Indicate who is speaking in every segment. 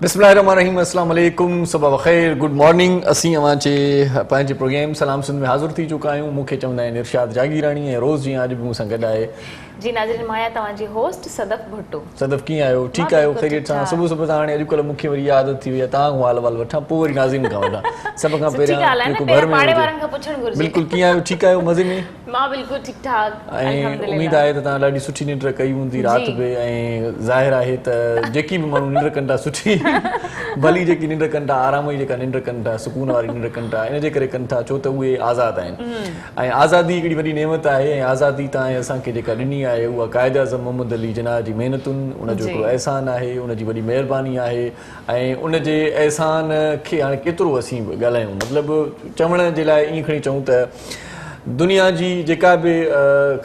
Speaker 1: बिस्मिल्लाहिर्रहमानिर्रहीम, अस्सलाम वालेकुम, सुबह बख़ैर, गुड मॉर्निंग। असीं अवांजे पंहिंजे प्रोग्राम सलाम सिंध में हाज़िर थी चुका आहियूं। मूंखे चवंदा आहिनि इरशाद जागीरानी ऐं रोज़ जीअं अॼु बि मूंसां गॾु आहे
Speaker 2: जी नाज़रीन, मां आहियां तव्हांजी होस्ट सदफ़ भुट्टो।
Speaker 1: सदफ़, कीअं आहियो? ठीकु आहियो? ख़ैरियत सां? सुबुह सुबुह सां हाणे अॼुकल्ह मूंखे वरी आदत थी वई आहे तव्हां हाल वाल वठां, पोइ वरी नाज़रीन खां वठां। सभ खां पहिरियां जेको घर में हुजे, बिल्कुलु कीअं आहियो? ठीकु आहियो? मज़े में?
Speaker 2: मां बिल्कुलु ठीकु ठाक,
Speaker 1: ऐं उमेद आहे त तव्हां ॾाढी सुठी निंड कई हूंदी राति बि, ऐं ज़ाहिर आहे त जेकी बि माण्हू निंड कनि था सुठी भली जेकी निंड कनि था, आराम जी जेका निंड कनि था, सुकून वारी निंड कनि था, इन जे करे कनि था छो त उहे आज़ादु आहिनि। ऐं आज़ादी हिकिड़ी वॾी नेमत आहे, ऐं आज़ादी तव्हां असांखे जेका ॾिनी आहे उहा क़ाइद आज़म मोहम्मद अली जिन्ना जी महिनतुनि, उनजो हिकिड़ो अहसान आहे, उनजी वॾी महिरबानी आहे। ऐं उनजे अहसान खे हाणे केतिरो असीं ॻाल्हायूं, मतिलबु चवण जे लाइ ईअं खणी चऊं त दुनिया जी जेका बि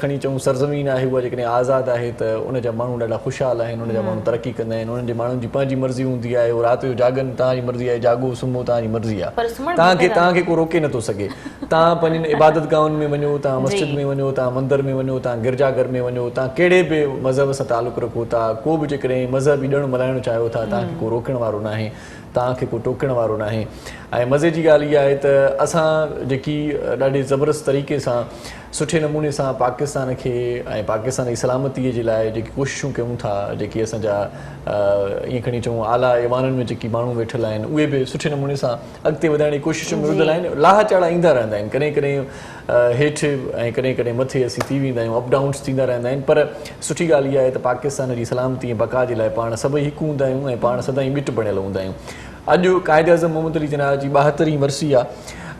Speaker 1: खणी चऊं सरज़मीन आहे, उहा जेकॾहिं आज़ादु आहे त उन जा माण्हू ॾाढा ख़ुशहाल आहिनि, उन जा माण्हू तरक़ी कंदा आहिनि, उन्हनि जे माण्हुनि जी पंहिंजी मर्ज़ी हूंदी आहे, उहो राति जो जागनि, तव्हांजी मर्ज़ी आहे, जागो सुम्हो, तव्हांजी मर्ज़ी आहे, तव्हांखे को रोके नथो सघे। तव्हां पंहिंजनि इबादत गाहुनि में वञो, तव्हां मस्जिद में वञो, तव्हां मंदर में वञो, तव्हां गिरजाघर में वञो, तव्हां कहिड़े बि मज़हब सां तालुक़ु रखो था, को बि जेकॾहिं मज़हबी ॾिणु मल्हाइणु चाहियो था, तव्हांखे को रोकण वारो न आहे, तव्हांखे को टोकण वारो न आहे। ऐं मज़े जी ॻाल्हि इहा आहे त असां जेकी ॾाढे ज़बरदस्त तरीक़े सां सुठे नमूने सां पाकिस्तान खे ऐं पाकिस्तान जी सलामतीअ जे लाइ जेकी कोशिशूं कयूं था, जेकी असांजा ईअं खणी चऊं आला ऐवाननि में जेकी माण्हू वेठल आहिनि, उहे बि सुठे नमूने सां अॻिते वधाइण जी कोशिशुनि में रुधल आहिनि। लाह चढ़ा ईंदा रहंदा आहिनि, कॾहिं कॾहिं हेठि ऐं कॾहिं कॾहिं मथे असीं थी वेंदा आहियूं, अप डाउन्स थींदा रहंदा आहिनि, पर सुठी ॻाल्हि इहा आहे त पाकिस्तान जी सलामती ऐं बका जे लाइ पाण सभई हिकु हूंदा आहियूं ऐं पाण सदाईं ॿिट बणियल हूंदा आहियूं। अॼु क़ाइद आज़म मोहम्मद अली जिन्ना जी 72वीं वरसी आहे,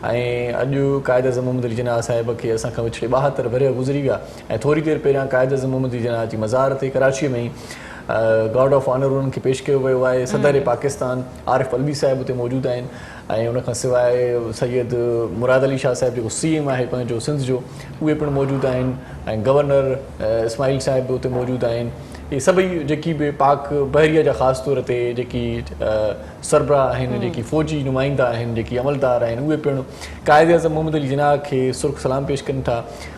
Speaker 1: ऐं अॼु क़ाइद आज़म मोहम्मद अली जिन्ना साहिब खे असांखां विछड़े 72 वरिया गुज़री विया। ऐं थोरी देरि पहिरियां क़ाइद आज़म मोहम्मद अली जिन्ना जी मज़ार ते कराचीअ में ई गार्ड ऑफ ऑनर उन्हनि खे पेश कयो वियो आहे। सदर पाकिस्तान आरिफ अलवी साहिब उते मौजूदु आहिनि, ऐं उनखां सवाइ सैयद मुराद अली शाह साहिब जेको CM आहे पंहिंजो सिंध जो, उहे पिणु मौजूदु आहिनि, ऐं गवर्नर इस्माइल साहिब बि उते मौजूदु आहिनि। इहे सभई जेकी बि पाक बहरिया जा ख़ासि तौर ते जेकी सरबराह आहिनि, जेकी फ़ौजी नुमाइंदा आहिनि, जेकी अमलदार आहिनि, उहे पिणु क़ाइद आज़म मोहम्मद अली जिन्ना खे सुर्ख़ सलाम पेश कनि था,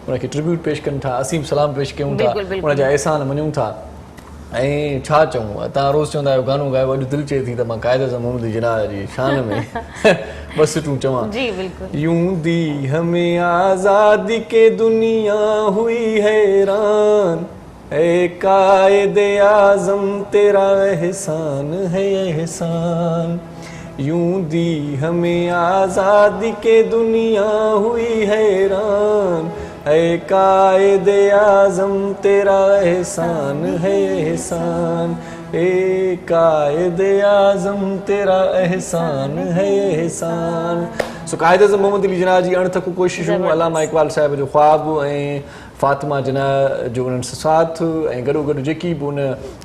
Speaker 1: उनखे ट्रिब्यूट पेश कनि था, असीम सलाम पेश कयूं था, उन जा अहसान मञूं था। ऐं छा चऊं, तव्हां रोज़ु चवंदा आहियो गानो ॻायो, अॼु दिलि चए थी त मां क़ाइद आज़म मोहम्मद अली जिन्ना जी शान में बसि तूं चवां। यूं दी हमें आज़ादी के दुनिया हुई हैरान, ऐ क़ाइद आज़म तेरा एहसान है एहसान, यूं दी हमें आज़ादी के दुनिया हुई हैरान, ऐ क़ाइद आज़म तेरा एहसान है एहसान, ए क़ाइद आज़म तेरा एहसान है एहसान। सो क़ाइद आज़म मोहम्मद अली जिन्ना जी अणथक कोशिशूं, अलामा इक़बाल साहिब जो ख़्वाबु ऐं फातिमा जिन्ना जो उन्हनि साथ, ऐं गॾोगॾु जेकी बि उन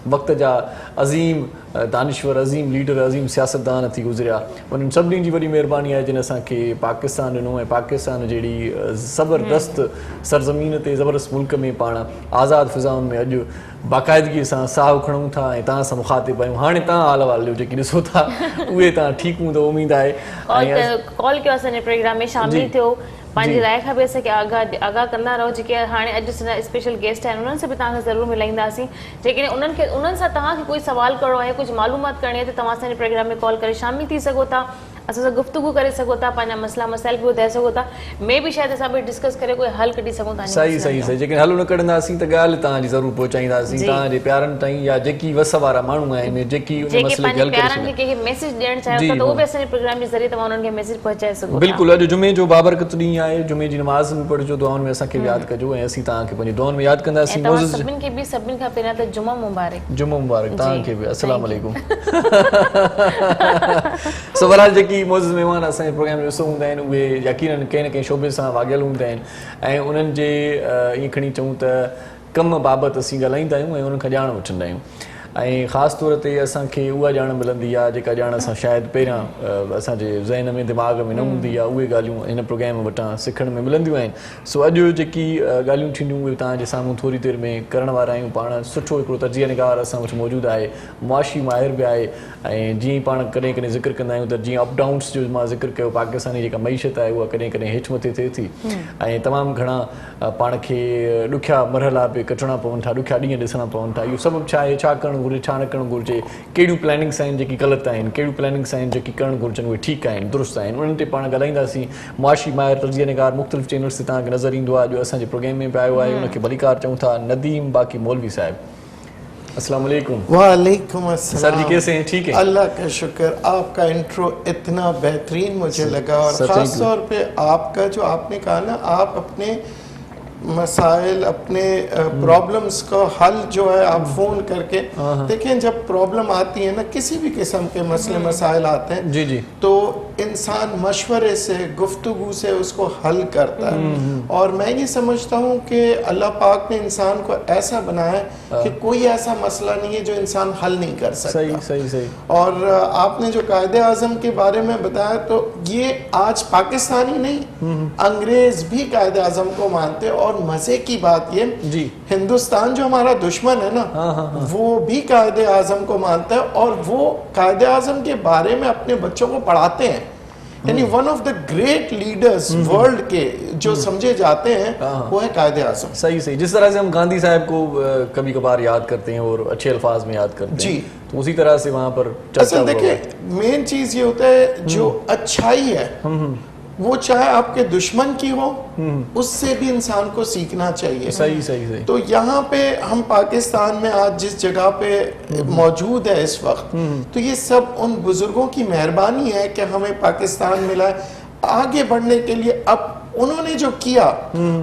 Speaker 1: वक़्त जा अज़ीम दानिश्वर, अज़ीम लीडर, अज़ीम सियासतदान थी गुज़रिया, उन्हनि सभिनी जी वॾी महिरबानी आहे जिन असांखे पाकिस्तान ॾिनो, ऐं पाकिस्तान जहिड़ी ज़बरदस्त सरज़मीन ते, ज़बरदस्त मुल्क में पाण आज़ादु फ़िज़ाउनि में अॼु बाक़ाइदगीअ सां साहु खणूं था ऐं तव्हां सां मुख़ातिब आहियूं। हाणे तव्हां हाल वाल जेकी ॾिसो था उहे तव्हां ठीकु हूंदो उमेद आहे।
Speaker 2: कॉल कयो असांजे प्रोग्राम में शामिल थियो, पंहिंजी राय खां बि असांखे आगाह कंदा रहो। जेके हाणे अॼु स्पेशल गेस्ट आहिनि उन्हनि सां बि तव्हांखे ज़रूरु मिलाईंदासीं। जेकॾहिं उन्हनि सां तव्हांखे कोई सवाल करिणो आहे, कुझु मालूमात करणी आहे, त तव्हां असांजे प्रोग्राम में कॉल करे शामिल थी सघो था, असां सां गुफ़्तगू करे सघो था, पंहिंजा मसइला मसाइल बि ॿुधाए सघो था, मे बि शायदि असां बि डिस्कस करे कोई हल कढी सघूं था।
Speaker 1: सही सही सही, जेकॾहिं हल न कढंदासीं त ॻाल्हि तव्हांजी ज़रूरु पहुचाईंदासीं तव्हांजे प्यारनि ताईं, या जेकी वस वारा माण्हू आहिनि जेकी
Speaker 2: पंहिंजे प्यारनि खे कंहिंखे मैसेज ॾियणु चाहियो था, त उहो बि असांजे प्रोग्राम जे ज़रिए तव्हां उन्हनि खे मैसेज पहुचाए सघो।
Speaker 1: बिल्कुलु, अॼु जुमे जो बाबरकत ॾींहुं आहे, जुमे जी नमाज़ में पढ़िजो, दुआउनि में असांखे यादि कजो, ऐं असीं तव्हांखे पंहिंजी दुआउनि में यादि कंदासीं।
Speaker 2: सभिनि खे बि सभिनि खां पहिरियां त जुमा मुबारक।
Speaker 1: जुमा मुबारक तव्हांखे बि। अस्सलाम वालेकुम। सो बहरहाल जेकी मोज़ महिमान असांजे प्रोग्राम में ॾिसो हूंदा आहिनि, उहे यकीनन कंहिं न कंहिं शोबे सां वाॻियल हूंदा आहिनि, ऐं उन्हनि जे ईअं खणी चऊं त कम बाबति असीं ॻाल्हाईंदा आहियूं ऐं उन्हनि खां ॼाण वठंदा आहियूं। ऐं ख़ासि तौर ते असांखे उहा ॼाण मिलंदी आहे जेका ॼाण असां शायदि पहिरियां असांजे ज़हन में दिमाग़ में न हूंदी आहे, उहे ॻाल्हियूं हिन प्रोग्राम वटां सिखण में मिलंदियूं आहिनि। सो अॼु जेकी ॻाल्हियूं थींदियूं उहे तव्हांजे साम्हूं थोरी देरि में करण वारा आहियूं। पाण सुठो हिकिड़ो तजिया निगार असां वटि मौजूदु आहे, मुआशी माहिर बि आहे, ऐं जीअं पाण कॾहिं कॾहिं ज़िक्र कंदा आहियूं त जीअं अप डाउन्स जो मां ज़िक्र कयो, पाकिस्तानी जेका मईशत आहे उहा कॾहिं कॾहिं हेठि मथे थिए थी, ऐं तमामु घणा पाण खे ॾुखिया मरहला बि कटणा पवनि था, ॾुखिया ॾींहं ॾिसणा पवनि था। इहो सभु छा आहे, छा करणु घुरिजे छा न करणु घुरिजे, कहिड़ियूं प्लैनिंग्स आहिनि जेकी ग़लति आहिनि, कहिड़ियूं प्लैनिंग्स आहिनि जेकी करणु घुरिजनि उहे ठीकु आहिनि, दुरुस्त आहिनि, उन्हनि ते पाण ॻाल्हाईंदासीं। मुआशी माहिर तजिया निगार मुख़्तलिफ़ चैनल्स ते तव्हांखे नज़र ईंदो आहे। अॼु असांजे प्रोग्राम में बि आयो आहे, उनखे भलीकार चऊं था, नदीम बाक़ी मौलवी साहिब। अस्सलाम वालेकुम।
Speaker 3: वालेकुम अस्सलाम।
Speaker 1: सर जी कैसे हैं? ठीक है,
Speaker 3: अल्लाह का शुक्र। आपका इंट्रो इतना बेहतरीन मुझे लगा, और ख़ास तौर पे आपका जो आपने कहा ना, आप अपने मसाइल, अपने प्रॉब्लम्स का हल जो है आप फ़ोन करके देखें। जब प्रॉब्लम आती है ना, किसी भी किस्म के मसले मसाइल आते हैं
Speaker 1: जी जी,
Speaker 3: तो इंसान मशवरे से, गुफ्तगू से उसको हल करता है। और मैं ये समझता हूँ कि अल्लाह पाक ने इंसान को ऐसा बनाया है कि कोई ऐसा मसला नहीं है जो इंसान हल नहीं कर सकता।
Speaker 1: सही सही सही।
Speaker 3: और आपने जो कायदे आज़म के बारे में बताया, तो ये आज पाकिस्तानी नहीं, अंग्रेज भी कायदे आज़म को मानते। और मजे की बात ये
Speaker 1: जी,
Speaker 3: हिंदुस्तान जो हमारा दुश्मन है ना, वो भी कायदे आज़म को मानता है, और वो कायदे आज़म के बारे में अपने बच्चों को पढ़ाते हैं। यानी one of the great leaders world के जो समझे जाते हैं वो है कायदे आज़म।
Speaker 1: सही सही। जिस तरह से हम गांधी साहब को कभी कभार याद करते हैं और अच्छे अल्फाज में याद करते हैं, तो उसी तरह से वहाँ पर चर्चा
Speaker 3: असल देखिए, मेन चीज ये होता है जो अच्छाई है वो चाहे आपके दुश्मन की हो, उससे भी इंसान को सीखना चाहिए।
Speaker 1: सही सही सही।
Speaker 3: तो यहाँ पे हम पाकिस्तान में आज जिस जगह पे मौजूद है इस वक्त, तो ये सब उन बुजुर्गों की मेहरबानी है कि हमें पाकिस्तान मिला है। आगे बढ़ने के लिए अब उन्होंने जो किया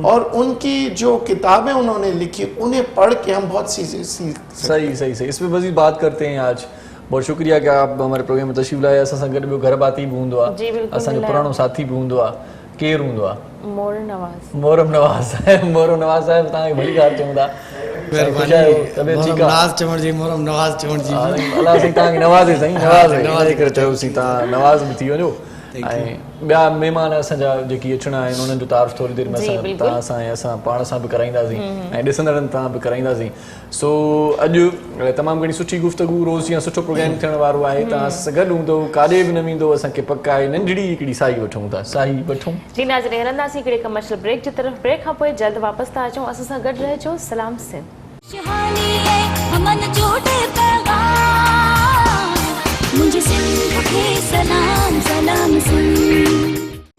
Speaker 3: और उनकी जो किताबें उन्होंने लिखी, उन्हें पढ़ के हम बहुत चीजें सीख।
Speaker 1: सही सही सही। इसमें मज़ीद बात करते हैं आज। बहुत शुक्रिया कि आप हमारे प्रोग्राम में तशरीफ़ लाए। असां सां गॾु ॿियो घर बाती बि हूंदो आहे, असांजो पुराणो साथी बि हूंदो आहे। केरु हूंदो आहे?
Speaker 2: मोहरम नवाज़।
Speaker 1: मोहरम नवाज़ साहिब। मोहरम नवाज़ साहिब, तव्हांखे भली ॻाल्हि चऊं था।
Speaker 4: नवाज़ चवण जी, मोहरम नवाज़ चवण जी।
Speaker 1: अलाह साईं तव्हांखे नवाज़े साईं, नवाज़े करे चयोसीं, तव्हां नवाज़ बि थी वञो। ऐं ॿिया महिमान असांजा जेकी अचणा आहिनि उन्हनि जो तारीफ़ थोरी देरि में असां तव्हां सां ऐं असां पाण सां बि कराईंदासीं ऐं ॾिसंदड़नि तव्हां बि कराईंदासीं। सो अॼु तमामु घणी सुठी गुफ़्तगू, रोज़ जीअं सुठो प्रोग्राम थियण वारो आहे। तव्हां सां गॾु हूंदो, काॾे बि न वेंदो, असांखे पक आहे नंढड़ी हिकिड़ी साई वठूं था, साई वठूं।
Speaker 2: जी नाज़रीन, हलंदासीं हिकिड़े कमर्शियल ब्रेक जी तरफ़। ब्रेक खां पोइ जल्द वापसि था अचूं। असां सां गॾु रहिजो। सलाम सिंध।
Speaker 5: मुझे सिंध के सलाम सलाम सुन,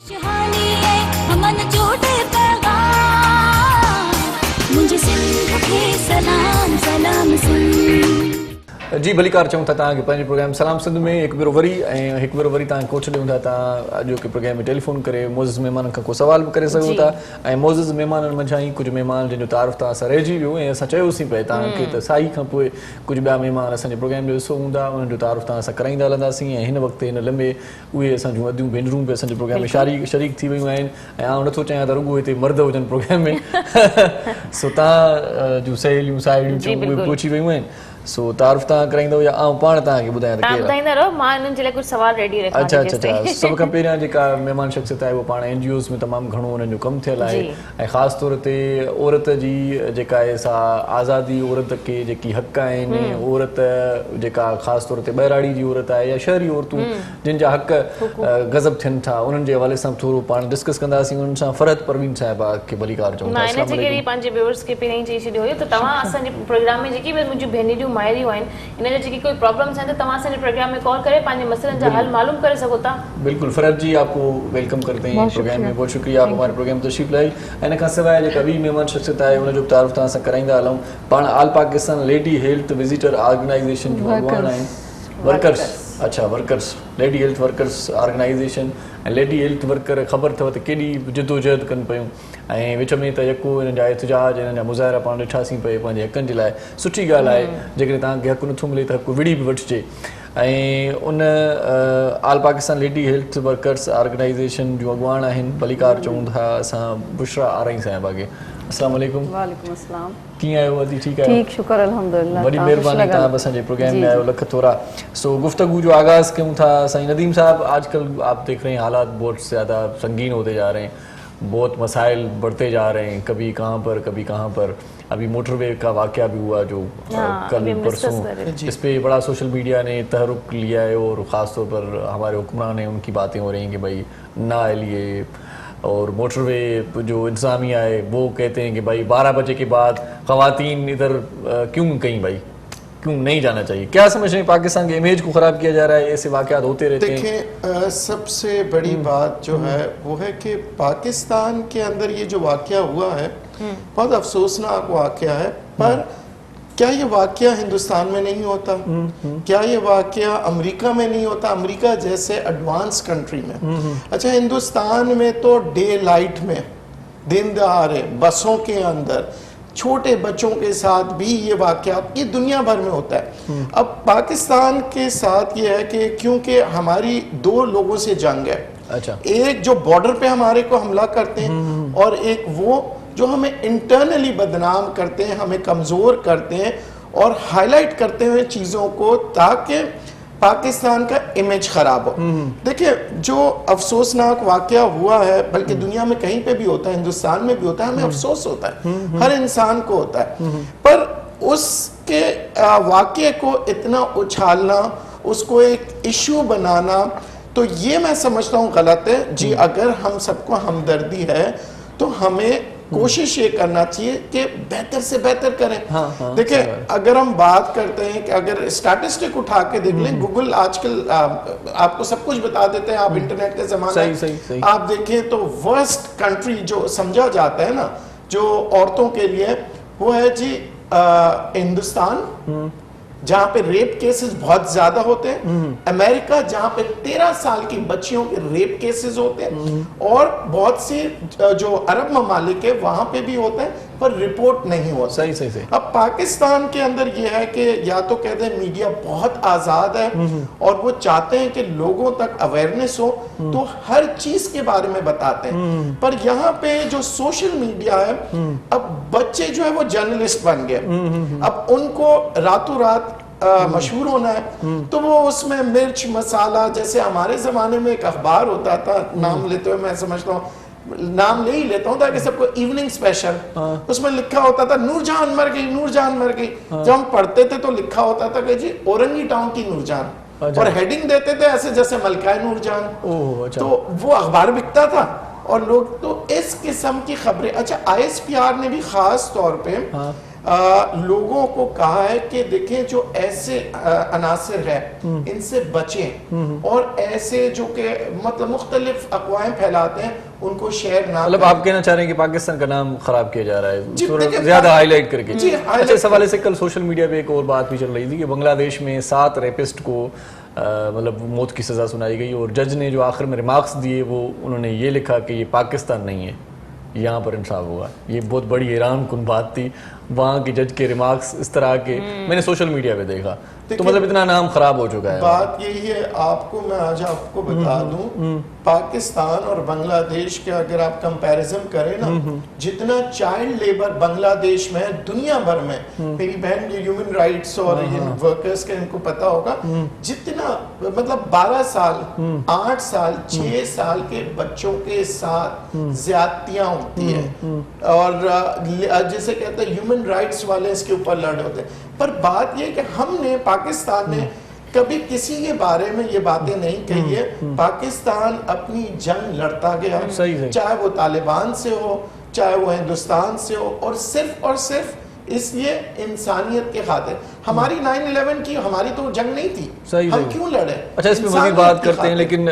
Speaker 5: शहानी है अमन जोड़े पैगाम, मुझे सिंध के सलाम सलाम सुन।
Speaker 1: जी भलीकार चऊं था तव्हांखे पंहिंजे प्रोग्राम सलाम सिंध में हिकु भेरो वरी तव्हांखे कोच ॾियूं था। तव्हां अॼु के प्रोग्राम में टेलीफोन करे मोज़िज़ महिमाननि खां को सवाल बि करे सघो था। ऐं मोज़िज़ महिमाननि मंझां ई कुझु महिमान जंहिंजो तारीफ़ तव्हां सां रहिजी वियो ऐं असां चयोसीं पिए तव्हांखे त साई खां पोइ कुझु ॿिया महिमान असांजे प्रोग्राम जो हिसो हूंदा, उन्हनि जो तारीफ़ तव्हां सां कराईंदा हलंदासीं। ऐं हिन वक़्तु हिन लंबे उहे असांजूं वॾियूं भेनरूं बि असांजे प्रोग्राम में शरीक थी वियूं आहिनि। ऐं आउं नथो चाहियां त रुॻो हिते मर्द हुजनि प्रोग्राम में। सो तव्हां जूं सहेलियूं साहेड़ियूं उहे पहुची वियूं आहिनि। सो तारीफ़ तव्हां कराईंदव या आउं पाण तव्हांखे ॿुधायां?
Speaker 2: तव्हां ॿुधाईंदा रहो, मां हिननि जे लाइ कुझु सवाल रेडी रखां।
Speaker 1: अच्छा अच्छा अच्छा। सभ खां पहिरियां जेका महिमान शख़्सियत आहे उहो पाण NGOs में तमामु घणो हुननि जो कमु थियल आहे। ऐं ख़ासि तौर ते औरत जी जेका आहे सा आज़ादी, औरत खे जेकी हक़ आहिनि, औरत जेका ख़ासि तौर ते ॿहिराड़ी जी औरत आहे या शहरी औरतूं जिन जा हक़ गज़ब थियनि था, उन्हनि जे हवाले सां थोरो पाण डिस्कस कंदासीं। उन्हनि सां फरहत परवीन साहिबा खे भलीकार चऊं था।
Speaker 2: मां हिन जे पंहिंजे व्यूअर्स खे पहिरीं चई छॾियो हुयो त तव्हां असांजे प्रोग्राम में जेकी बि मुंहिंजूं भेनरियूं माइरियूं आहिनि, इन जो जेकी कोई प्रॉब्लम्स आहिनि, त तव्हां असांजे प्रोग्राम में कॉल करे पंहिंजे मसइलनि जा हल मालूम करे सघो था।
Speaker 1: बिल्कुल फरहत जी, आपको वेलकम करते हैं प्रोग्राम में। बहुत शुक्रिया, आप हमारे प्रोग्राम में तशरीफ़ लाई। इन खां सवाइ जेका ॿी महिमान शख़्सियत आहे उनजो बि तारीफ़ तव्हां सां कराईंदा हलूं। पाण all Pakistan lady health visitor organisation जूं अॻुवान आहिनि, वर्कर्स। अच्छा, workers, lady health workers organisation. ऐं लेडी हेल्थ वर्कर ख़बर अथव त केॾी जिदोजहद कनि पियूं ऐं विच में त यको हिननि जा एहतिजाज, हिननि जा मुज़ाहिरा पाण ॾिठासीं पए पंहिंजे हक़नि जे लाइ। सुठी ॻाल्हि आहे, जेकॾहिं तव्हांखे हक़ु नथो मिले त हक़ु विड़ी बि वठिजे। ऐं उन all Pakistan lady health workers organisation जूं अॻुवान आहिनि, भलीकार चऊं था असां बुशरा आरई साहिबा खे। अस्सलाम वालेकुम।
Speaker 6: वालेकुम अस्सलाम।
Speaker 1: कीअं आहियो? अदी ठीकु आहे?
Speaker 6: ठीक, शुक्र अल्हम्दुलिल्लाह।
Speaker 1: बड़ी महिरबानी, तव्हां बि असांजे प्रोग्राम में आयो, लख थोरा। सो गुफ्तगू जो आगाज़ कयूं था। साईं नदीम साहब, आजकल आप देख रहे हैं हालात बहुत ज़्यादा संगीन होते जा रहे हैं, बहुत मसाइल बढ़ते जा रहे हैं, कभी कहाँ पर कभी कहाँ पर। अभी मोटरवे का वाक़या भी हुआ जो कल परसों, इस पे बड़ा सोशल मीडिया ने तहरुक लिया है और ख़ास तौर पर हमारे हुक्मरान हैं, उनकी बातें हो रही हैं कि भाई ना लिए। और मोटरवे जो इंतज़ामिया है वो कहते हैं कि भाई 12 बजे के बाद ख़वातीन इधर क्यों कहीं भाई, کیوں نہیں جانا چاہیے؟ کیا سمجھ رہے ہیں پاکستان کے امیج کو خراب کیا جا رہا ہے؟ ایسے واقعات ہوتے رہتے ہیں.
Speaker 3: دیکھیں سب سے بڑی بات جو ہے وہ ہے کہ پاکستان کے اندر یہ جو واقعہ ہوا ہے بہت افسوسناک واقعہ ہے، پر کیا یہ واقعہ ہندوستان میں نہیں ہوتا؟ کیا یہ واقعہ امریکہ میں نہیں ہوتا؟ امریکہ جیسے ایڈوانس کنٹری میں. اچھا ہندوستان میں تو ڈے لائٹ میں، دن دہاڑے بسوں کے اندر چھوٹے بچوں کے ساتھ بھی یہ واقعات یہ دنیا بھر میں ہوتا ہے. اب پاکستان کے ساتھ یہ ہے کہ کیونکہ ہماری دو لوگوں سے جنگ ہے.
Speaker 1: اچھا.
Speaker 3: ایک جو بارڈر پہ ہمارے کو حملہ کرتے ہیں اور ایک وہ جو ہمیں انٹرنلی بدنام کرتے ہیں، ہمیں کمزور کرتے ہیں اور ہائی لائٹ کرتے ہیں چیزوں کو تاکہ پاکستان کا امیج خراب ہو. دیکھیں جو افسوسناک واقعہ ہوا ہے، بلکہ دنیا میں کہیں پہ بھی ہوتا ہے، ہندوستان میں بھی ہوتا ہے، ہمیں افسوس ہوتا ہے، ہر انسان کو ہوتا ہے، پر اس کے واقعے کو اتنا اچھالنا، اس کو ایک ایشو بنانا، تو یہ میں سمجھتا ہوں غلط ہے. جی اگر ہم سب کو ہمدردی ہے تو ہمیں کوشش یہ کرنا چاہیے کہ بہتر سے بہتر کریں. دیکھیں اگر ہم بات کرتے ہیں کہ اگر اسٹیٹسٹک اٹھا کے دیکھ لیں، گوگل آج کل آپ کو سب کچھ بتا دیتے ہیں، آپ انٹرنیٹ کے زمانے آپ دیکھیں تو ورسٹ کنٹری جو سمجھا جاتا ہے نا جو عورتوں کے لیے، وہ ہے جی ہندوستان، جہاں پہ ریپ کیسز بہت زیادہ ہوتے ہیں، امریکہ جہاں پہ 13 سال کی بچیوں کے ریپ کیسز ہوتے ہیں، اور بہت سی جو عرب ممالک ہے وہاں پہ بھی ہوتا ہے پر رپورٹ نہیں ہوتا.
Speaker 1: صحیح.
Speaker 3: اب پاکستان کے اندر یہ ہے کہ یا تو کہتے ہیں میڈیا بہت آزاد ہے اور وہ چاہتے ہیں کہ لوگوں تک اویئرنیس ہو تو ہر چیز کے بارے میں بتاتے ہیں، پر یہاں پہ جو سوشل میڈیا ہے، اب بچے جو ہے وہ جرنلسٹ بن گئے، اب ان کو راتوں رات مشہور ہونا ہے، تو وہ اس میں مرچ مسالہ، جیسے ہمارے زمانے میں ایک اخبار ہوتا تھا، نام لیتے ہوئے میں سمجھتا ہوں، نام لے ہی لیتا ہوں تاکہ سب کو، ایوننگ اسپیشل، اس میں لکھا ہوتا تھا نور جہاں مر گئی، نور جہاں مر گئی. جب ہم پڑھتے تھے تو لکھا ہوتا تھا کہ جی اورنگی ٹاؤن کی نور جہاں، اور ہیڈنگ دیتے تھے ایسے جیسے ملکہ نور جہاں. تو وہ اخبار بکتا تھا اور لوگ تو اس قسم کی خبریں. اچھا ISPR نے بھی خاص طور پہ لوگوں کو کہا ہے کہ دیکھیں جو ایسے عناصر ہے ان سے بچیں، اور ایسے جو کہ مطلب مختلف افواہیں پھیلاتے ہیں ان کو شیئر نہ.
Speaker 1: مطلب آپ کہنا چاہ رہے ہیں کہ پاکستان کا نام خراب کیا جا رہا ہے زیادہ ہائی لائٹ کر کے. اچھا اس حوالے سے کل سوشل میڈیا پہ ایک اور بات بھی چل رہی تھی کہ بنگلہ دیش میں 7 ریپسٹ کو مطلب موت کی سزا سنائی گئی، اور جج نے جو آخر میں ریمارکس دیے وہ انہوں نے یہ لکھا کہ یہ پاکستان نہیں ہے، یہاں پر انصاف ہوگا. یہ بہت بڑی حیران کن بات تھی، وہاں کے جج کے ریمارکس اس طرح کے میں نے سوشل میڈیا پہ دیکھا، تو مطلب اتنا نام خراب ہو چکا ہے.
Speaker 3: بات یہی ہے، آپ کو میں آج آپ کو بتا دوں، پاکستان اور بنگلہ دیش کے اگر آپ کمپیریزن کریں نا، جتنا چائلڈ لیبر بنگلہ دیش میں ہے دنیا بھر میں، میری بہن ہیومن رائٹس اور ورکرز کا ان کو پتا ہوگا، جتنا مطلب 12 سال 8 سال 6 سال کے بچوں کے ساتھ زیادتیاں ہوتی ہیں، اور جیسے کہتے ہیں ہیومن رائٹس والے اس کے اوپر لڑ ہوتے ہیں. پر بات یہ کہ ہم نے پاکستان نے کبھی کسی کے بارے میں یہ باتیں نہیں کہی ہے. پاکستان اپنی جنگ لڑتا گیا، چاہے وہ طالبان سے ہو، چاہے وہ ہندوستان سے ہو، اور صرف اس لیے انسانیت کے خاطر. ہماری 9/11 کی ہماری تو جنگ نہیں تھی، ہم کیوں لڑے؟
Speaker 1: اچھا اس پہ مزید بات کرتے ہیں، لیکن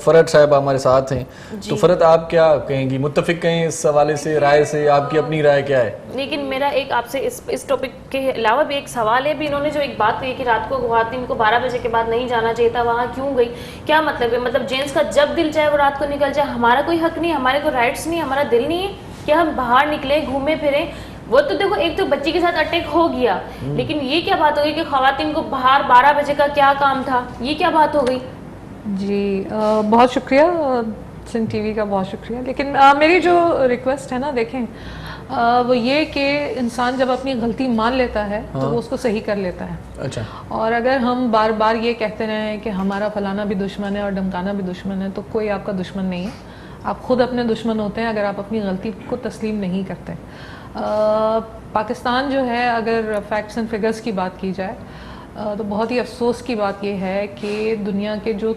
Speaker 1: فرد صاحب ہمارے ساتھ ہیں، تو فرد آپ کیا کہیں گی؟ متفق کہیں اس حوالے سے رائے سے؟ آپ کی اپنی رائے کیا ہے؟
Speaker 2: لیکن میرا ایک آپ سے اس ٹاپک کے علاوہ بھی ایک سوال ہے. بھی انہوں نے جو ایک بات کہی کہ رات کو خواتین کو 12 بجے کے بعد نہیں جانا چاہیے تھا، وہاں کیوں گئی؟ کیا مطلب ہے؟ مطلب جینٹس کا جب دل چاہے وہ رات کو نکل جائے، ہمارا کوئی حق نہیں، ہمارے کوئی رائٹس نہیں، ہمارا دل نہیں ہے کہ ہم باہر نکلیں گھومیں پھریں؟ وہ تو دیکھو ایک تو بچی کے ساتھ اٹیک ہو گیا، لیکن یہ کیا بات ہو گئی کہ خواتین کو باہر 12 بجے کا کیا کام تھا؟ یہ کیا بات ہو گئی؟
Speaker 6: جی بہت شکریہ سن ٹی وی کا، بہت شکریہ. لیکن میری جو ریکویسٹ ہے نا، دیکھیں وہ یہ کہ انسان جب اپنی غلطی مان لیتا ہے تو وہ اس کو صحیح کر لیتا ہے.
Speaker 1: اچھا.
Speaker 6: اور اگر ہم بار بار یہ کہتے رہیں کہ ہمارا فلانا بھی دشمن ہے اور ڈمکانا بھی دشمن ہے، تو کوئی آپ کا دشمن نہیں ہے، آپ خود اپنے دشمن ہوتے ہیں اگر آپ اپنی غلطی کو تسلیم نہیں کرتے. پاکستان جو ہے، اگر فیکٹس اینڈ فگرز کی بات کی جائے تو بہت ہی افسوس کی بات یہ ہے کہ دنیا کے جو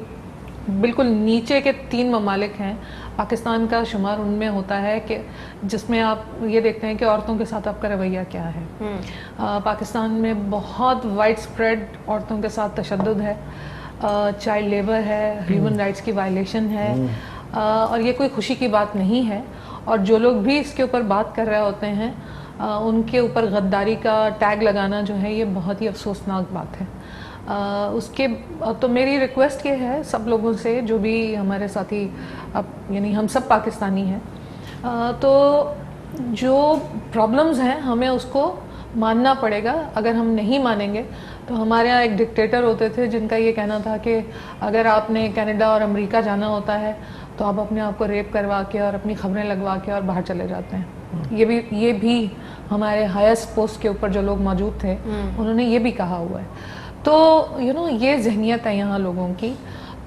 Speaker 6: بالکل نیچے کے 3 ممالک ہیں، पाकिस्तान का शुमार उनमें होता है कि जिसमें आप ये देखते हैं कि औरतों के साथ आपका रवैया क्या है। पाकिस्तान में बहुत वाइड स्प्रेड औरतों के साथ तशद्दुद है, चाइल्ड लेबर है, ह्यूमन राइट्स की वायलेशन है, और ये कोई खुशी की बात नहीं है। और जो लोग भी इसके ऊपर बात कर रहे होते हैं उनके ऊपर गद्दारी का टैग लगाना जो है ये बहुत ही अफसोसनाक बात है। उसके तो मेरी रिक्वेस्ट ये है सब लोगों से, जो भी हमारे साथी अब यानी हम सब पाकिस्तानी हैं, तो जो प्रॉब्लम्स हैं हमें उसको मानना पड़ेगा। अगर हम नहीं मानेंगे तो हमारे यहाँ एक डिक्टेटर होते थे जिनका ये कहना था कि अगर आपने कनाडा और अमेरिका जाना होता है तो आप अपने आप को रेप करवा के और अपनी खबरें लगवा के और बाहर चले जाते हैं। ये भी हमारे हाईएस्ट पोस्ट के ऊपर जो लोग मौजूद थे उन्होंने ये भी कहा हुआ है। तो ये जहनियत है यहाँ लोगों की।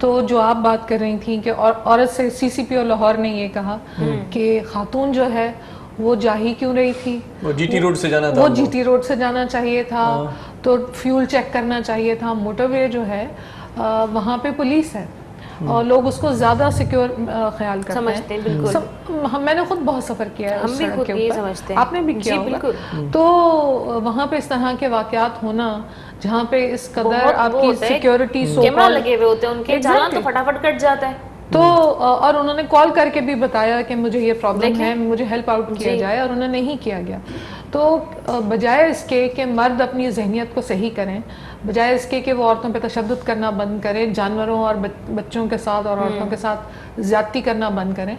Speaker 6: तो जो आप बात कर रही थी कि औरत से CCPO लाहौर ने ये कहा कि खातून जो है वो जा ही क्यों रही थी,
Speaker 1: वो GT रोड से जाना था,
Speaker 6: वो GT रोड से जाना चाहिए था, तो फ्यूल चेक करना चाहिए था। मोटरवे जो है वहाँ पे पुलिस है और लोग उसको ज्यादा सिक्योर ख्याल करते
Speaker 2: समझते हैं। बिल्कुल
Speaker 6: मैंने खुद बहुत सफर किया है,
Speaker 2: हम भी खुद ये समझते हैं,
Speaker 6: आपने भी किया होगा। तो वहाँ पे इस तरह के वाकयात होना जहाँ पे इस कदर आपकी सिक्योरिटी
Speaker 2: कैमरा लगे हुए होते हैं, उनके चालान तो फटाफट कट जाता है।
Speaker 6: तो और उन्होंने कॉल करके भी बताया कि मुझे ये प्रॉब्लम है, मुझे हेल्प आउट किया जाए, और उन्हें नहीं किया गया। तो बजाय इसके कि मर्द अपनी जहनियत को सही करें, बजाय इसके कि वो औरतों पे तशद्दुद करना बंद करें, जानवरों और बच्चों के साथ और औरतों के साथ ज्यादती करना बंद करें,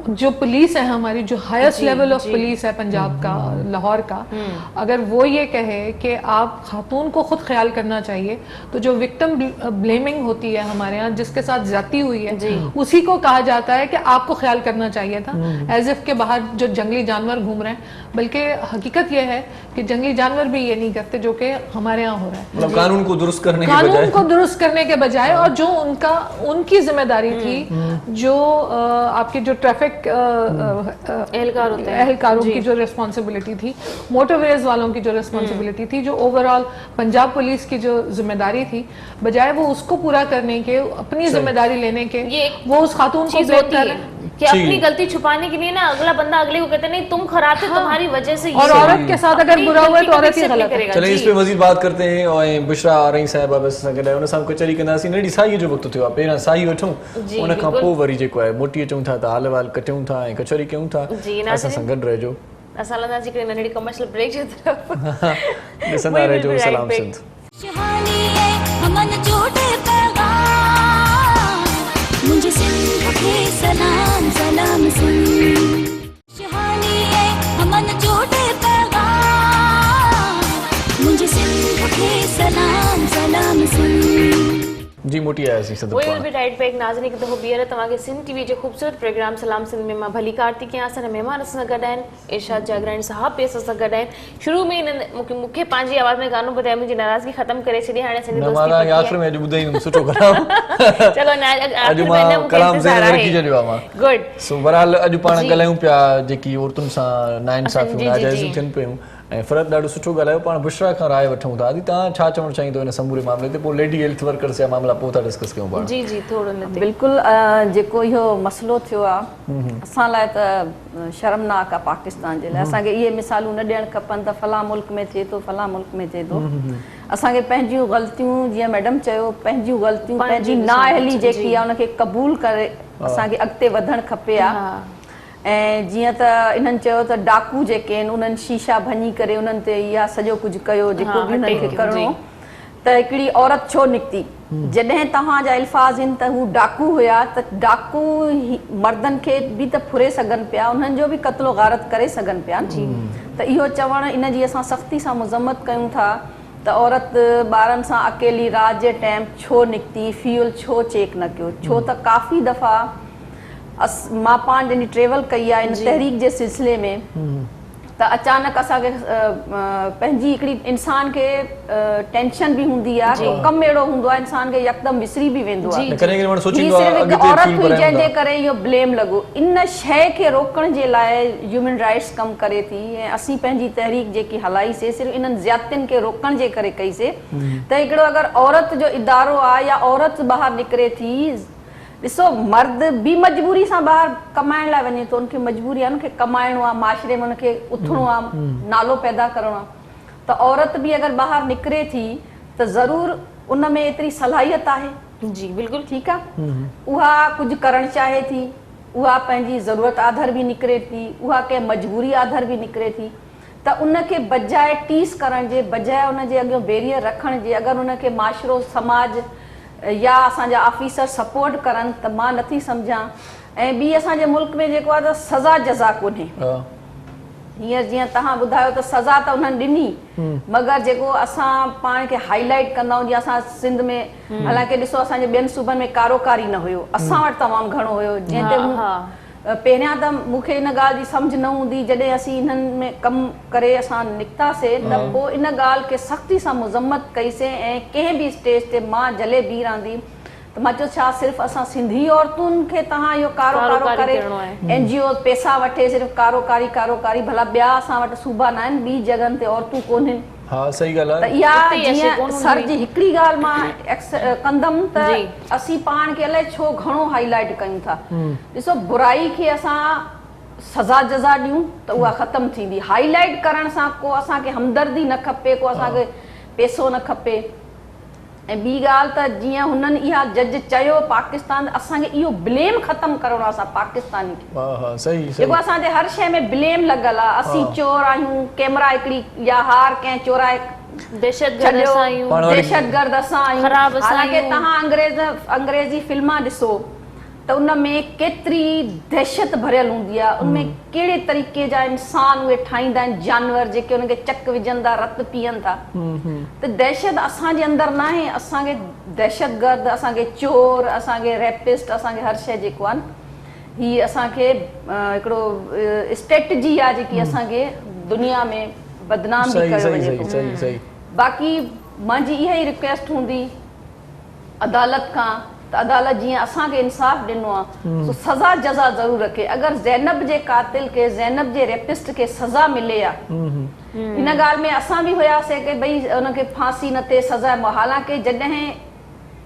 Speaker 6: जो पुलिस है हमारी, जो हाईएस्ट लेवल ऑफ पुलिस है पंजाब का, लाहौर का, अगर वो ये कहे कि आप खातून को खुद ख्याल करना चाहिए, तो जो विक्टिम ब्लेमिंग होती है हमारे यहाँ, जिसके साथ ज्यादती हुई है, उसी को कहा जाता है कि आपको ख्याल करना चाहिए था, एज इफ के बाहर जो जंगली जानवर घूम रहे हैं। बल्कि हकीकत यह है कि जंगली जानवर भी ये नहीं करते जो कि हमारे यहाँ हो रहा है।
Speaker 1: मतलब कानून को दुरुस्त करने
Speaker 6: के बजाय और जो उनकी जिम्मेदारी थी, जो आपके जो ट्रैफिक एहलकारों की जो रिस्पॉन्सिबिलिटी थी, मोटरवेज वालों की जो रिस्पॉन्सिबिलिटी थी, जो ओवरऑल पंजाब पुलिस की जो जिम्मेदारी थी, बजाय वो उसको पूरा करने के, अपनी जिम्मेदारी लेने के, वो उस खातून को ब्लेम कर रहे हैं
Speaker 2: कि अपनी गलती छुपाने के लिए ना अगला बंदा अगले को कहते नहीं तुम खराब थे, तुम्हारी वजह से।
Speaker 6: और औरत के साथ अगर बुरा हुआ तो औरत ही गलत है।
Speaker 1: चलिए इस पे मजीद बात करते हैं। और बुशरा आ रही साहिबा बस गॾु उन सां कचहरी कंदासीं। नड़ी साई जो वक़्तु थियो आहे, पहिरियां साई वठूं, उन खां पोइ वरी जेको आहे मोटी अचूं था, त हाल वाल कटियूं था ऐं कचहरी कयूं था। असां सां गॾु रहिजो।
Speaker 2: असां लंदासीं हिकिड़ी नंढड़ी कमर्शियल ब्रेक जे तरफ़।
Speaker 1: ॾिसंदा रहिजो सलाम सिंध।
Speaker 5: मुझे सिंध के सलाम सलाम सुन, शहानी है अमन जोड़े पैगाम, मुझे सिंध के सलाम सलाम सुन।
Speaker 1: जी मोटी आयासीं सदर
Speaker 2: We will be right back। नाज़रीन हिकु दफ़ो ॿीहर तव्हांखे सिंध टीवी जे ख़ूबसूरत प्रोग्राम सलाम सिंध में मां भली कार्तिकी असांजा महिमान असां सां गॾु आहिनि, इरशाद जागरानी साहब बि असां सां गॾु आहिनि। शुरू में मूंखे पंहिंजी आवाज़ में गानो ॿुधाए मुंहिंजी नाराज़गी ख़तम करे छॾी। हाणे असांजी दोस्ती
Speaker 1: आख़िर में अॼु ॿुधाईंदुमि सुठो कलाम।
Speaker 2: चलो
Speaker 1: अॼु मां कलाम ज़हन में रखी छॾियो आहे मां।
Speaker 2: गुड।
Speaker 1: सो बहरहाल अॼु पाण ॻाल्हायूं पिया जेकी औरतुनि सां नाइंसाफ़ियूं नाजाइज़ियूं थियनि पियूं ऐं फ़र्क़ु ॾाढो सुठो ॻाल्हायो। पाण बुशरा खां राय वठूं था। अॼु तव्हां छा चवणु चाहींदो हिन समूरे मामले ते, पोइ लेडी हेल्थ वर्कर्स जा मामला पोइ था डिस्कस कयूं पाण।
Speaker 2: जी जी थोरो
Speaker 7: बिल्कुलु। जेको इहो मसइलो थियो आहे असां लाइ त शर्मनाक आहे पाकिस्तान जे लाइ। असांखे इहे मिसालूं न ॾियणु खपनि त फलां मुल्क में थिए थो, फलां मुल्क में थिए थो। असांखे पंहिंजियूं ग़लतियूं, जीअं मैडम चयो, पंहिंजियूं ग़लतियूं, पंहिंजी नाअहली जेकी आहे उनखे क़बूल करे असांखे अॻिते वधणु खपे आहे। ऐं जीअं त इन्हनि चयो त डाकू जेके आहिनि उन्हनि शीशा भञी करे उन्हनि ते इहा सॼो कुझु कयो जेको बि उन्हनि खे करिणो, त हिकिड़ी औरत छो निकिती? जॾहिं तव्हांजा अल्फाज़ आहिनि त हू डाकू हुया, त डाकू मर्दनि खे बि त फुरे सघनि पिया, उन्हनि जो बि क़त्लो गारत करे सघनि पिया। त इहो चवणु इन जी असां सख़्ती सां मज़म्मत कयूं था त औरत ॿारनि सां अकेली राति जे टाइम छो निकिती, फ्यूल छो चेक न कयो? छो त काफ़ी दफ़ा मां पाण जॾहिं ट्रेवल कई आहे इन तहरीक जे सिलसिले में, त अचानक असांखे पंहिंजी हिकिड़ी इंसान खे टेंशन बि हूंदी आहे, कमु अहिड़ो हूंदो आहे इंसान खे यकदम विसरी बि वेंदो आहे। औरत हुई जंहिंजे करे इहो ब्लेम लॻो। इन शइ खे रोकण जे लाइ ह्यूमन राइट्स कमु करे थी ऐं असीं पंहिंजी तहरीक जेकी हलाईसीं सिर्फ़ु इन्हनि ज़्यादतियुनि खे रोकण जे करे कईसीं। त हिकिड़ो अगरि औरत जो इदारो आहे या औरत ॿाहिरि निकिरे थी ॾिसो मर्द बि मजबूरी सां ॿाहिरि कमाइण लाइ वञे थो, उनखे मजबूरी आहे, उनखे कमाइणो आहे, माशरे में उनखे उथणो आहे, नालो पैदा करणो आहे, त औरत बि अगरि ॿाहिरि निकिरे थी त ज़रूरु उन में एतिरी सलाहियत आहे,
Speaker 2: जी बिल्कुलु
Speaker 7: ठीकु आहे, उहा कुझु करणु चाहे थी, उहा पंहिंजी ज़रूरत आधर बि निकिरे थी, उहा कंहिं मजबूरी आधर बि निकिरे थी, त उनखे बजाए टीस करण जे, बजाए उनजे अॻियां बैरियर रखण जे, अगरि उनखे माशरो समाज या असांजा ऑफिसर सपोर्ट करनि त मां नथी सम्झां। ऐं ॿी असांजे मुल्क में जेको आहे त सज़ा जज़ा कोन्हे, हींअर जीअं तव्हां ॿुधायो त सज़ा त उन्हनि ॾिनी, मगर जेको असां पाण खे हाईलाइट कंदा आहियूं, जीअं असां सिंध में, हालांकि ॾिसो असांजे ॿियनि सूबनि में कारोकारी न हुयो, असां वटि तमामु घणो हुयो, जंहिं ते पहिरियां त मूंखे इन ॻाल्हि जी सम्झ न हूंदी, जॾहिं असीं इन्हनि में कमु करे असां निकितासीं त पोइ इन ॻाल्हि खे सख़्ती सां मुज़म्मत कईसीं, ऐं कंहिं बि स्टेज ते मां जले बीह रहंदी त मां चयो छा सिर्फ़ु असां सिंधी औरतुनि खे तव्हां इहो कारोकारो करे NGO पैसा वठे सिर्फ़ु कारोकारी, भला ॿिया असां वटि सूबा न आहिनि, ॿी जॻहनि ते औरतूं कोन्हनि,
Speaker 1: हा सही ॻाल्हि आहे।
Speaker 7: त इहा जीअं सर जी हिकिड़ी ॻाल्हि मां कंदमि त असीं पाण खे अलाए छो घणो हाईलाइट कयूं था। ॾिसो बुराई खे असां सज़ा जज़ा ॾियूं त उहा ख़तमु थींदी, हाईलाइट करण सां को असांखे हमदर्दी न खपे, को असांखे पैसो न खपे। ऐं ॿी ॻाल्हि त जीअं हुननि इहा जज चयो पाकिस्तान, असांखे इहो ब्लेम ख़तमु करणो आहे असां पाकिस्तानी खे, जेको असांजे हर शइ में ब्लेम लॻल आहे, असीं चोर आहियूं, कैमरा हिकिड़ी या हार कंहिं चोराए दहशतगर्द असां आहियूं, हालांकि तव्हां अंग्रेज़ी फिल्मां ॾिसो त उन में केतिरी दहशत भरियल हूंदी आहे, उनमें कहिड़े तरीक़े जा इंसान उहे ठाहींदा आहिनि, जानवर जेके उनखे चक विझनि था, रत पीअनि था, त दहशत असांजे अंदरि न आहे, असांखे दहशतगर्द, असांखे चोर, असांखे रेपिस्ट, असांखे हर शइ जेको आहे हीअ असांखे हिकिड़ो स्ट्रेटजी आहे जेकी असांखे दुनिया में बदनाम बि कयो वञे थो। बाक़ी मुंहिंजी इहा ई रिक्वेस्ट हूंदी अदालत खां त अदालत जीअं असांखे इंसाफ़ ॾिनो आहे सज़ा जज़ा ज़रूरु रखे। अगरि ज़ैनब जे कातिल खे, ज़ैनब जे रेपिस्ट खे सज़ा मिले आहे, हिन ॻाल्हि में असां बि हुयासीं की भई उनखे फांसी न थिए, सज़ा, हालांकि जॾहिं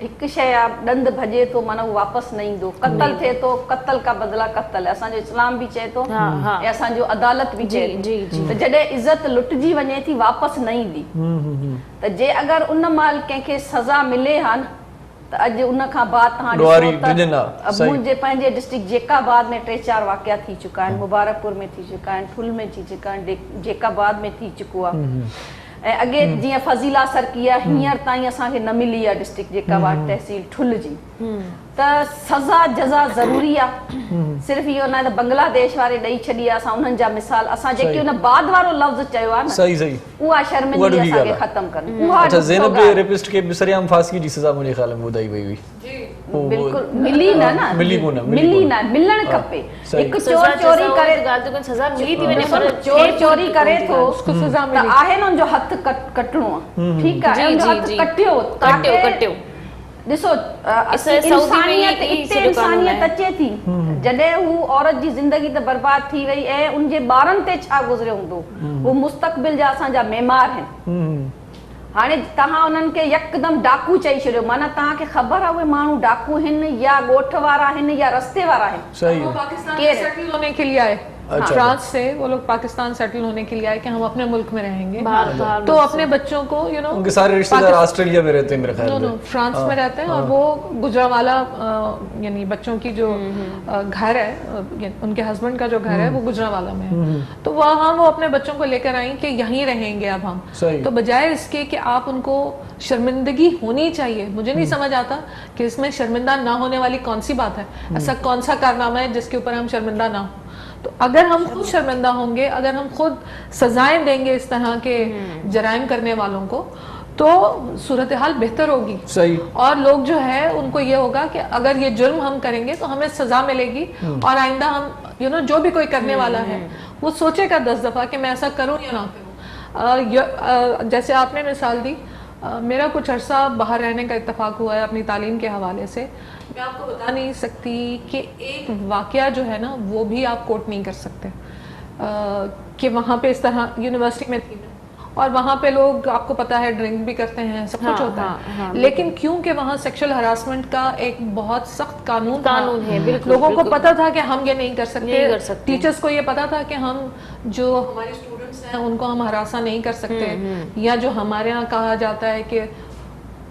Speaker 7: हिकु शइ आहे ॾंद भॼे थो माना उहो वापसि न ईंदो, क़त्ल थिए थो, क़त्ल का बदिला क़त्ल, असांजो इस्लाम बि चए थो ऐं असांजो अदालत बि चए थी, त जॾहिं इज़त लुटिजी वञे थी वापसि न ईंदी, त जे अगरि उन महिल कंहिंखे सज़ा मिले हा न त अॼु उन खां बाद तव्हां ॾिसो त मुंहिंजे पंहिंजे डिस्ट्रिक्ट जेकाबाद में 3-4 वाक़िया थी चुका आहिनि, मुबारकपुर में थी चुका आहिनि, ठुल में थी चुका आहिनि, जेकाबाद में थी चुको आहे, ऐं अॻे जीअं फज़ीला सरकी आहे हींअर ताईं असांखे न मिली आहे डिस्ट्रिक्ट जेकाबाद तहसील ठुल जी, त सज़ा जज़ा ज़रूरी आहे। सिर्फ़ु इहो न त बांग्लादेश वारे ॾेई छॾी आहे, असां उन्हनि जा मिसाल, असां जेके उन बाद वारो लफ़्ज़ चयो आहे न, उहा शर्मिंदगी असांखे ख़तमु करणी।
Speaker 1: अच्छा, ज़ैनब जे रेपिस्ट खे सरेआम फांसी जी सज़ा मुंहिंजे ख़्याल में ॿुधाई वई हुई,
Speaker 7: बिल्कुल मिली न, मिली न, मिलण खपे। हिकु चोर चोरी करे,
Speaker 2: सज़ा मिली थी वञे, पर
Speaker 7: चोर चोरी करे थो उसको सज़ा मिले, त आहे न उनजो हथ कटणो आहे, ठीकु आहे, उनजो हथ कटियो। ॾिसो इंसानियत अचे थी, जॾहिं हू औरत जी ज़िंदगी त बर्बाद थी वई ऐं उनजे ॿारनि ते छा गुज़रियो हूंदो, हू मुस्तक़बिल जा असांजा मेमार आहिनि। हाणे तव्हां उन्हनि खे यकदमि डाकू चई छॾियो, माना तव्हांखे ख़बर आहे उहे माण्हू डाकू आहिनि या ॻोठ वारा आहिनि या रस्ते वारा आहिनि।
Speaker 6: फ्रांस से वो लोग पाकिस्तान सेटल होने के लिए आए कि हम अपने मुल्क में रहेंगे, तो अपने बच्चों को
Speaker 1: उनके सारे रिश्तेदार ऑस्ट्रेलिया में रहते हैं मेरे ख्याल में,
Speaker 6: फ्रांस में रहते हैं, और वो गुजरांवाला यानी बच्चों की जो घर है, उनके हस्बैंड का जो घर है वो गुजरांवाला में है, तो वहाँ वो अपने बच्चों को लेकर आई कि यहीं रहेंगे अब हम, तो बजाय इसके कि आप उनको शर्मिंदगी होनी चाहिए, मुझे नहीं समझ आता कि इसमें शर्मिंदा ना होने वाली कौन सी बात है, ऐसा कौन सा कारनामा है जिसके ऊपर हम शर्मिंदा ना हो। तो अगर हम खुद शर्मिंदा होंगे, अगर हम खुद सजाएं देंगे इस तरह के जराइम करने वालों को, तो सूरत हाल बेहतर होगी।
Speaker 1: सही।
Speaker 6: और लोग जो है उनको ये होगा कि अगर ये जुर्म हम करेंगे तो हमें सजा मिलेगी, और आइंदा हम जो भी कोई करने वाला है वो सोचेगा 10 दफा कि मैं ऐसा करूं या ना करूं। जैसे आपने मिसाल दी, मेरा कुछ अरसा बाहर रहने का इत्तेफाक हुआ है अपनी तालीम के हवाले से, मैं आपको बता नहीं सकती कि एक वाकया जो है ना वो भी आप कोट नहीं कर सकते कि वहाँ पे इस तरह यूनिवर्सिटी में थी, اور وہاں پہ لوگ آپ کو پتا ہے ڈرنک بھی کرتے ہیں, سب کچھ ہوتا ہے, لیکن کیونکہ وہاں سیکشل ہراسمنٹ کا ایک بہت سخت قانون
Speaker 2: ہے, بالکل
Speaker 6: لوگوں کو پتا تھا کہ ہم یہ نہیں کر سکتے,
Speaker 2: سکتے.
Speaker 6: ٹیچرز کو یہ پتا تھا کہ ہم جو ہمارے اسٹوڈنٹس ہیں ان کو ہم ہراساں نہیں کر سکتے, یا جو ہمارے یہاں کہا جاتا ہے کہ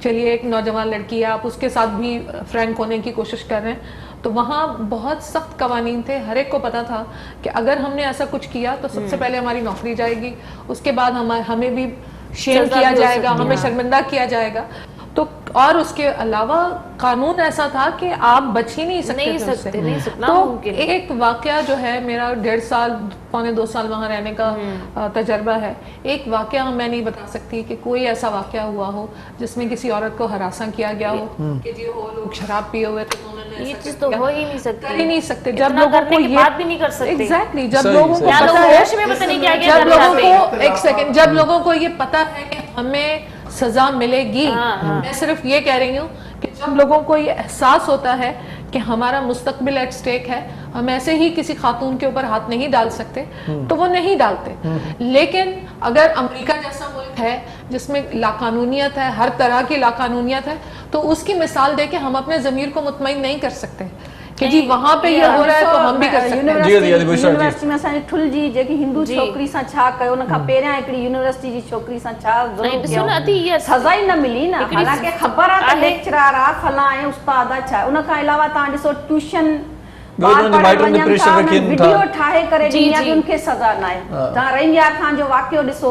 Speaker 6: چلیے ایک نوجوان لڑکی ہے آپ اس کے ساتھ بھی فرینک ہونے کی کوشش کر رہے ہیں, تو وہاں بہت سخت قوانین تھے. ہر ایک کو پتا تھا کہ اگر ہم نے ایسا کچھ کیا تو سب سے پہلے ہماری نوکری جائے گی, اس کے بعد ہمیں بھی شیم کیا جائے گا, ہمیں شرمندہ کیا جائے گا. تو اور اس کے علاوہ قانون ایسا تھا کہ آپ بچ ہی نہیں سکتے. تو ایک واقعہ جو ہے میرا 1.5 سال پونے 2 سال وہاں رہنے کا تجربہ ہے, ایک واقعہ میں نہیں بتا سکتی کہ کوئی ایسا واقعہ ہوا ہو جس میں کسی عورت کو ہراساں کیا گیا ہو کہ جی وہ لوگ شراب پیے ہوئے تھے,
Speaker 2: یہ چیز تو ہو ہی نہیں سکتی.
Speaker 6: جب لوگوں کو یہ
Speaker 2: بات بھی نہیں کر سکتے.
Speaker 6: ایگزیکٹلی جب لوگوں کو پتا ہے, جب لوگوں کو یہ پتا ہے کہ ہمیں سزا ملے گی, میں صرف یہ کہہ رہی ہوں کہ جب لوگوں کو یہ احساس ہوتا ہے کہ ہمارا مستقبل ایٹ سٹیک ہے, ہم ایسے ہی کسی خاتون کے اوپر ہاتھ نہیں ڈال سکتے, تو وہ نہیں ڈالتے. لیکن اگر امریکہ جیسا ملک ہے جس میں لاقانونیت ہے, ہر طرح کی لاقانونیت ہے, تو اس کی مثال دے کے ہم اپنے ضمیر کو مطمئن نہیں کر سکتے کہ جی وہاں پہ یہ ہو رہا ہے تو ہم بھی کر سکتے ہیں.
Speaker 7: یونیورسٹی में असांजी ठुल जी जेकी हिंदू छोकिरी सां छा कयो, उन खां पहिरियां हिकिड़ी यूनिवर्सिटी जी छोकिरी सां छा सज़ा ई न मिली न, हालांकि ख़बर आहे त लेक्चरर आहे फलां आहे उस्ताद आहे छा. उन खां अलावा तव्हां ॾिसो ट्यूशन वीडियो ठाहे करे ॾिनी आहे, उनखे सज़ा न आहे. तव्हां रंगिया खान जो वाक़ियो ॾिसो,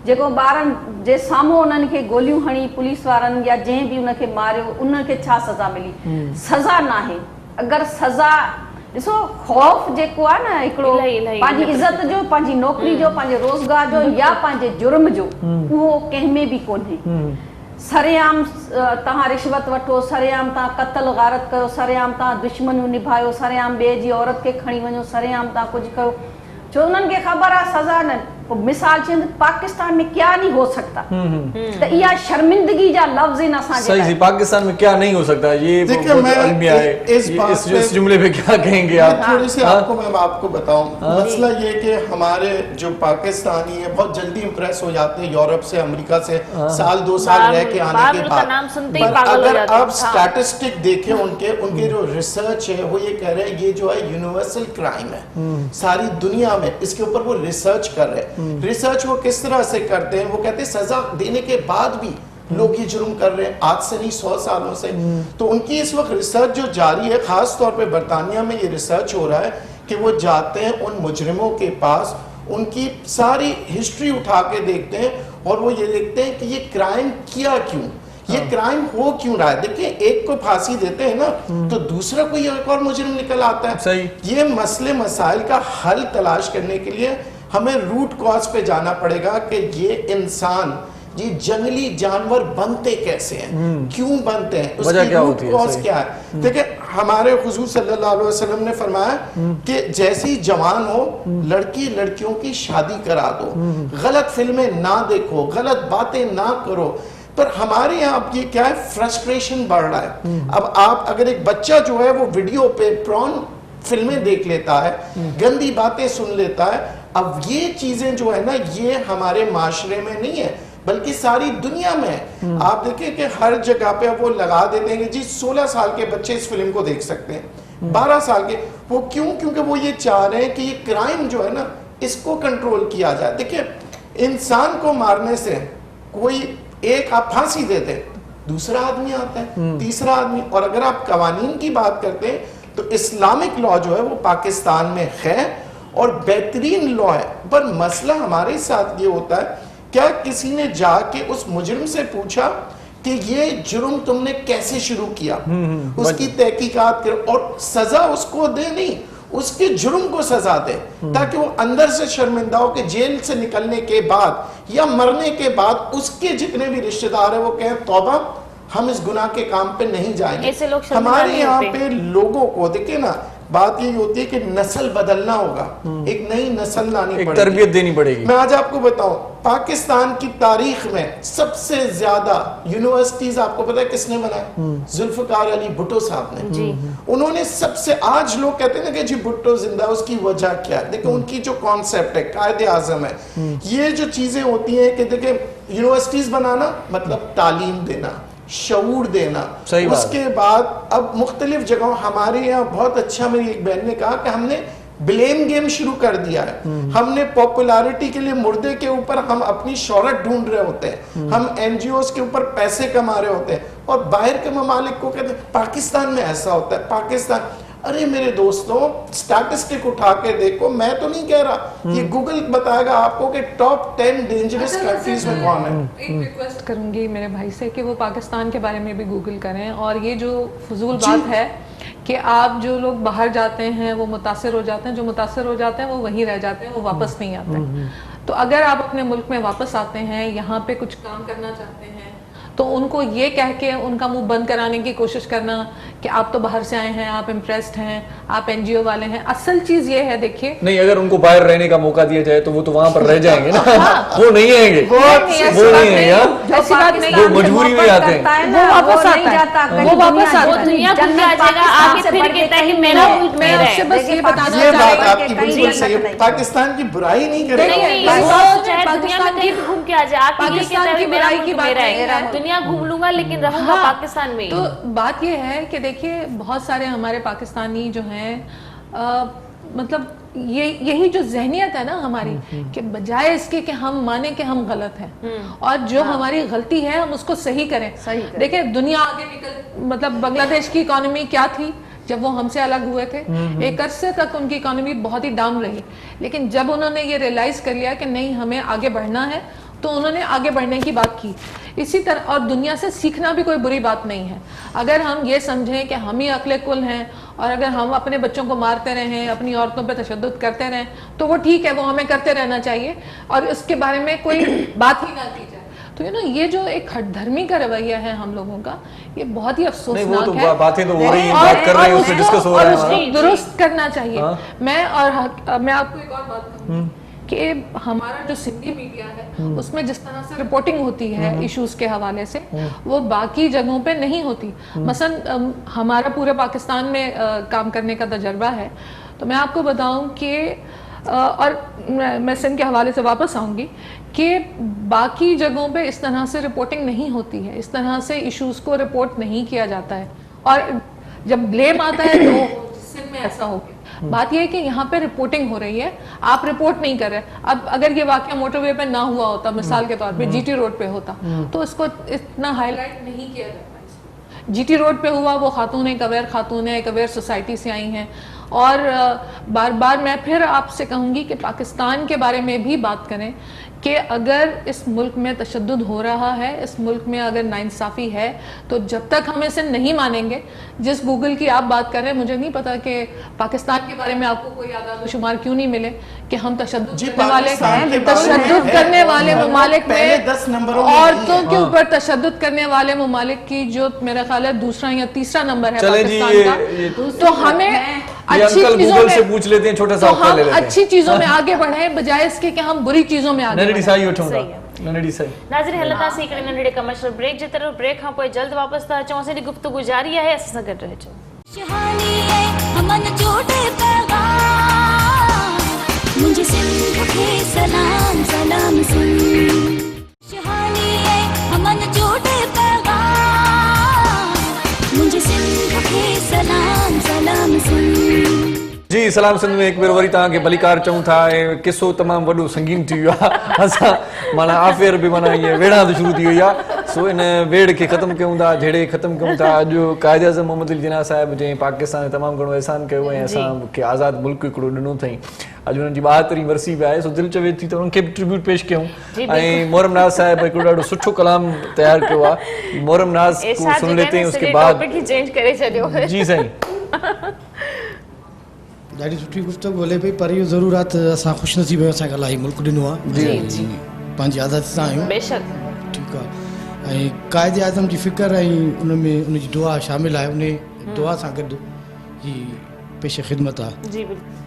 Speaker 7: जेको ॿारनि जे साम्हूं उन्हनि खे गोलियूं हणी पुलिस वारनि या जंहिं बि उनखे मारियो, उनखे छा सज़ा मिली? सज़ा न आहे. अगरि सज़ा ॾिसो, ख़ौफ़ जेको आहे न हिकिड़ो पंहिंजी इज़त जो, पंहिंजी नौकिरी जो, पंहिंजे रोज़गार जो या पंहिंजे जुर्म जो, उहो कंहिं में बि कोन्हे. सरेआम तव्हां रिश्वत वठो, सरेआम तव्हां क़त्ल गारत कयो, सरेआम तव्हां दुश्मनियूं निभायो, सरेआम ॿिए जी औरत खे खणी वञो, सरेआम तव्हां कुझु कयो, छो उन्हनि खे ख़बर आहे सज़ा न. मिसाल चवनि पाकिस्तान में क्या नहीं हो सकता, तो यह शर्मिंदगी जा लफ्ज़ इन असां
Speaker 1: सही जी, पाकिस्तान में क्या नहीं हो सकता, ये अलमिया है. इस जुमले पे क्या कहेंगे आप?
Speaker 3: थोड़ी सी मैं आपको बताऊं, मसला ये कि हमारे जो पाकिस्तानी है बहुत जल्दी इम्प्रेस हो जाते हैं यूरोप से, अमेरिका से, साल 2 साल रह के आने के बाद. अगर आप स्टैटिस्टिक देखें उनके जो रिसर्च है वो ये कह रहे हैं ये जो है यूनिवर्सल क्राइम है सारी दुनिया में. इसके ऊपर वो रिसर्च कर रहे हैं. रिसर्च वो किस तरह से करते हैं, वो कहते हैं सजा देने के बाद भी लोग ये जुर्म कर रहे हैं, आज से नहीं 100 सालों से. तो उनकी इस वक्त रिसर्च जो जारी है, खास तौर पे बरतानिया में ये रिसर्च हो रहा है कि वो जाते हैं उन मुजरिमों के पास, उनकी सारी हिस्ट्री उठा के देखते हैं और वो ये देखते हैं कि ये क्राइम किया क्यों, ये क्राइम हो क्यों रहा है. देखिए, एक को फांसी देते हैं ना तो दूसरा कोई एक और मुजरिम निकल आता है.
Speaker 1: सही.
Speaker 3: ये मसले मसाइल का हल तलाश करने के लिए हमें रूट कॉज पे जाना पड़ेगा कि ये इंसान, ये जंगली जानवर बनते कैसे हैं, क्यों बनते हैं, उसकी रूट कॉज क्या है. देखिए, हमारे हुजूर सल्लल्लाहु अलैहि वसल्लम ने फरमाया कि जैसी जवान हो लड़की लड़कियों की शादी करा दो, गलत फिल्में ना देखो, गलत बातें ना करो. पर हमारे यहाँ ये क्या है, फ्रस्ट्रेशन बढ़ रहा है. अब आप अगर एक बच्चा जो है वो वीडियो पे प्रॉन फिल्में देख लेता है, गंदी बातें सुन लेता है, अब ये चीजें जो है ना ये हमारे माशरे में नहीं है बल्कि सारी दुनिया में है. आप देखें कि हर जगह पे वो लगा देते हैं कि जी 16 साल के बच्चे इस फिल्म को देख सकते हैं, 12 साल के. वो क्यों? क्योंकि वो ये चाह रहे हैं कि ये क्राइम जो है ना इसको कंट्रोल किया जाए. देखिए, इंसान को मारने से कोई एक आप फांसी देते, दूसरा आदमी आता है, तीसरा आदमी. और अगर आप कवानीन की बात करते हैं तो इस्लामिक लॉ जो है वो पाकिस्तान में है और बेहतरीन लॉ है. पर मसला हमारे साथ ये होता है, क्या किसी ने जाके उस मुजरिम से पूछा कि ये जुर्म तुमने कैसे शुरू किया, उसकी तहकीकात करो और सजा उसको दे, नहीं उसके जुर्म को सजा दे, ताकि वो अंदर से शर्मिंदा हो कि जेल से निकलने के बाद या मरने के बाद उसके जितने भी रिश्तेदार हैं वो कहें तौबा, हम इस गुनाह के काम पे नहीं जाएंगे. हमारे यहाँ पे लोगों को देखिए ना, बात यही होती है कि नस्ल बदलना होगा, एक नई नस्ल लानी
Speaker 1: एक
Speaker 3: पड़ेगी,
Speaker 1: तरबियत देनी पड़ेगी।
Speaker 3: मैं आज आपको बताऊं, पाकिस्तान की तारीख में सबसे ज्यादा यूनिवर्सिटीज आपको पता है किसने बनाया? जुल्फकार अली भुट्टो साहब ने जी। उन्होंने सबसे, आज लोग कहते हैं ना कि जी भुट्टो जिंदा, उसकी वजह क्या है? देखिए उनकी जो कॉन्सेप्ट है, कायदे आजम है, ये जो चीजें होती हैं कि देखिए यूनिवर्सिटीज बनाना मतलब तालीम देना, शऊर देना, उसके बाद अब मुख्तलिफ जगहों, हमारे यहाँ बहुत अच्छा, मेरी एक बहन ने कहा कि हमने ब्लेम गेम शुरू कर दिया है। हमने पॉपुलैरिटी के लिए मुर्दे के ऊपर हम अपनी शोहरत ढूंढ रहे होते हैं, हम एनजीओज के ऊपर पैसे कमा रहे होते हैं, और बाहर के ममालिक को कहते हैं पाकिस्तान में ऐसा होता है, पाकिस्तान। अरे मेरे दोस्तों, स्टैटिस्टिक उठा के देखो, मैं तो नहीं कह रहा, ये गूगल बताएगा आपको कि टॉप 10 डेंजरस कंट्रीज में कौन है।
Speaker 6: एक रिक्वेस्ट करूंगी मेरे भाई से कि वो पाकिस्तान के बारे में भी गूगल करें, और ये जो फजूल बात है कि आप जो लोग बाहर जाते हैं वो मुतासिर हो जाते हैं, जो मुतासिर हो जाते हैं वो वहीं रह जाते हैं, वो वापस नहीं आते हैं। तो अगर आप अपने मुल्क में वापस आते हैं, यहाँ पे कुछ काम करना चाहते हैं, तो उनको ये कह के उनका मुंह बंद कराने की कोशिश करना कि आप तो बाहर से आए हैं, आप इम्प्रेस्ड हैं, आप एनजीओ वाले हैं। असल चीज ये है, देखिए,
Speaker 1: नहीं, अगर उनको बाहर रहने का मौका दिया जाए तो वो तो वहां पर रह जाएंगे ना। वो नहीं आएंगे, वो नहीं है यार,
Speaker 6: ऐसी बात नहीं,
Speaker 1: वो मजबूरी में आते हैं,
Speaker 6: वो वापस आता है, वो वापस आता है,
Speaker 2: दुनिया घूम के आ जाएगा, आगे फिर कहता है कि मेरा मुल्क
Speaker 6: मैं
Speaker 2: मेरा
Speaker 6: आपसे
Speaker 2: है।
Speaker 6: बस ये बताना
Speaker 3: ये बात
Speaker 6: चाहती
Speaker 3: आपकी बिल्कुल सही है, पाकिस्तान की बुराई नहीं करेगा।
Speaker 2: नहीं,
Speaker 6: नहीं,
Speaker 2: वो
Speaker 6: वो
Speaker 2: चाहे दुनिया में
Speaker 6: पाकिस्तान
Speaker 2: कहीं
Speaker 6: की-
Speaker 2: भी घूम के आ जाए, आके ये
Speaker 6: पाकिस्तान
Speaker 2: कहता है
Speaker 6: की
Speaker 2: कि मेरा
Speaker 6: बुराई की
Speaker 2: मुल्क
Speaker 6: बात
Speaker 2: मेरा
Speaker 6: नहीं
Speaker 2: है,
Speaker 6: है।
Speaker 2: दुनिया घूम लूंगा लेकिन रहूंगा
Speaker 6: हाँ,
Speaker 2: पाकिस्तान में।
Speaker 6: तो बात ये है कि देखिए बहुत सारे हमारे पाकिस्तानी जो हैं, मतलब यही जो जहनियत है ना हमारी, कि बजाय इसके कि हम माने कि हम गलत हैं और जो हमारी गलती है हम उसको सही करें। देखिए दुनिया आगे निकल, मतलब बांग्लादेश की इकोनॉमी क्या थी जब वो हमसे अलग हुए थे? एक अरसे तक उनकी इकोनॉमी बहुत ही डाउन रही, लेकिन जब उन्होंने ये रियलाइज कर लिया कि नहीं हमें आगे बढ़ना है, तो उन्होंने आगे बढ़ने की बात की। इसी तरह, और दुनिया से सीखना भी कोई बुरी बात नहीं है। अगर हम ये समझें कि हम ही अक्ले कुल हैं और अगर हम अपने बच्चों को मारते रहें, अपनी औरतों पे तशद्दुद करते रहें, तो वो ठीक है, वो हमें करते रहना चाहिए और इसके बारे में कोई बात ही ना की जाए। तो ये जो एक हठधर्मी का रवैया है हम लोगों का, ये बहुत ही अफसोसनाक है।
Speaker 1: बातें तो हो रही हैं, बात कर रहे हैं, उससे डिस्कस हो रहा है,
Speaker 6: उसको दुरुस्त करना चाहिए। मैं आपको एक और बात कहूँ कि हमारा जो सिंधी मीडिया है उसमें जिस तरह से रिपोर्टिंग होती है इश्यूज के हवाले से, वो बाकी जगहों पे नहीं होती। मसलन हमारा पूरे पाकिस्तान में काम करने का तजर्बा है, तो मैं आपको बताऊं कि और मैं सिंध के हवाले से वापस आऊंगी कि बाकी जगहों पे इस तरह से रिपोर्टिंग नहीं होती है, इस तरह से इश्यूज को रिपोर्ट नहीं किया जाता है, और जब ब्लेम आता है तो सिंध में ऐसा हो गया। बात यह है कि यहाँ पे रिपोर्टिंग हो रही है, आप रिपोर्ट नहीं कर रहे। अब अगर ये वाकया मोटरवे पे ना हुआ होता, मिसाल के तौर पे जीटी रोड पे होता, तो इसको इतना हाईलाइट नहीं किया जाता। जीटी रोड पे हुआ, वो खातून एक अवेयर सोसाइटी से आई हैं, और बार बार मैं फिर आपसे कहूँगी कि पाकिस्तान के बारे में भी बात करें कि अगर इस मुल्क में तशद्दुद हो रहा है, इस मुल्क में अगर नाइंसाफ़ी है, तो जब तक हम इसे नहीं मानेंगे, जिस गूगल की आप बात कर रहे हैं, मुझे नहीं पता कि पाकिस्तान के बारे में आपको कोई आदाद शुमार क्यों नहीं मिले कि हम तशद्दुद करने वाले ममालिक में, औरतों के ऊपर तशद्दुद करने वाले ममालिक की जो मेरा ख्याल है दूसरा या तीसरा नंबर है पाकिस्तान का। तो हमें अच्छी चीजों में,
Speaker 1: से पूछ लेते हैं, छोटा सा
Speaker 6: तो हम अच्छी चीजों में आगे बढ़े बजाय इसके कि हम बुरी चीजों में आगे बढ़े।
Speaker 2: नाज़रीन, हलंदा से हिकिड़े नंढड़े कमर्शियल ब्रेक जे तरफ़, ब्रेक खां पोइ जल्द वापसि था अचूं। असांजी गुफ़्तगू जारी आहे, असां सां गॾु रहिजो।
Speaker 5: शहानी है अमन जोड़े पैगाम, मुझे सिंध के सलाम सलाम सुन। शहानी है अमन जोड़े पैगाम, मुझे सिंध के सलाम सलाम सुन।
Speaker 1: जी, सलाम सिंध में एक बार वरी तव्हांखे भलीकार चऊं था। किस्सो तमामु वॾो संगीन थी वियो आहे। असां माना आफेयर बि माना ईअं वेड़ांद शुरू थी वई आहे। सो इन वेड़ खे ख़तमु कयूं था, झेड़े ख़तमु कयूं था। अॼु कायदे आज़म मोहम्मद अली जिन्ना साहिब जंहिं पाकिस्तान तमामु घणो एहसान कयो ऐं असांखे आज़ादु मुल्क हिकिड़ो ॾिनो अथई। अॼु हुननि जी 72वीं वरसी बि आहे, सो दिलि चवे थी त उन्हनि खे बि ट्रिब्यूट पेश कयूं। ऐं मोहरम नाज़ साहिब हिकिड़ो ॾाढो सुठो कलाम तयारु कयो आहे। मोहरम नाज़ को सुन लेते हैं, उसके बाद
Speaker 2: चेंज करे छॾियो।
Speaker 1: जी साईं,
Speaker 4: ॾाढी सुठी गुफ़्तगू हले पई, पर इहो ज़रूरु आहे त असां ख़ुशनसीब आहियूं, असांखे इलाही मुल्क ॾिनो आहे,
Speaker 2: जी
Speaker 4: पंहिंजी आज़ादी सां आहियूं,
Speaker 2: बेशक,
Speaker 4: ठीकु आहे। ऐं क़ाइदे आज़म जी फ़िक्र ऐं उन में उनजी दुआ शामिलु आहे। उन दुआ सां गॾु ही पेश खिदमत आ।
Speaker 2: जी बिल्कुल।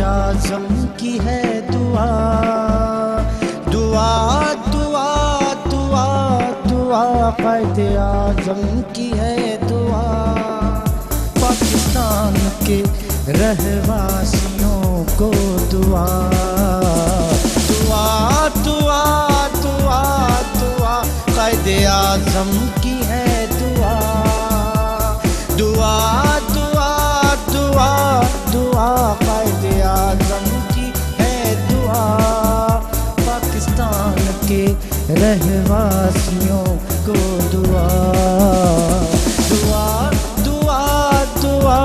Speaker 8: आज़म की है दुआ, दुआ दुआ दुआ दुआ क़ाइदे आज़म की है दुआ, पाकिस्तान के रहवासियों को दुआ, दुआ दुआ दुआ दुआ क़ाइदे आज़म की है दुआ, दुआ दुआ दुआ दुआ क़ाइदे आज़म की है दुआ, पाकिस्तान के रहवासियों को दुआ, दुआ दुआ दुआ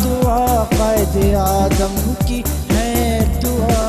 Speaker 8: दुआ क़ाइदे आज़म की है दुआ।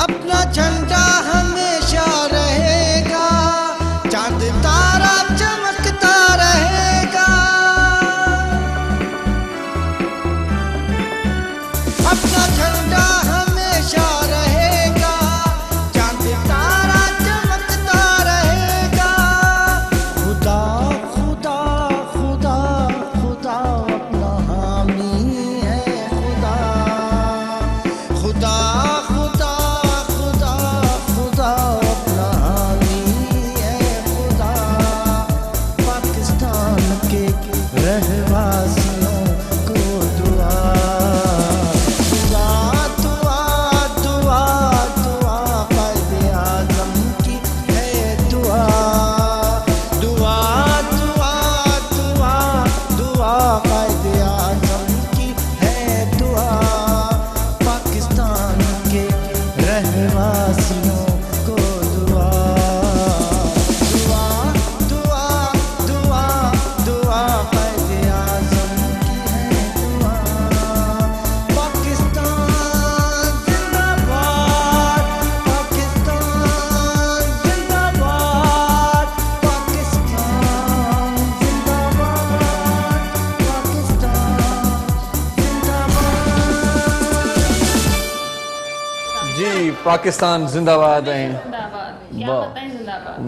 Speaker 8: अपना झंडा हमेशा रहेगा, चांद तारा चमकता रहेगा, अपना झंडा हमेशा रहेगा, चांद तारा चमकता रहेगा, खुदा खुदा खुदा खुदा अपना हामी है, खुदा खुदा खुदा खुदा खुदा अपना हामी है, खुदा पाकिस्तान के रहवासियों को दुआ, दुआ दुआ दुआ दुआ क़ाइदे आज़म की है दुआ, दुआ दुआ दुआ दुआ क़ाइदे आज़म की है दुआ, पाकिस्तान के रहवासियों को दुआ, दुआ दुआ दुआ दुआ क़ाइदे आज़म की है दुआ, पाकिस्तान जिंदाबाद, पाकिस्तान जिंदाबाद, पाकिस्तान जिंदाबाद, पाकिस्तान जिंदाबाद।
Speaker 1: जी पाकिस्तान जिंदाबाद हैं।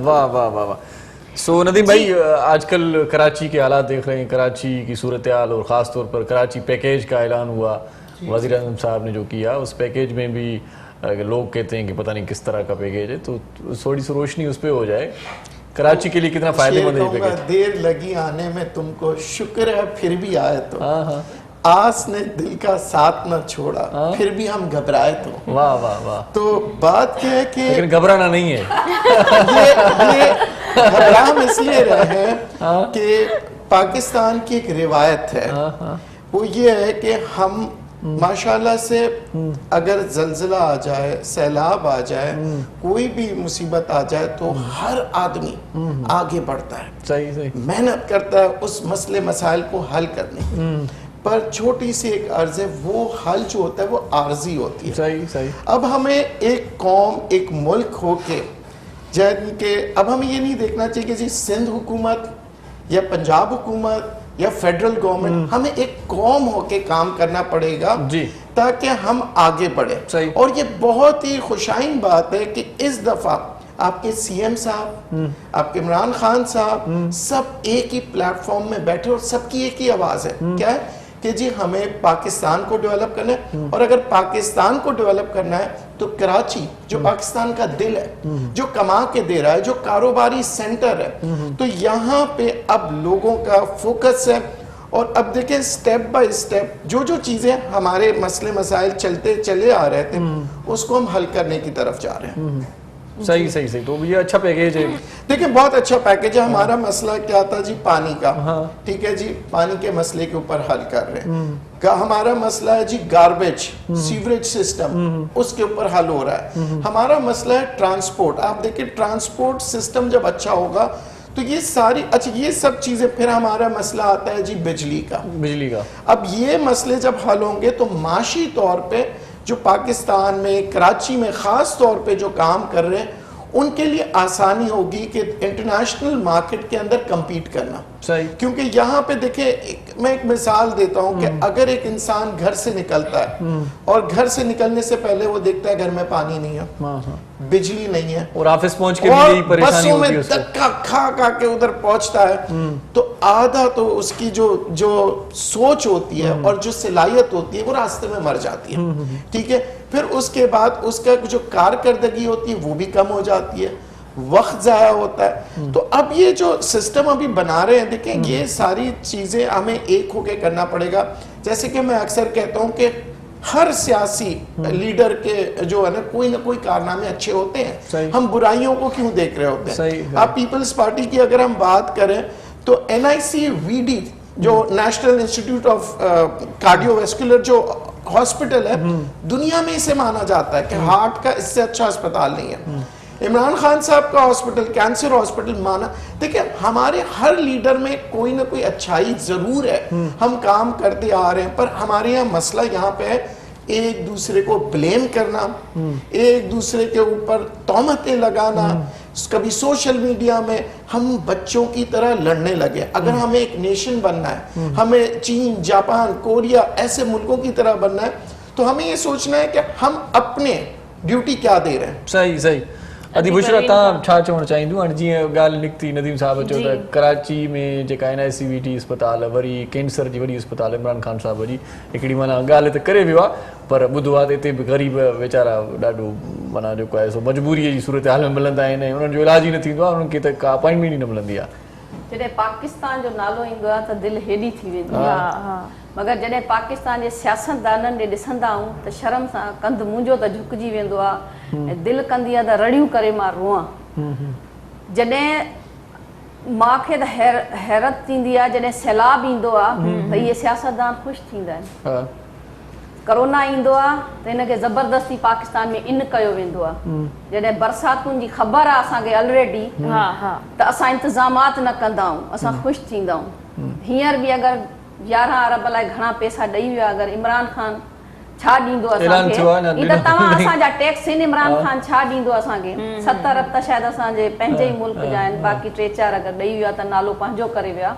Speaker 1: वाह वाह वाह वाह वाह। सो नदीम भाई, आजकल कराची के हालात देख रहे हैं, कराची की सूरत हाल और ख़ास तौर पर कराची पैकेज का ऐलान हुआ वज़ीर आज़म साहब ने जो किया, उस पैकेज में भी लोग कहते हैं कि पता नहीं किस तरह का पैकेज है, तो थोड़ी सी रोशनी उस पर हो जाए, कराची के लिए कितना फ़ायदेमंद है ये पैकेज।
Speaker 3: देर लगी आने में, तुमको शुक्र है फिर भी आए तो।
Speaker 1: हाँ हाँ,
Speaker 3: आस ने दिल का साथ न छोड़ा, फिर भी हम घबराए तो।
Speaker 1: वाह वाह वाह।
Speaker 3: तो बात क्या है कि
Speaker 1: लेकिन घबराना नहीं है।
Speaker 3: ये घबरा हम इसलिए रहे हैं कि पाकिस्तान की एक रिवायत है, वो ये है कि हम माशाल्लाह से अगर जल्जला आ जाए, सैलाब आ जाए, कोई भी मुसीबत आ जाए, तो हर आदमी आगे बढ़ता है,
Speaker 1: सही सही,
Speaker 3: मेहनत करता है उस मसले मसाइल को हल करने की। पर छोटी सी एक अर्ज है, वो हल जो होता है वो आर्जी होती है।
Speaker 1: सही सही।
Speaker 3: अब हमें एक कौम, एक मुल्क होके जिनके, अब हमें ये नहीं देखना चाहिए कि जी सिंध हुकूमत या पंजाब हुकूमत या फेडरल गवर्नमेंट, हमें एक कौम होके काम करना पड़ेगा
Speaker 1: जी,
Speaker 3: ताकि हम आगे बढ़े।
Speaker 1: सही।
Speaker 3: और ये बहुत ही खुशाइन बात है कि इस दफा आपके सीएम साहब, आपके इमरान खान साहब, सब एक ही प्लेटफॉर्म में बैठे और सबकी एक ही आवाज है। क्या है کہ جی ہمیں پاکستان کو ڈیولپ کرنا ہے, اور اگر پاکستان کو ڈیولپ کرنا ہے تو کراچی جو پاکستان کا دل ہے, جو کما کے دے رہا ہے, جو کاروباری سینٹر ہے, تو یہاں پہ اب لوگوں کا فوکس ہے. اور اب دیکھیں سٹیپ بائی سٹیپ جو چیزیں ہمارے مسئلے مسائل چلتے چلے آ رہے تھے اس کو ہم حل کرنے کی طرف جا رہے ہیں.
Speaker 1: صحیح تو یہ اچھا پیکیج ہے.
Speaker 3: دیکھیں بہت اچھا پیکیج ہے. ہمارا مسئلہ کیا تھا جی, پانی کا, ٹھیک ہے جی, پانی کے مسئلے کے اوپر حل کر رہے ہیں. ہمارا مسئلہ ہے جی گاربیج سیوریج سسٹم, اس کے اوپر حل ہو رہا ہے. ہمارا مسئلہ ہے ٹرانسپورٹ. آپ دیکھیں ٹرانسپورٹ سسٹم جب اچھا ہوگا تو یہ ساری اچھا یہ سب چیزیں. پھر ہمارا مسئلہ آتا ہے جی بجلی کا. اب یہ مسئلے جب حل ہوں گے تو معاشی طور پہ جو پاکستان میں کراچی میں خاص طور پہ جو کام کر رہے ہیں ان کے لیے آسانی ہوگی کہ انٹرنیشنل مارکیٹ کے اندر کمپیٹ کرنا. کیونکہ یہاں پہ دیکھیں میں ایک مثال دیتا ہوں کہ اگر ایک انسان گھر سے نکلتا ہے اور گھر سے نکلنے سے پہلے وہ دیکھتا ہے گھر میں پانی نہیں ہے, بجلی نہیں ہے,
Speaker 1: اور آفس پہنچ کے بھی یہی پریشانی ہوتی ہے,
Speaker 3: بسوں میں دھکا کھا کے ادھر پہنچتا ہے, تو آدھا تو اس کی جو سوچ ہوتی ہے اور جو صلاحیت ہوتی ہے وہ راستے میں مر جاتی ہے. ٹھیک ہے, پھر اس کے بعد اس کا جو کارکردگی ہوتی ہے وہ بھی کم ہو جاتی ہے, وقت ضائع ہوتا ہے. تو اب یہ جو سسٹم ابھی بنا رہے ہیں دیکھیں یہ ساری چیزیں ہمیں ایک ہو کے کرنا پڑے گا. جیسے کہ میں اکثر کہتا ہوں کہ ہر سیاسی لیڈر کے جو ہے نا کوئی کارنامے اچھے ہوتے ہیں, ہم برائیوں کو کیوں دیکھ رہے ہوتے ہیں. آپ پیپلز پارٹی کی اگر ہم بات کریں تو NICVD جو national institute of cardio vascular جو ہاسپٹل ہے دنیا میں اسے مانا جاتا ہے کہ ہارٹ کا اس سے اچھا اسپتال نہیں ہے. عمران خان صاحب کا ہاسپٹل کینسر ہاسپٹل مانا. دیکھیں ہمارے ہر لیڈر میں کوئی نہ کوئی اچھائی ضرور ہے, ہم کام کرتے آ رہے ہیں, پر ہمارے یہاں مسئلہ یہاں پہ ہے ایک دوسرے کو بلیم کرنا, ایک دوسرے کے اوپر تہمتیں لگانا. کبھی سوشل میڈیا میں ہم بچوں کی طرح لڑنے لگے. اگر ہمیں ایک نیشن بننا ہے, ہمیں چین, جاپان, کوریا ایسے ملکوں کی طرح بننا ہے, تو ہمیں یہ سوچنا ہے کہ ہم اپنے ڈیوٹی کیا دے رہے ہیں.
Speaker 1: صحیح. ادی بشرا تاں چھا چوڻ چاहींदो हाणे जीअं ॻाल्हि निकिती नदीम साहब चयो त कराची में जेका NICVD अस्पताल वरी कैंसर जी वॾी अस्पताल इमरान खान साहब जी हिकिड़ी माना ॻाल्हि त करे वियो आहे, पर ॿुधो आहे त हिते बि ग़रीब वीचारा ॾाढो माना जेको आहे सो मजबूरीअ जी सूरत हाल में मिलंदा आहिनि, उन्हनि जो इलाज ई न थींदो आहे, उन्हनि खे त का अपॉइंटमेंट ई न मिलंदी आहे.
Speaker 7: जॾहिं पाकिस्तान जो नालो ईंदो आहे त दिलि हेॾी थी वेंदी आहे, मगर जॾहिं पाकिस्तान जे सियासतदाननि ॾे ॾिसंदा आहियूं त शर्म सां कंधु मुंहिंजो त झुकिजी वेंदो आहे ऐं दिलि कंदी आहे त रड़ियूं करे मां रोआं. जॾहिं मूंखे त हैरत थींदी आहे जॾहिं सैलाब ईंदो आहे त इहे सियासतदान ख़ुशि थींदा आहिनि. करोना ईंदो आहे त हिनखे ज़बरदस्ती पाकिस्तान में इन कयो वेंदो आहे. जॾहिं बरसातुनि जी ख़बर आहे असांखे ऑलरेडी त असां इंतज़ामात न कंदा आहियूं, असां ख़ुशि थींदा आहियूं. हींअर बि अगरि 11 अरब लाइ घणा पैसा ॾेई विया, अगरि इमरान खान छा ॾींदो असांखे, ही त तव्हां असांजा टैक्स आहिनि, इमरान खान छा ॾींदो असांखे. 7 अरब त शायदि असांजे पंहिंजे ई मुल्क जा आहिनि, बाक़ी 3-4 अगरि ॾेई विया त नालो पंहिंजो करे विया.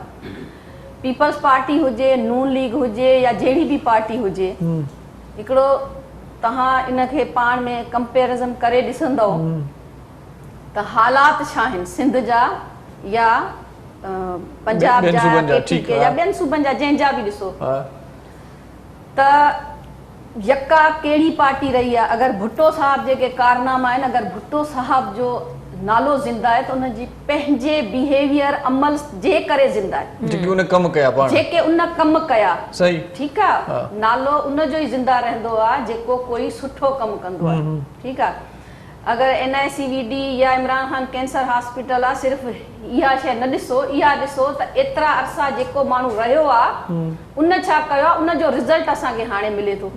Speaker 7: पीपल्स पार्टी हुजे, नून लीग हुजे या जहिड़ी बि पार्टी हुजे, हिकिड़ो तव्हां इनखे पाण में कंपेरिज़न करे ॾिसंदव त हालात छा आहिनि सिंध जा या पंजाब जा, KPK जा, ॿियनि सूबनि जा, जंहिंजा बि ॾिसो त यका कहिड़ी पार्टी रही आहे. अगरि भुट्टो साहब जेके कारनामा आहिनि, अगरि भुट्टो साहब जो नालो ज़िंदा आहे त उनजी पंहिंजे बिहेवियर अमल जे करे ज़िंदा आहे, जेके उन कम कया. ठीकु आहे, नालो उनजो ई ज़िंदा रहंदो आहे जेको कोई सुठो कमु कंदो आहे. ठीकु आहे, अगरि NICVD या इमरान खान कैंसर हॉस्पिटल आहे, सिर्फ़ु इहा शइ न ॾिसो, इहा ॾिसो त एतिरा अरसा जेको माण्हू रहियो आहे उन छा कयो आहे, उनजो रिज़ल्ट असांखे हाणे मिले थो.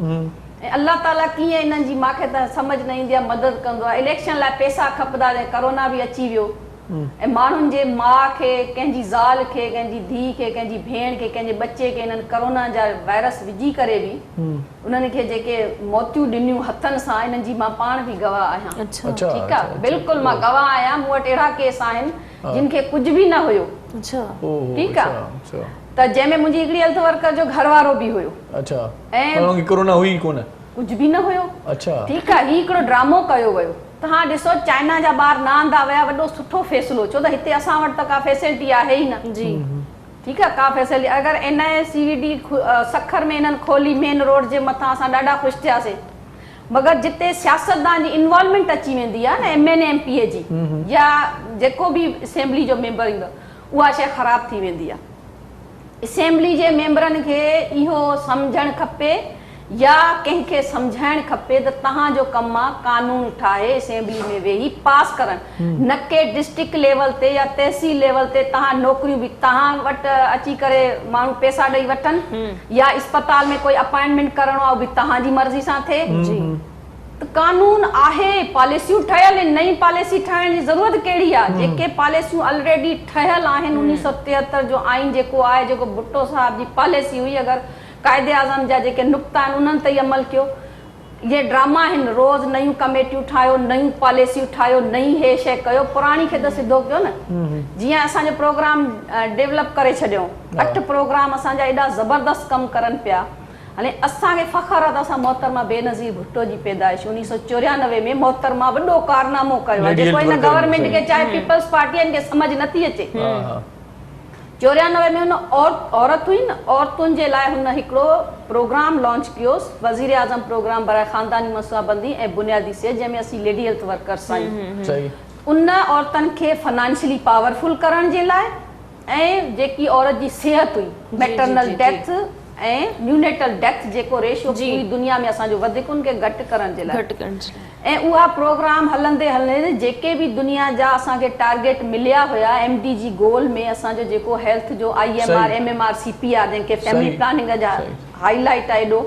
Speaker 7: ऐं अल्लाह ताला कीअं इन्हनि जी मूंखे त सम्झ न ईंदी आहे मदद कंदो आहे. इलेक्शन लाइ पैसा खपंदा, करोना बि अची वियो ऐं माण्हुनि जे माउ खे, कंहिंजी ज़ाल खे, कंहिंजी धीउ खे, कंहिंजी भेण खे, कंहिंजे बचे खे इन्हनि करोना जा वायरस विझी करे बि उन्हनि खे जेके मौतियूं ॾिनियूं हथनि सां, इन्हनि जी मां पाण बि गवाह आहियां. ठीकु आहे, बिल्कुलु मां गवाह आहियां. मूं वटि अहिड़ा केस आहिनि जिन खे कुझु बि न हुयो. ठीकु आहे, त जंहिंमें मुंहिंजी हिकिड़ी हेल्थ वर्कर जो घर वारो बि हुयो ऐं कोरोना हुई कोन, कुझु बि न हुयो. ठीकु आहे, हीउ हिकिड़ो ड्रामो कयो वियो. तव्हां ॾिसो चाइना जा ॿार न आंदा विया, वॾो सुठो फ़ैसिलो, छो त हिते असां वटि त का फैसिलिटी आहे ई न. ठीकु आहे का फैसिलिटी अगरि NICVD सखर में इन्हनि खोली मेन रोड जे मथां असां ॾाढा ख़ुशि थियासीं मगर जिते सियासतदान जी इन्वॉल्वमेंट अची वेंदी आहे न MNA MPA जी या जेको बि असेंबली जो मेंबर ईंदो उहा शइ ख़राब थी वेंदी आहे असेंबली जे मेंबरनि खे इहो सम्झणु खपे या कंहिंखे सम्झाइणु खपे त तव्हांजो कमु आहे कानून ठाहे असेंबली में वेही पास करणु न के डिस्ट्रिक्ट लेवल ते या तहसील लेवल ते तव्हां नौकरियूं बि तव्हां वटि अची करे माण्हू पैसा ॾेई वठनि या अस्पताल में कोई अपॉइंटमेंट करणो आहे बि तव्हांजी मर्ज़ी सां थिए त कानून आहे पॉलिसियूं ठहियल आहिनि नई पॉलिसी ठाहिण जी ज़रूरत कहिड़ी आहे जेके पॉलिसियूं ऑलरेडी ठहियल आहिनि 1973 जो आइन जेको आहे जेको भुट्टो साहब जी पॉलिसी हुई अगरि कायदे आज़म जा जेके नुक़्ता आहिनि उन्हनि ते अमल कयो ये ड्रामा आहिनि रोज़ नयूं कमेटियूं ठाहियो नयूं पॉलिसियूं ठाहियो नई हे शइ कयो पुराणी खे त सिधो कयो न जीअं असांजो प्रोग्राम डेवलप करे छॾियो 8 प्रोग्राम असांजा एॾा ज़बरदस्त कमु करनि पिया हाणे असांखे फ़ख़्रु आहे त असां मोहतरमा बेनज़ीर भुट्टो जी पैदाइश 1994 में मोहतरमा वॾो कारनामो कयो आहे जेको हिन गवर्नमेंट खे चाहे पीपल्स पार्टी खे सम्झ नथी अचे 94 में हुन औरत हुई न औरतुनि जे लाइ हुन हिकिड़ो प्रोग्राम लॉन्च कयो वज़ीर आज़म प्रोग्राम बराए ख़ानदानी मसवाबंदी ऐं बुनियादी सिहत जंहिंमें असीं लेडी हेल्थ वर्कर्स आहियूं उन औरतनि खे फाइनेंशियली पावरफुल करण जे लाइ ऐं जेकी औरत जी सिहत हुई मैटरनल डेथ ऐं न्यूनेटल डेथ जेको रेशियो पूरी दुनिया में असांजो वधीक उनखे घटि करण जे लाइ ऐं उहा प्रोग्राम हलंदे हलंदे जेके बि दुनिया जा असांखे टारगेट मिलिया हुया MDG गोल में असांजो जेको हेल्थ जो IMR MMR CPR जंहिंखे फैमिली प्लानिंग जा हाईलाइट आहे एॾो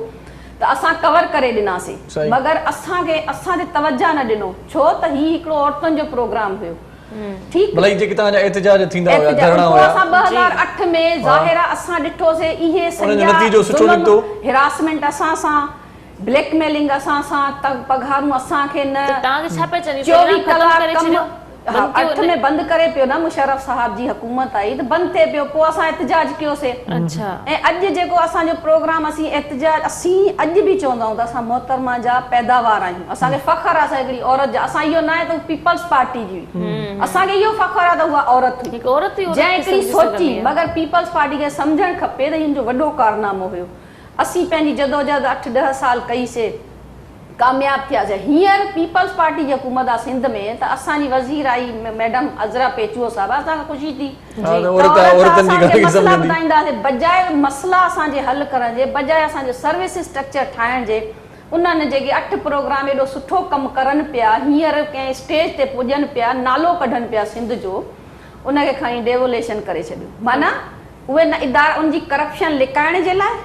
Speaker 7: त असां कवर करे ॾिनासीं मगर असां ते तवज्जो न ॾिनो छो त ही हिकिड़ो औरतुनि जो प्रोग्राम हुयो ठीक भलाई जेके तव्हांजा एहतजाज थींदा हुआ धरना हुआ असां 2008 में ज़ाहिरा असां ॾिठोसीं इहे संज्ञा नतीजो सुठो निकतो हिरासमेंट असां सां ब्लैकमेलिंग असां सां पघारूं असांखे न तव्हांखे छा पे चनी 24 कलाक करे छॾियो 8 में बंद करे पियो न मुशर्रफ साहब जी हुकूमत आई त बंद थिए पियो पोइ असां एहतजाज कयोसीं अच्छा ऐं अॼु जेको असांजो प्रोग्राम असीं एहतजाज असीं अॼु बि चवंदा आहियूं त असां मोहतरमा जा पैदावार आहियूं असांखे फ़ख्रु आहे असां हिकिड़ी औरत जा असां इहो न आहे त पीपल्स पार्टी जी असांखे इहो फ़ख्रु आहे त उहा औरत हुई जंहिं हिकिड़ी सोची मगर पीपल्स पार्टी खे सम्झणु खपे त हिन जो वॾो कारनामो हुयो असीं पंहिंजी जदोजहद 8-10 साल कईसीं कामयाब थियासीं हींअर पीपल्स पार्टी जी हुकूमत आहे सिंध में त असांजी वज़ीर आई मैडम अज़रा पेचुओ साहब असांखे ख़ुशी थी मसला ॿुधाईंदासीं बजाए मसला असांजे हल करण जे बजाए असांजे सर्विस स्ट्रक्चर ठाहिण जे उन्हनि जेके 8 प्रोग्राम एॾो सुठो कमु करनि पिया हींअर कंहिं स्टेज ते पुॼनि पिया नालो कढनि पिया सिंध जो उनखे खणी डेवोलेशन करे छॾियो माना उहे न इदारा उनजी करप्शन लिकाइण जे लाइ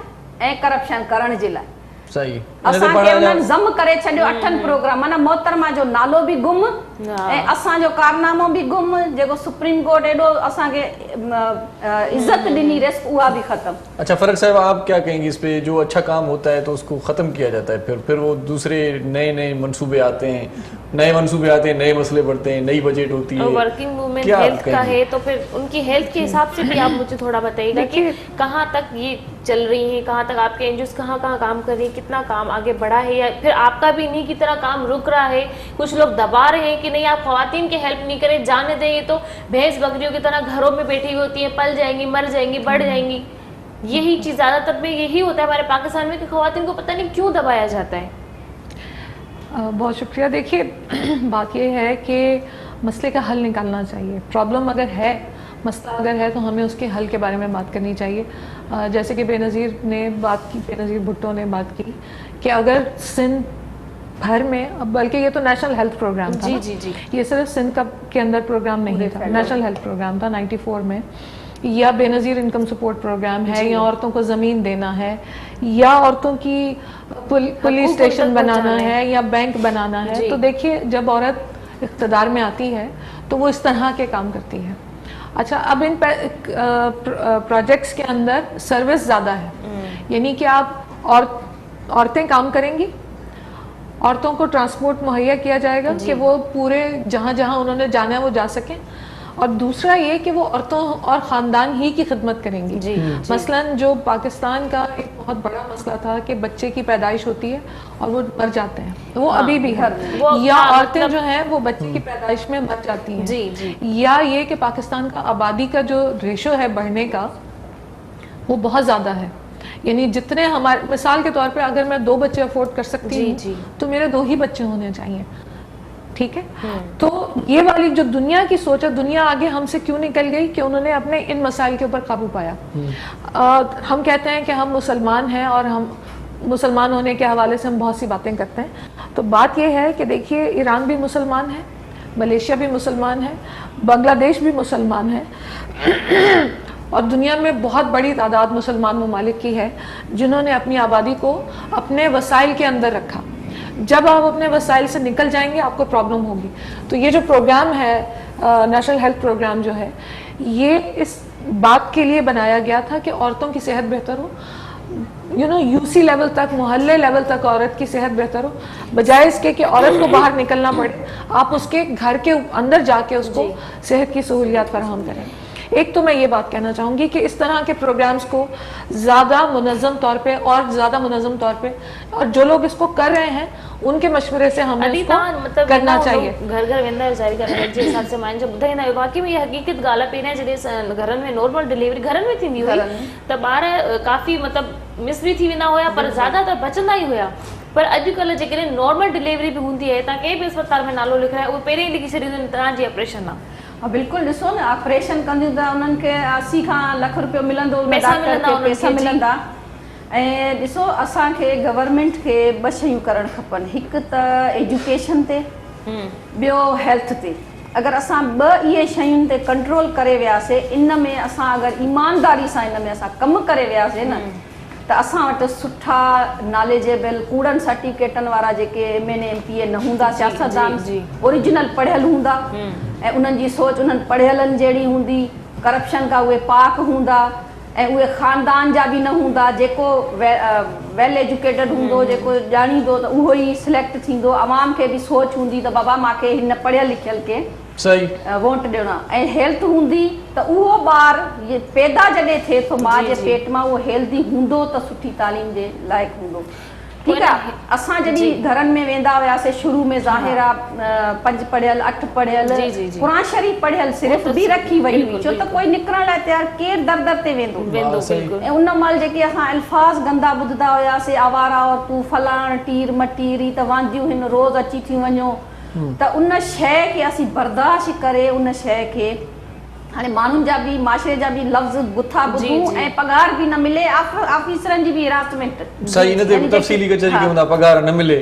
Speaker 7: ऐं करप्शन करण जे लाइ सही असांखे उन्हनि ज़म करे छॾियो 8 प्रोग्राम माना मोहतरमा जो नालो बि गुम ऐं असांजो कारनामो भी गुम जेको सुप्रीम कोर्ट एडो असांखे इज्जत ॾिनी उहा भी खत्म।
Speaker 1: अच्छा फरक साहब आप क्या कहेंगे इस पे, जो अच्छा काम होता है तो उसको ख़त्म किया जाता है, फिर वो दूसरे नए नए मंसूबे आते हैं, नए मसले बढ़ते हैं, नई बजट होती है।
Speaker 2: वर्किंग वुमेन हेल्थ का है तो फिर उनकी हेल्थ के हिसाब से भी आप मुझे थोड़ा बताइएगा कि कहाँ तक ये चल रही है, कहाँ तक आपके एनजीओ कहाँ काम कर रही है, कितना काम आगे बढ़ा है, या फिर आपका भी इन्हीं की तरह काम रुक रहा है, कुछ लोग दबा रहे हैं कि नहीं आप ख़वातीन की हेल्प नहीं करें, जाने दें, ये तो भैंस बकरियों की तरह घरों में बैठी हुई होती है, पल जाएंगी, मर जाएंगी, बढ़ जाएंगी। यही चीज़ ज़्यादातर में यही होता है हमारे पाकिस्तान में कि ख़वातीन को पता नहीं क्यों दबाया जाता है।
Speaker 6: बहुत शुक्रिया। देखिए बात यह है कि मसले का हल निकालना चाहिए। प्रॉब्लम अगर है, मसला अगर है तो हमें उसके हल के बारे में बात करनी चाहिए। जैसे कि बेनज़ीर भुट्टो ने बात की कि अगर सिंध भर में, बल्कि ये तो नेशनल हेल्थ प्रोग्राम था, जी, ये सिर्फ सिंध के अंदर प्रोग्राम नहीं था, नेशनल हेल्थ प्रोग्राम था 94 में, या बेनज़ीर इनकम सपोर्ट प्रोग्राम है, या औरतों को ज़मीन देना है, या औरतों की पुलिस स्टेशन बनाना है, या बैंक बनाना है। तो देखिए जब औरत इक़्तिदार में आती है तो वो इस तरह के काम करती है। अच्छा, अब इन प्रोजेक्ट्स के अंदर सर्विस ज़्यादा है, यानी कि आप औरतें काम करेंगी, औरतों को ट्रांसपोर्ट मुहैया किया जाएगा कि वो पूरे जहाँ उन्होंने जाना है वो जा सकें, और दूसरा ये कि वो औरतों और ख़ानदान ही की खिदमत करेंगी। मसलन जो पाकिस्तान का एक बहुत बड़ा मसला था कि बच्चे की पैदाइश होती है और वो मर जाते हैं, वो अभी भी है, या औरतें जो हैं वो बच्चे की पैदाइश में मर जाती हैं, या ये कि पाकिस्तान का आबादी का जो रेशो है बढ़ने का वो बहुत ज़्यादा है। यानी जितने हमारे, मिसाल के तौर पे अगर मैं 2 बच्चे अफोर्ड कर सकती हूँ तो मेरे 2 ही बच्चे होने चाहिए, ठीक है। तो ये वाली जो दुनिया की सोच है, दुनिया आगे हमसे क्यों निकल गई कि उन्होंने अपने इन मसाइल के ऊपर काबू पाया। हम कहते हैं कि हम मुसलमान हैं और हम मुसलमान होने के हवाले से हम बहुत सी बातें करते हैं। तो बात यह है कि देखिए, ईरान भी मुसलमान है, मलेशिया भी मुसलमान है, बांग्लादेश भी मुसलमान है और दुनिया में बहुत बड़ी तादाद मुसलमान ममालिक की है जिन्होंने अपनी आबादी को अपने वसाइल के अंदर रखा। जब आप अपने वसाइल से निकल जाएंगे आपको प्रॉब्लम होगी। तो ये जो प्रोग्राम है, नेशनल हेल्थ प्रोग्राम जो है, ये इस बात के लिए बनाया गया था कि औरतों की सेहत बेहतर हो, यूसी लेवल तक, मोहल्ले लेवल तक औरत की सेहत बेहतर हो, बजाय इसके कि औरत को बाहर निकलना पड़े, आप उसके घर के अंदर जाके उसको सेहत की सहूलियात फराहम करें। एक तो मैं ये बात कहना चाहूँगी कि इस तरह के प्रोग्राम्स को ज़्यादा मुनज़्ज़म तौर पे और ज़्यादा मुनज़्ज़म तौर पे, और जो लोग इसको कर रहे हैं उनके मशवरे से हमें इसको करना चाहिए।
Speaker 2: घर घर वेंदा ज़ाहिर करने जे हिसाब से मान जो ॿुधाईंदा आहियो, बाक़ी में ये हक़ीक़त ॻाल्हि आहे। पहिरियां जॾहिं घरनि में नॉर्मल डिलीवरी घरनि में थींदी हुई त ॿार काफ़ी मतिलबु मिस बि थी वेंदा हुया, पर ज़्यादातर बचंदा ई हुया। पर अॼुकल्ह जेकॾहिं नॉर्मल डिलीवरी बि हूंदी आहे, तव्हां कंहिं बि अस्पताल में नालो लिखाए उहे पहिरियों ई लिखी छॾींदा आहिनि तव्हांजी ऑपरेशन आहे।
Speaker 7: हाँ बिल्कुलु, ॾिसो न, ऑपरेशन कंदियूं त उन्हनि खे 80 खां लख रुपयो मिलंदो, पैसा मिलंदा। ऐं ॾिसो, असांखे गवर्नमेंट खे 2 शयूं करणु खपनि, हिकु त एजुकेशन ते, ॿियो हेल्थ ते। अगरि असां 2 इहे शयुनि ते कंट्रोल करे वियासीं, इन में असां अगरि ईमानदारी सां इन में असां कमु करे वियासीं न, त असां वटि सुठा नॉलेजेबल कूड़नि सर्टिफिकेटनि वारा जेके MA MPA न हूंदा, सियासतदान ओरिजिनल पढ़ियल हूंदा ऐं उन्हनि जी सोच उन्हनि पढ़ियलनि जहिड़ी हूंदी, करप्शन खां उहे पाक हूंदा ऐं उहे ख़ानदान जा बि न हूंदा। जेको वेल एजुकेटेड हूंदो, जेको ॼाणींदो, त उहो ई सिलेक्ट थींदो। आवाम खे बि सोच हूंदी त बाबा मूंखे हिन पढ़ियल लिखियल खे
Speaker 1: सही
Speaker 7: वोट ॾियणो आहे। ऐं हेल्थ हूंदी त उहो ॿार पैदा जॾहिं थिए थो माउ जे पेट मां, उहो हेल्दी हूंदो त सुठी तालीम जे लाइक़ु हूंदो, ठीकु आहे। असां जॾहिं घरनि में वेंदा हुआसीं शुरू में, ज़ाहिरा 5 पढ़ियल 8 पढ़ियल, क़ुरान शरीफ़ पढ़ियल सिर्फ़ बि रखी वई हुई, छो त कोई निकिरण लाइ तयारु केरु दर दर ते वेंदो। ऐं उन महिल जेके असां अल्फाज़ गंदा ॿुधंदा हुआसीं, आवारा औरतूं, फलाण टीर मटीरी त वांदियूं हिन, रोज़ अची थियूं वञो, त उन शइ खे असीं बर्दाश्त करे उन शइ खे हाणे माण्हुनि जा बि, माशरे जा बि लफ़्ज़ गुथा ॿुधूं ऐं पगार बि न मिले, ऑफिसरनि जी बि हिरासमेंट।
Speaker 1: सही, इन ते तफ़सीली कचहरी के हूंदा, पगार न मिले,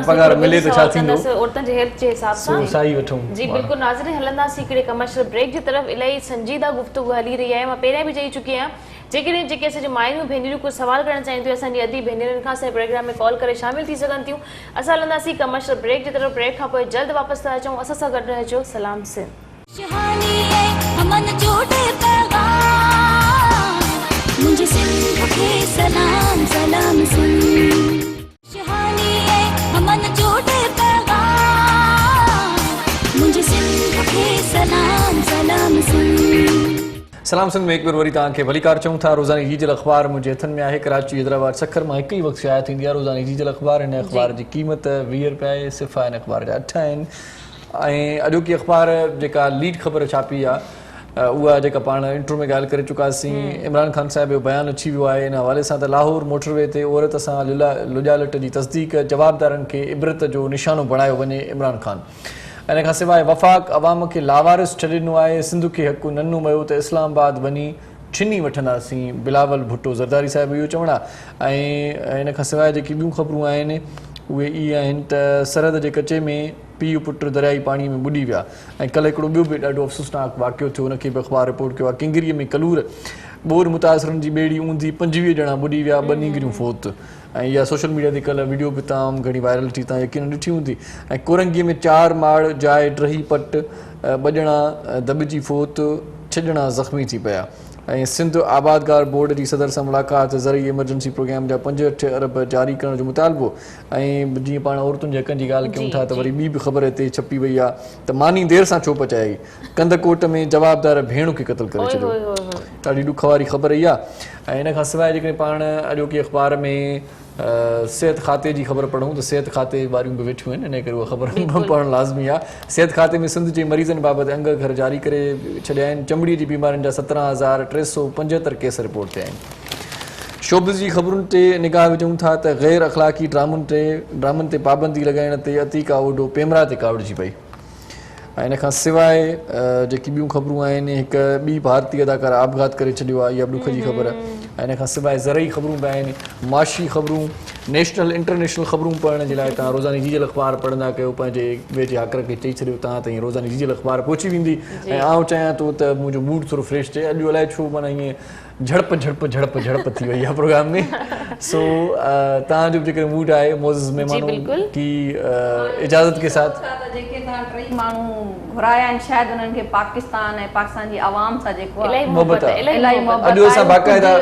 Speaker 1: पगार मिले त छा थींदो,
Speaker 2: औरतुनि जे हेल्थ जे हिसाब सां
Speaker 1: सही वठूं।
Speaker 2: जी बिल्कुलु। नाज़रीन, हलंदासीं हिकिड़े कमर्शियल ब्रेक जी तरफ़। इलाही संजीदा गुफ़्तगू हली रही आहे। मां पहिरियां बि चई चुकी आहियां, जेके असांजी मायूं भेनरियूं कुझु सवाल करणु चाहिनि थियूं, असांजी अदी भेनरुनि खां असांजे प्रोग्राम में कॉल करे शामिल थी सघनि थियूं। असां हलंदासीं कमर्शियल ब्रेक जी तरफ़। ब्रेक खां पोइ जल्द वापसि था अचूं। असां सां गॾु रहिजो। सलाम सिंध।
Speaker 5: शहानी है अमन जोड़े पैगाम, मुझे सिंध के सलाम सलाम सिंध। शहानी है अमन जोड़े पैगाम, मुझे सिंध के सलाम सलाम सिंध।
Speaker 1: सलाम सिंध में एक बार वरी तव्हांखे भलीकार चऊं था। रोज़ानी डिजिटल अख़बार मुंहिंजे हथनि में आहे। कराची, हैदराबाद, सखर मां हिकु ई वक़्तु शाया थींदी आहे रोज़ानी डिजिटल अख़बार। हिन अख़बार जी क़ीमत 20 रुपया आहे, सिफ़ा हिन अख़बार जा 8 आहिनि। ऐं अॼोकी अख़बार जेका लीड ख़बर छापी आहे, उहा जेका पाण इंट्रो में ॻाल्हि करे चुकासीं, इमरान ख़ान साहिब जो बयानु अची वियो आहे इन हवाले सां त लाहौर मोटरवे ते औरत सां लुॼालट जी तस्दीक, जवाबदारनि खे इबरत जो निशानो बणायो वञे इमरान ख़ान। इन खां सवाइ वफ़ाक़ अवाम खे लावारिस छॾे ॾिनो आहे, सिंध खे हक़ु नन्नू मयो त इस्लामाबाद वञी छिनी वठंदासीं, बिलावल भुट्टो ज़रदारी साहिब इहो चवण आहे। ऐं इन खां सवाइ जेकी ॿियूं ख़बरूं आहिनि उहे इहे आहिनि त सरहद जे कचे में पीउ पुटु दरियाई पाणीअ में ॿुॾी विया। ऐं कल्ह हिकिड़ो ॿियो बि ॾाढो अफ़सोसनाक वाक़ियो थियो, उनखे बि अख़बार रिपोर्ट कयो आहे। किंगरीअ में कलूर ॿोर मुतासिरनि जी ॿेड़ी ऊंधी, 25 ॼणा ॿुॾी विया, 2 नींगरियूं फ़ौत। ऐं इहा सोशल मीडिया ते कल्ह वीडियो बि तमामु घणी वायरल थी, तव्हां यकीन ॾिठी हूंदी। ऐं कोरंगीअ में 4 माड़ जाइ ड्रही पट, 2 ॼणा दॿिजी फ़ौत, 6 ॼणा ज़ख़्मी थी पिया। ऐं सिंध आबादगार बोर्ड जी सदर सां मुलाक़ात, ज़रूरी एमरजेंसी प्रोग्राम जा 65 अरब जारी करण जो मुतालबो। ऐं जीअं पाण औरतुनि जे हक़नि जी ॻाल्हि कयूं था त वरी ॿी बि ख़बर हिते छपी वई आहे त मानी देर सां छो पचाई, कंदकोट में जवाबदार भेण खे क़तल करे छॾियो। ॾाढी ॾुख वारी ख़बर इहा। ऐं इन खां सवाइ जेकॾहिं पाण अॼोकी अख़बार में सिहत खाते जी ख़बर पढ़ूं त सिहत खाते वारियूं बि वेठियूं आहिनि, इन करे उहा ख़बर पढ़णु लाज़मी आहे। सिहत खाते में सिंध जे मरीज़नि बाबति अंग घर जारी करे छॾिया आहिनि। चमड़ीअ जी बीमारियुनि जा 17,375 केस रिपोर्ट थिया आहिनि। शोबिज़ जी ख़बरुनि ते निगाह विझूं था त ग़ैर अख़लाक़ी ड्रामनि ते पाबंदी लॻाइण ते अतीका ओडो पेमरा ते कावड़िजी पई। ऐं इन खां सवाइ जेकी ॿियूं ख़बरूं आहिनि, हिकु ॿी भारतीय अदाकारा आपघात करे छॾियो आहे, इहा ॾुख जी ख़बर। ऐं इन खां सवाइ ज़रई ख़बरूं बि आहिनि, माशी ख़बरूं, नेशनल इंटरनेशनल ख़बरूं पढ़ण जे लाइ तव्हां रोज़ानी जीजल अख़बार पढ़ंदा कयो। पंहिंजे ॿिए जे हाकर खे चई छॾियो तव्हां ताईं रोज़ानी जीजल अख़बार पहुची वेंदी। ऐं आउं चाहियां थो त मुंहिंजो मूड थोरो फ्रेश थिए। अॼु अलाए छो माना ईअं झड़प थी वई आहे प्रोग्राम में। सो तव्हांजो जेकर मूड आहे मोज़िज़ महिमानों की इजाज़त के साथ
Speaker 7: जेके तव्हां टई माण्हू घुराया आहिनि, शायदि उन्हनि खे पाकिस्तान ऐं पाकिस्तान जी आवाम सां जेको आहे
Speaker 1: मोहबत आहे।
Speaker 7: इलाही मोहबत
Speaker 1: अॼु असां
Speaker 7: आहे।
Speaker 1: बाक़ाइदा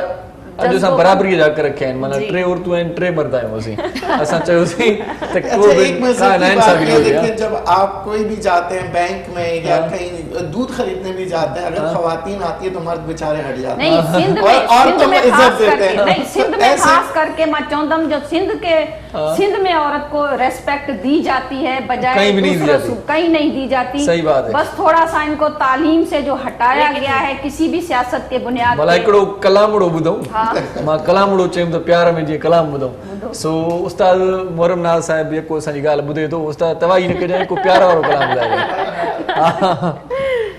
Speaker 1: अॼु असां बराबरीअ जा कर रखिया आहिनि, माना 3 औरतूं आहिनि 3 मर्द आहियूं असीं। असां चयोसीं त को बि
Speaker 3: एक मज़े
Speaker 1: का
Speaker 3: की
Speaker 1: नाइंसाफ़ी
Speaker 3: बात
Speaker 1: न
Speaker 3: है,
Speaker 1: हुजे।
Speaker 3: देखिए जब आप कोई भी जाते हैं बैंक में या कहीं दूध खरीदने भी जाते हैं, अगर खवातीन आती है तो मर्द बेचारे हट जाते
Speaker 7: नहीं,
Speaker 3: हैं
Speaker 7: सिंध
Speaker 3: और
Speaker 7: में
Speaker 3: औरतों में इज्जत
Speaker 7: खास
Speaker 3: देते
Speaker 7: करके नहीं,
Speaker 3: हैं।
Speaker 7: सिंध में खास करके मैं चौंदम जो सिंध में औरत को रेस्पेक्ट दी जाती है बजाय
Speaker 1: कहीं भी नहीं दी
Speaker 7: दूसरों
Speaker 1: जाती।
Speaker 7: से, कहीं नहीं दी जाती।
Speaker 1: सही बात है।
Speaker 7: बस थोड़ा सा इनको तालीम से जो हटाया गया है किसी भी सियासत के बुनियाद
Speaker 1: भला
Speaker 7: पे।
Speaker 1: हिकिड़ो कलामड़ो ॿुधऊं, मां कलामड़ो चयुमि त प्यार में जीअं कलाम ॿुधऊं। सो उस्ताद मुहर्रम नाज़ साहिब जेको असांजी ॻाल्हि ॿुधे थो, उस्ताद तवाई न कजांइ, को प्यार वारो कलाम ॿुधाइजांइ।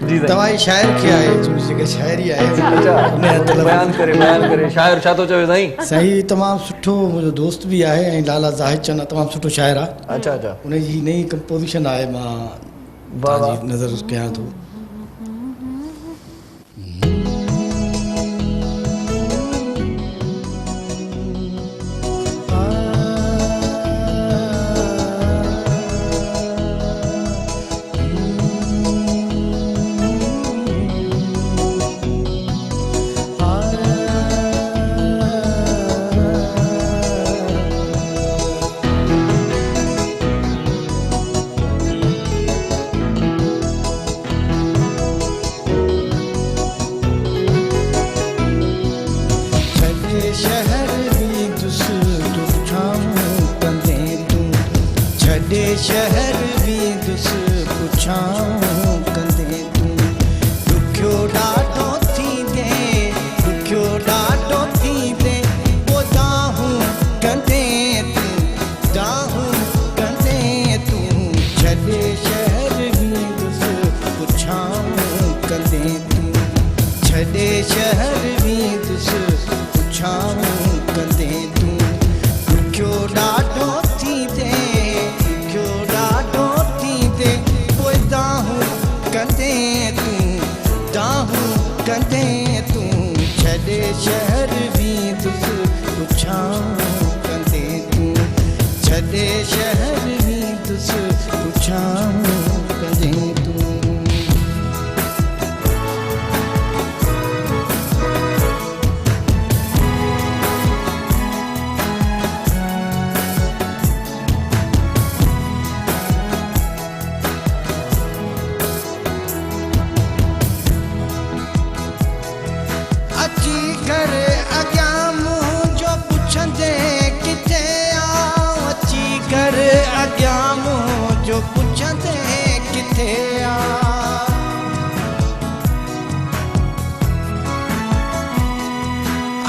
Speaker 1: जी
Speaker 4: तव्हां शाइर खे आहे जेके शाइरी आहे
Speaker 1: अच्छा बयान करे शाइर छा थो चवे साईं?
Speaker 4: सही तमामु सुठो मुंहिंजो दोस्त बि आहे ऐं लाला ज़ाहिद चंद तमामु सुठो शाइर आहे।
Speaker 1: अच्छा
Speaker 4: उनजी नई कंपोज़िशन आहे, मां
Speaker 1: वाह
Speaker 4: तव्हांजी नज़र कयां थो।
Speaker 8: शहर भी दुस पुछाऊं कंदे तूं दुखियो ॾाढो थींदे दुखियो ॾाढो थींदे पोइ दाहूं कंदे तूं छॾे शहर भी दुस पुछाऊं कंदे तूं छॾे शहर भी दुस पुछाऊं कंदे तूं दुखियो ॾाढो थींदे छॾे शहर भी दुस पुछाऊं कंदे तूं छॾे शहर भी दुस पुछाऊं कंदे तूं जो पुछंदे किथे आ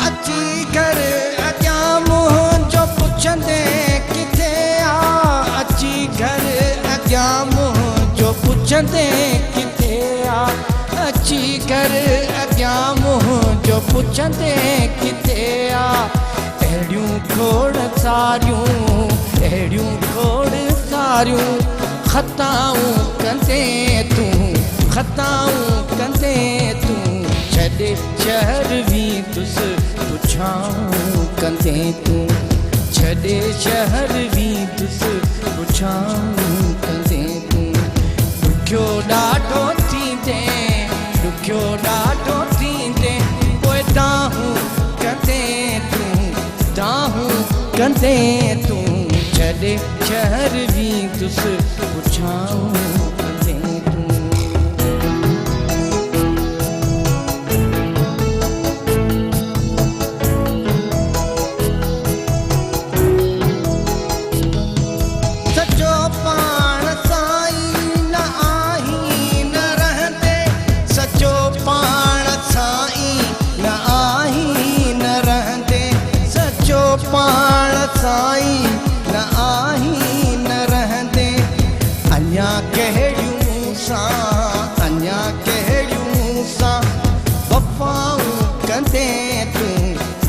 Speaker 8: अची कर अॻियां मुंहिंजो पुछंदे किथे आ अची घर अॻियां मुंहिंजो पुछंदे किथे आ अची कर अॻियां मुंहिंजो पुछंदे किथे आ अहिड़ियूं खोड़ सारियूं ख़ताऊं कंदे तूं छॾे शहर भी दुस पुछाऊं कंदे तूं छॾे शहर भी दुस पुछाऊं कंदे तूं दुखियो ॾाढो थींदे पोइ दाहूं कंदे तूं छॾे शहर भी दुस पुछाऊं कंदे तूं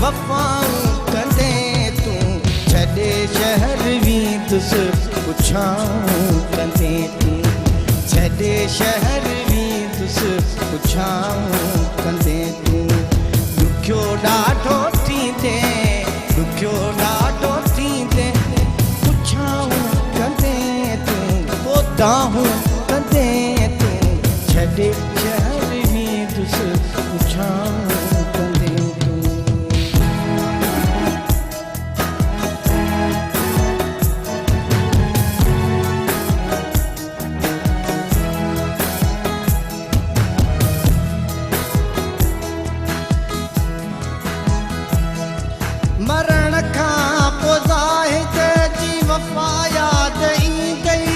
Speaker 8: वफ़ाऊं कंदे तूं छॾे शहर भी तुस पुछाऊं कंदे तूं छॾे शहर भी तुस पुछाऊं कंदे तूं ॾुखियो ॾाढो थींदे ॾुखियो ॾाढो थींदे पुछाऊं कंदे तूं पोदाहूं कंदे तूं छॾे शहर भी तुस पुछाऊं कंदे तूं मरण खां पोइ ज़ाहिद जी वफ़ा याद ईंदई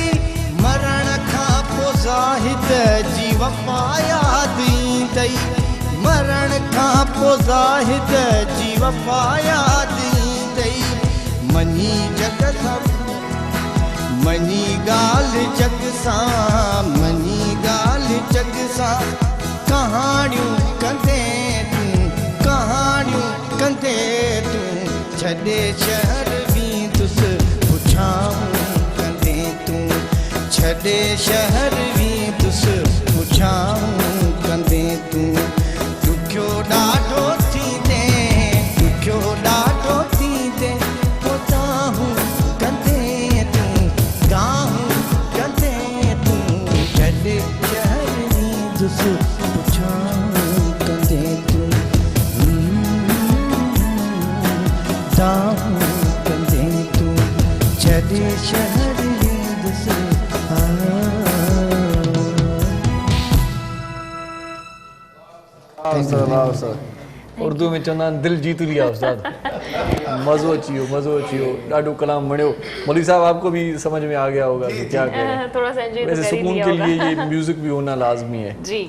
Speaker 8: मरण खां पोइ ज़ाहिद जी वफ़ा याद ईंदई मरण खां पोइ ज़ाहिद जी वफ़ा याद ईंदई मनी जग सां मनी ॻाल्हि जग सां मनी ॻाल्हि जग सां कहाणियूं कंदे तूं कहाणियूं कंदे तूं छॾे शहर भी तुस पुछाऊं कंदे तूं छॾे शहर भी तुस पुछाऊं कंदे तूं ॾुखियो ॾाढो थींदे ॾुखियो ॾाढो थींदे पोदाहूं कंदे तूं दाहूं कंदे तूं छॾे शहर भी तुस पुछाऊं कंदे तूं दाहूं कंदे तूं छॾे शहर भी तुस
Speaker 1: वाह सर उर्दू में चवंदा आहिनि दिल जीत लिया उस्ताद मज़ो अची वियो ॾाढो कलाम वणियो मौलवी साहब आपको भी समझ में आ गया होगा कि क्या करें
Speaker 2: थोड़ा सा एंजॉय
Speaker 1: वैसे सुकून के लिए ये म्यूजिक भी होना लाजमी है
Speaker 2: जी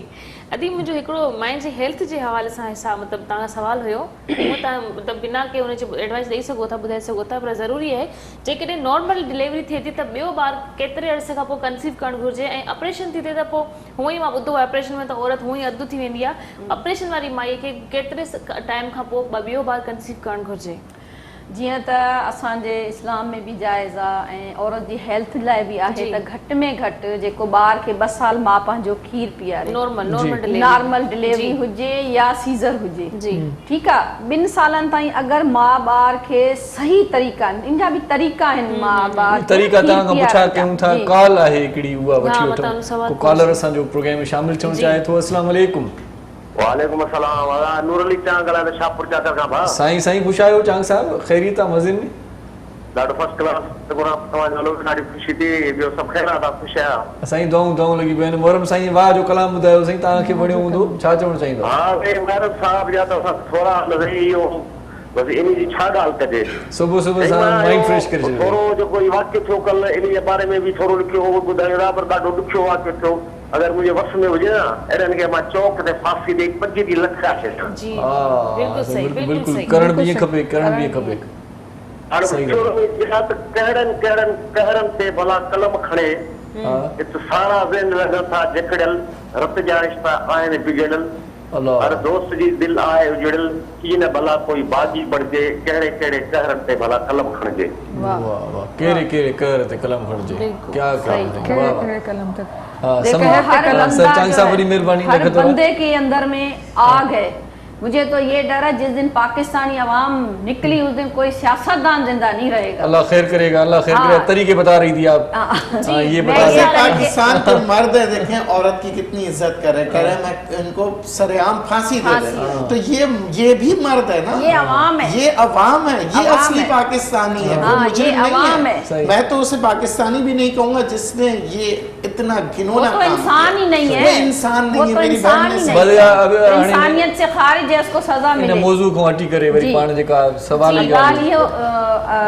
Speaker 2: अदी मुंहिंजो हिकिड़ो माइंड जी हेल्थ जे हवाले सां हिसाब मतिलबु तव्हां सवाल हुयो उहो तव्हां मतिलबु बिना के हुनजी एडवाइस ॾेई सघो था ॿुधाए सघो था पर ज़रूरी आहे जेकॾहिं नॉर्मल डिलीवरी थिए थी त ॿियो ॿार केतिरे अरसे खां पोइ कंसीव करणु घुरिजे ऐं ऑपरेशन थी थिए त पोइ हूअं ई मां ॿुधो आहे ऑपरेशन में त औरत हूअं ई अधु थी वेंदी आहे ऑपरेशन वारी माईअ खे केतिरे टाइम खां पोइ ॿियो ॿार कंसीव करणु घुरिजे
Speaker 7: जीअं त असांजे इस्लाम में बि जाइज़ आहे ऐं औरत जी हेल्थ लाइ बि आहे त घटि में घटि जेको ॿार खे 2 साल मां पंहिंजो खीर पीआरे नॉर्मल डिलीवरी हुजे या सीज़र हुजे ठीकु आहे 2 सालनि ताईं अगरि मां ॿार खे सही तरीक़ा इन जा बि तरीक़ा आहिनि मां ॿार
Speaker 1: तरीक़ा तव्हां खां पुछा कयूं था कॉल आहे हिकिड़ी उहा वठी वठो कॉलर असांजो प्रोग्राम में शामिल थियणु चाहे थो अस्सलाम वालेकुम
Speaker 9: वालेकुम अस्सलाम नूर अली चांग ॻाल्हाए थो शाहपुर चादर खां भाउ
Speaker 1: साईं ख़ुशि आहियो चांग साहिब ख़ैरियत आहे मज़े में
Speaker 9: ॾाढो फर्स्ट क्लास तव्हांजो हलो ॾाढी ख़ुशी थी ॿियो सभु ख़ैर आहे ख़ुशि आहियां
Speaker 1: साईं दवाऊं लॻी पियूं आहिनि मोहरम साईं वाह जो कलाम ॿुधायो साईं तव्हांखे वणियो हूंदो छा चवणु चाहींदो
Speaker 9: हा मोहरम साहिब जा त असां थोरा नज़र इहो बसि इन जी छा ॻाल्हि कजे
Speaker 1: सुबुह सां माइंड फ्रेश करे छॾियो
Speaker 9: थोरो जेको वाक़ियो थियो कल्ह इन जे बारे में बि थोरो लिखियो उहो ॿुधायो पर ॾाढो ॾुखियो वाक़ियो थियो अगर मुझे वस में हुजे ना अहिड़नि खे मां चौक ते फांसी ॾेई 25 लख छॾियां
Speaker 1: बिल्कुलु करण बि खपे
Speaker 9: कहरनि ते भला कलम खणे सारा ज़हन लॻनि था जकड़ियल रत जा रिश्ता आहिनि बिगड़ियल हर दोस्त जी दिलि आहे उजड़ियल कीअं न भला कोई बागी बणिजे कहिड़े कहिड़े कहरनि ते भला कलम खणिजे
Speaker 1: कहिड़े कहिड़े कहर ते कलम खणिजे क्या
Speaker 6: कलम ते
Speaker 7: हर बंदे के अंदर में आग है मुझे तो ये डर है जिस दिन पाकिस्तानी अवाम निकली उस दिन कोई सियासतदान जिंदा नहीं रहेगा
Speaker 1: अल्लाह खैर करेगा तरीके बता रही थी आप ये बता
Speaker 3: रहे पाकिस्तान के मर्द है देखें औरत की कितनी इज्जत करे मैं इनको सरेआम फांसी दे रहे तो ये भी मर्द है ना
Speaker 7: ये अवाम है
Speaker 3: ये असली पाकिस्तानी है वो मुझे नहीं है मैं तो उसे पाकिस्तानी भी नहीं कहूंगा जिसने ये इतना घिनौना काम
Speaker 7: इंसान ही नहीं है
Speaker 3: इंसान नहीं है मेरी बहन
Speaker 7: इंसानियत से खारिज उसको सजा मिले
Speaker 1: मौजू को हटी करे वरी पाण जेका सवाल
Speaker 7: ई ॻाल्हि इहो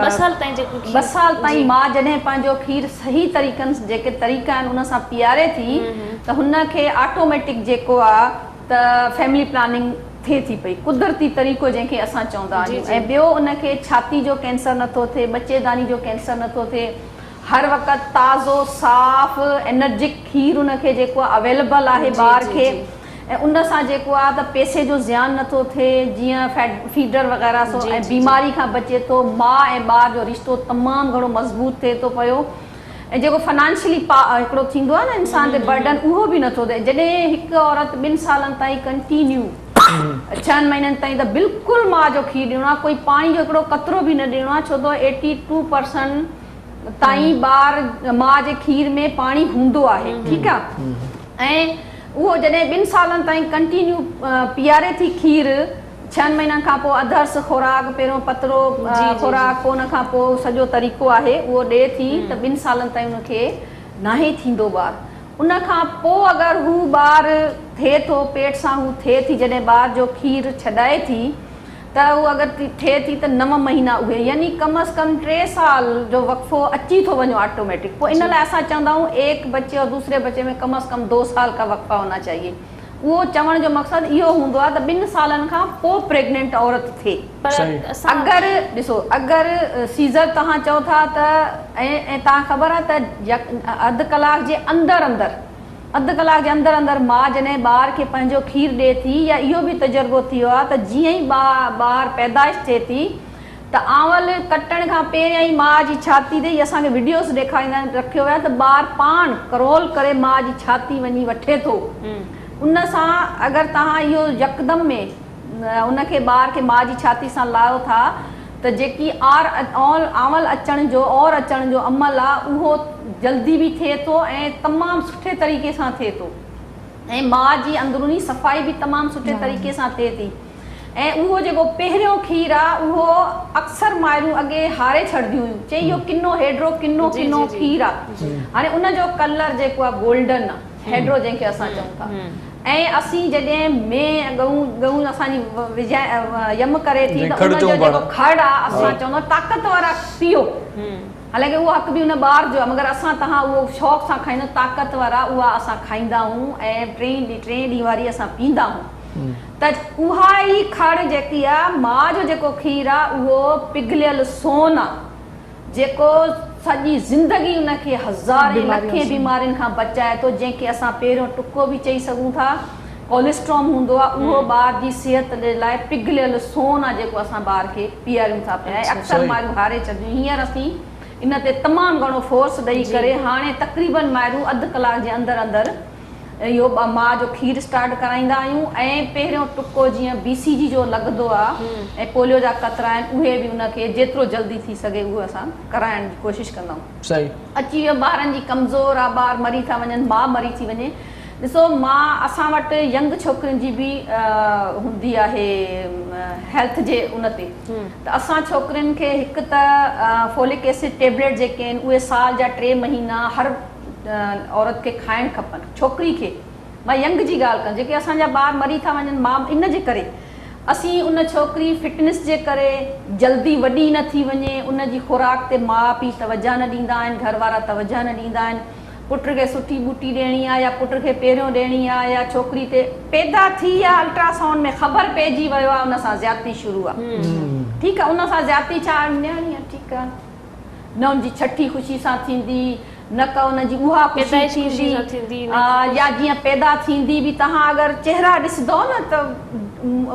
Speaker 7: 2 साल ताईं मां जॾहिं पंहिंजो खीर सही तरीक़नि जेके तरीक़ा आहिनि उन सां पीआरे थी त हुन खे ऑटोमेटिक जेको आहे त फैमिली प्लानिंग थिए थी पई कुदरती तरीक़ो जंहिंखे असां चवंदा आहियूं ऐं ॿियो उनखे छाती जो कैंसर नथो थिए बच्चेदानी जो कैंसर नथो थिए हर वक़्तु ताज़ो साफ़ एनर्जिक खीर उनखे जेको अवेलेबल आहे ॿार खे ऐं उन सां जेको आहे त पैसे जो ज़ियान नथो थिए, जीअं फीडर वग़ैरह सो, ऐं बीमारी खां बचे थो, माउ ऐं ॿार जो रिश्तो तमामु घणो मज़बूत थिए थो पियो, ऐं जेको फाइनेंशियली हिकिड़ो थींदो आहे न इंसान ते बर्डन, उहो बि नथो थिए। जॾहिं हिकु औरत 2 सालनि ताईं कंटिन्यू 6 महीननि ताईं त बिल्कुलु माउ जो खीरु ॾियणो आहे, कोई पाणी जो हिकिड़ो कतरो बि न ॾियणो आहे, छो त 82% ताईं ॿार माउ जे खीर में पाणी हूंदो आहे, ठीकु आहे। ऐं उहो जॾहिं 2 सालनि ताईं कंटिन्यू पीआरे थी खीरु, 6 महीननि खां पोइ अधर्स खुराक, पहिरियों पतरो खुराक, पोइ उन खां पोइ सॼो तरीक़ो आहे उहो ॾिए थी, त 2 सालनि ताईं उनखे नाहे थींदो ॿारु। उन खां पोइ अगरि हू ॿारु थिए थो, पेट सां हू थिए थी, जॾहिं ॿार जो खीरु छॾाए थी, त उहो अगरि थिए थी त 9 महीना उहे, यानी कम अज़ कम 3 साल जो वक़फ़ो अची थो वञो ऑटोमेटिक। पोइ इन लाइ असां चवंदा आहियूं एक बच्चे और दूसरे बच्चे में कम अज़ कम 2 साल का वक़फ़ा होना चाहिए। उहो चवण जो मक़सदु इहो हूंदो आहे त 2 सालनि खां पोइ प्रेग्नेंट औरत थिए। अगरि ॾिसो, अगरि सीज़र तव्हां चओ था त ऐं तव्हां ख़बर आहे त अधु कलाक जे अंदरि माउ जॾहिं ॿार खे पंहिंजो खीरु ॾिए थी, या इहो बि तजुर्बो थी वियो आहे त जीअं ई ॿार पैदाइश थिए थी त आंवल कटण खां पहिरियां ई माउ जी छाती ते, असांखे वीडियोस ॾेखारींदा आहिनि, रखियो वियो आहे त ॿारु पाण क्रोल करे माउ जी छाती वञी वठे थो। उन सां अगरि तव्हां इहो यकदम में उनखे ॿार खे माउ जी छाती सां लाहियो था, त जेकी आंवल अचण जो अमल आहे उहो जल्दी बि थिए थो ऐं तमामु सुठे तरीक़े सां थिए थो, ऐं माउ जी अंदरूनी सफ़ाई बि तमामु सुठे तरीक़े सां थिए थी। ऐं उहो जेको पहिरियों खीरु आहे उहो अक्सर माइरूं अॻे हारे छॾंदियूं हुयूं, चई इहो किनो हेॾो किनो खीरु आहे। हाणे उनजो कलर जेको आहे गोल्डन आहे, हेड्रो जंहिंखे असां चऊं था। ऐं असीं जॾहिं में गऊं असांजी यम करे थी, त उनजो जेको खड़ आहे असां चवंदा ताक़त वारा पीओ, हालांकि उहो हक़ बि उन ॿार जो आहे, मगर असां तव्हां उहो शौक़ सां खाईंदा, ताक़त वारा उहा असां खाईंदा आहियूं, ऐं 3 ॾींहं वारी असां पींदा आहियूं। त उहा ई खड़ जेकी आहे, माउ जो जेको खीरु आहे उहो पिघलियल सोन आहे, जेको सॼी ज़िंदगी उनखे हज़ारे लखे बीमारियुनि खां बचाए थो, जंहिंखे असां पहिरियों टुको बि चई सघूं था। कोलेस्ट्रॉल हूंदो आहे, उहो ॿार जी सिहत जे लाइ पिघलियल सोन आहे, जेको असां ॿार खे पीआरियूं था पिया। अक्सर माइरूं हारे छॾियूं। हींअर असीं इन ते तमामु घणो फोर्स ॾेई करे हाणे तक़रीबन माइरूं अधु कलाक जे अंदरि इहो माउ जो खीरु स्टार्ट कराईंदा आहियूं। ऐं पहिरियों टुको जीअं BCG जो लॻंदो आहे ऐं पोलियो जा क़तरा आहिनि, उहे बि उनखे जेतिरो जल्दी थी सघे उहे असां कराइण जी कोशिशि कंदा आहियूं।
Speaker 1: सही
Speaker 7: अची वियो ॿारनि जी कमज़ोर आहे, ॿार मरी था वञनि, माउ मरी थी वञे। ॾिसो, असां वटि यंग छोकिरियुनि जी बि हूंदी आहे हेल्थ जे उन ते, त असां छोकिरियुनि खे हिकु त फोलिक एसिड टेबलेट जेके आहिनि उहे साल जा 3 महीना हर औरत खे खाइणु खपनि। छोकिरी खे, मां यंग जी ॻाल्हि कयां, जेके असांजा ॿार मरी था वञनि माउ, इन जे करे असीं उन छोकिरी फिटनेस जे करे जल्दी वॾी न थी वञे, उन जी खुराक ते माउ पीउ तवजा न ॾींदा आहिनि, घर वारा तवजा न ॾींदा आहिनि। पुट खे सुठी बूटी ॾियणी आहे, या पुट खे पहिरियों ॾियणी आहे, या छोकिरी ते पैदा थी आहे अल्ट्रासाउंड में ख़बर पइजी वियो आहे उन सां ज़्यादती शुरू आहे, ठीकु आहे। उन सां ज़्यादती छा न्याणी आहे, ठीकु आहे, न उनजी छठी ख़ुशी सां थींदी, न का उनजी उहा ख़ुशी थींदी, या जीअं पैदा थींदी बि तव्हां अगरि चेहरा ॾिसंदो न त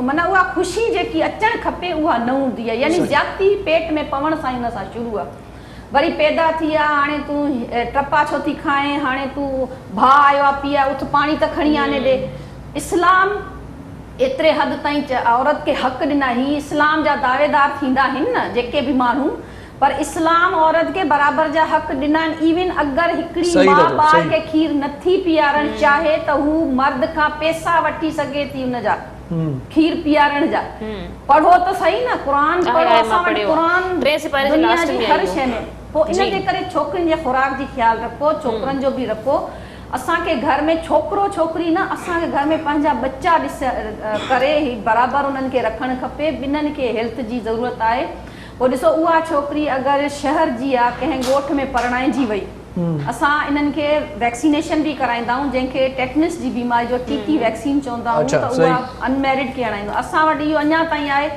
Speaker 7: माना उहा ख़ुशी जेकी अचणु खपे उहा न हूंदी आहे, यानी ज़्यादती पेट में पवण सां ई उन सां शुरू आहे। वरी पैदा थी आहे, हाणे तूं टपा छो थी खाए, हाणे तूं भाउ आयो आहे पीउ आहे, उथ पाणी त खणी आने ॾे। इस्लाम एतिरे हद ताईं औरत खे हक़ ॾिना, ही इस्लाम जा दावेदार थींदा आहिनि न जेके बि माण्हू, पर इस्लाम औरत खे बराबरि जा हक़ ॾिना आहिनि। इवन अगरि हिकिड़ी माउ ॿार खे खीर नथी पीआरणु चाहे त हू मर्द खां पैसा वठी सघे थी उनजा खीर पीआरण जा। पढ़ो त सही न, क़ुरान पढ़ो, असां वटि क़ुरान दुनिया जी हर शइ में। पोइ इन जे करे छोकिरियुनि जे खुराक जी ख़्यालु रखो, छोकिरनि जो बि रखो। असांखे घर में छोकिरो छोकिरी न, असांखे घर में पंहिंजा बच्चा करे बराबरि उन्हनि खे रखणु खपे। ॿिन्हिनि खे हेल्थ जी ज़रूरत आहे। पोइ ॾिसो, उहा छोकिरी अगरि शहर जी आहे, कंहिं ॻोठ में परणाइजी वई, असां इन्हनि खे वैक्सीनेशन बि कराईंदा आहियूं, जंहिंखे टेटनस जी बीमारी जो TT वैक्सीन चवंदा आहियूं, त उहा अनमेरिड खे हणाईंदो। असां वटि इहो अञा ताईं आहे,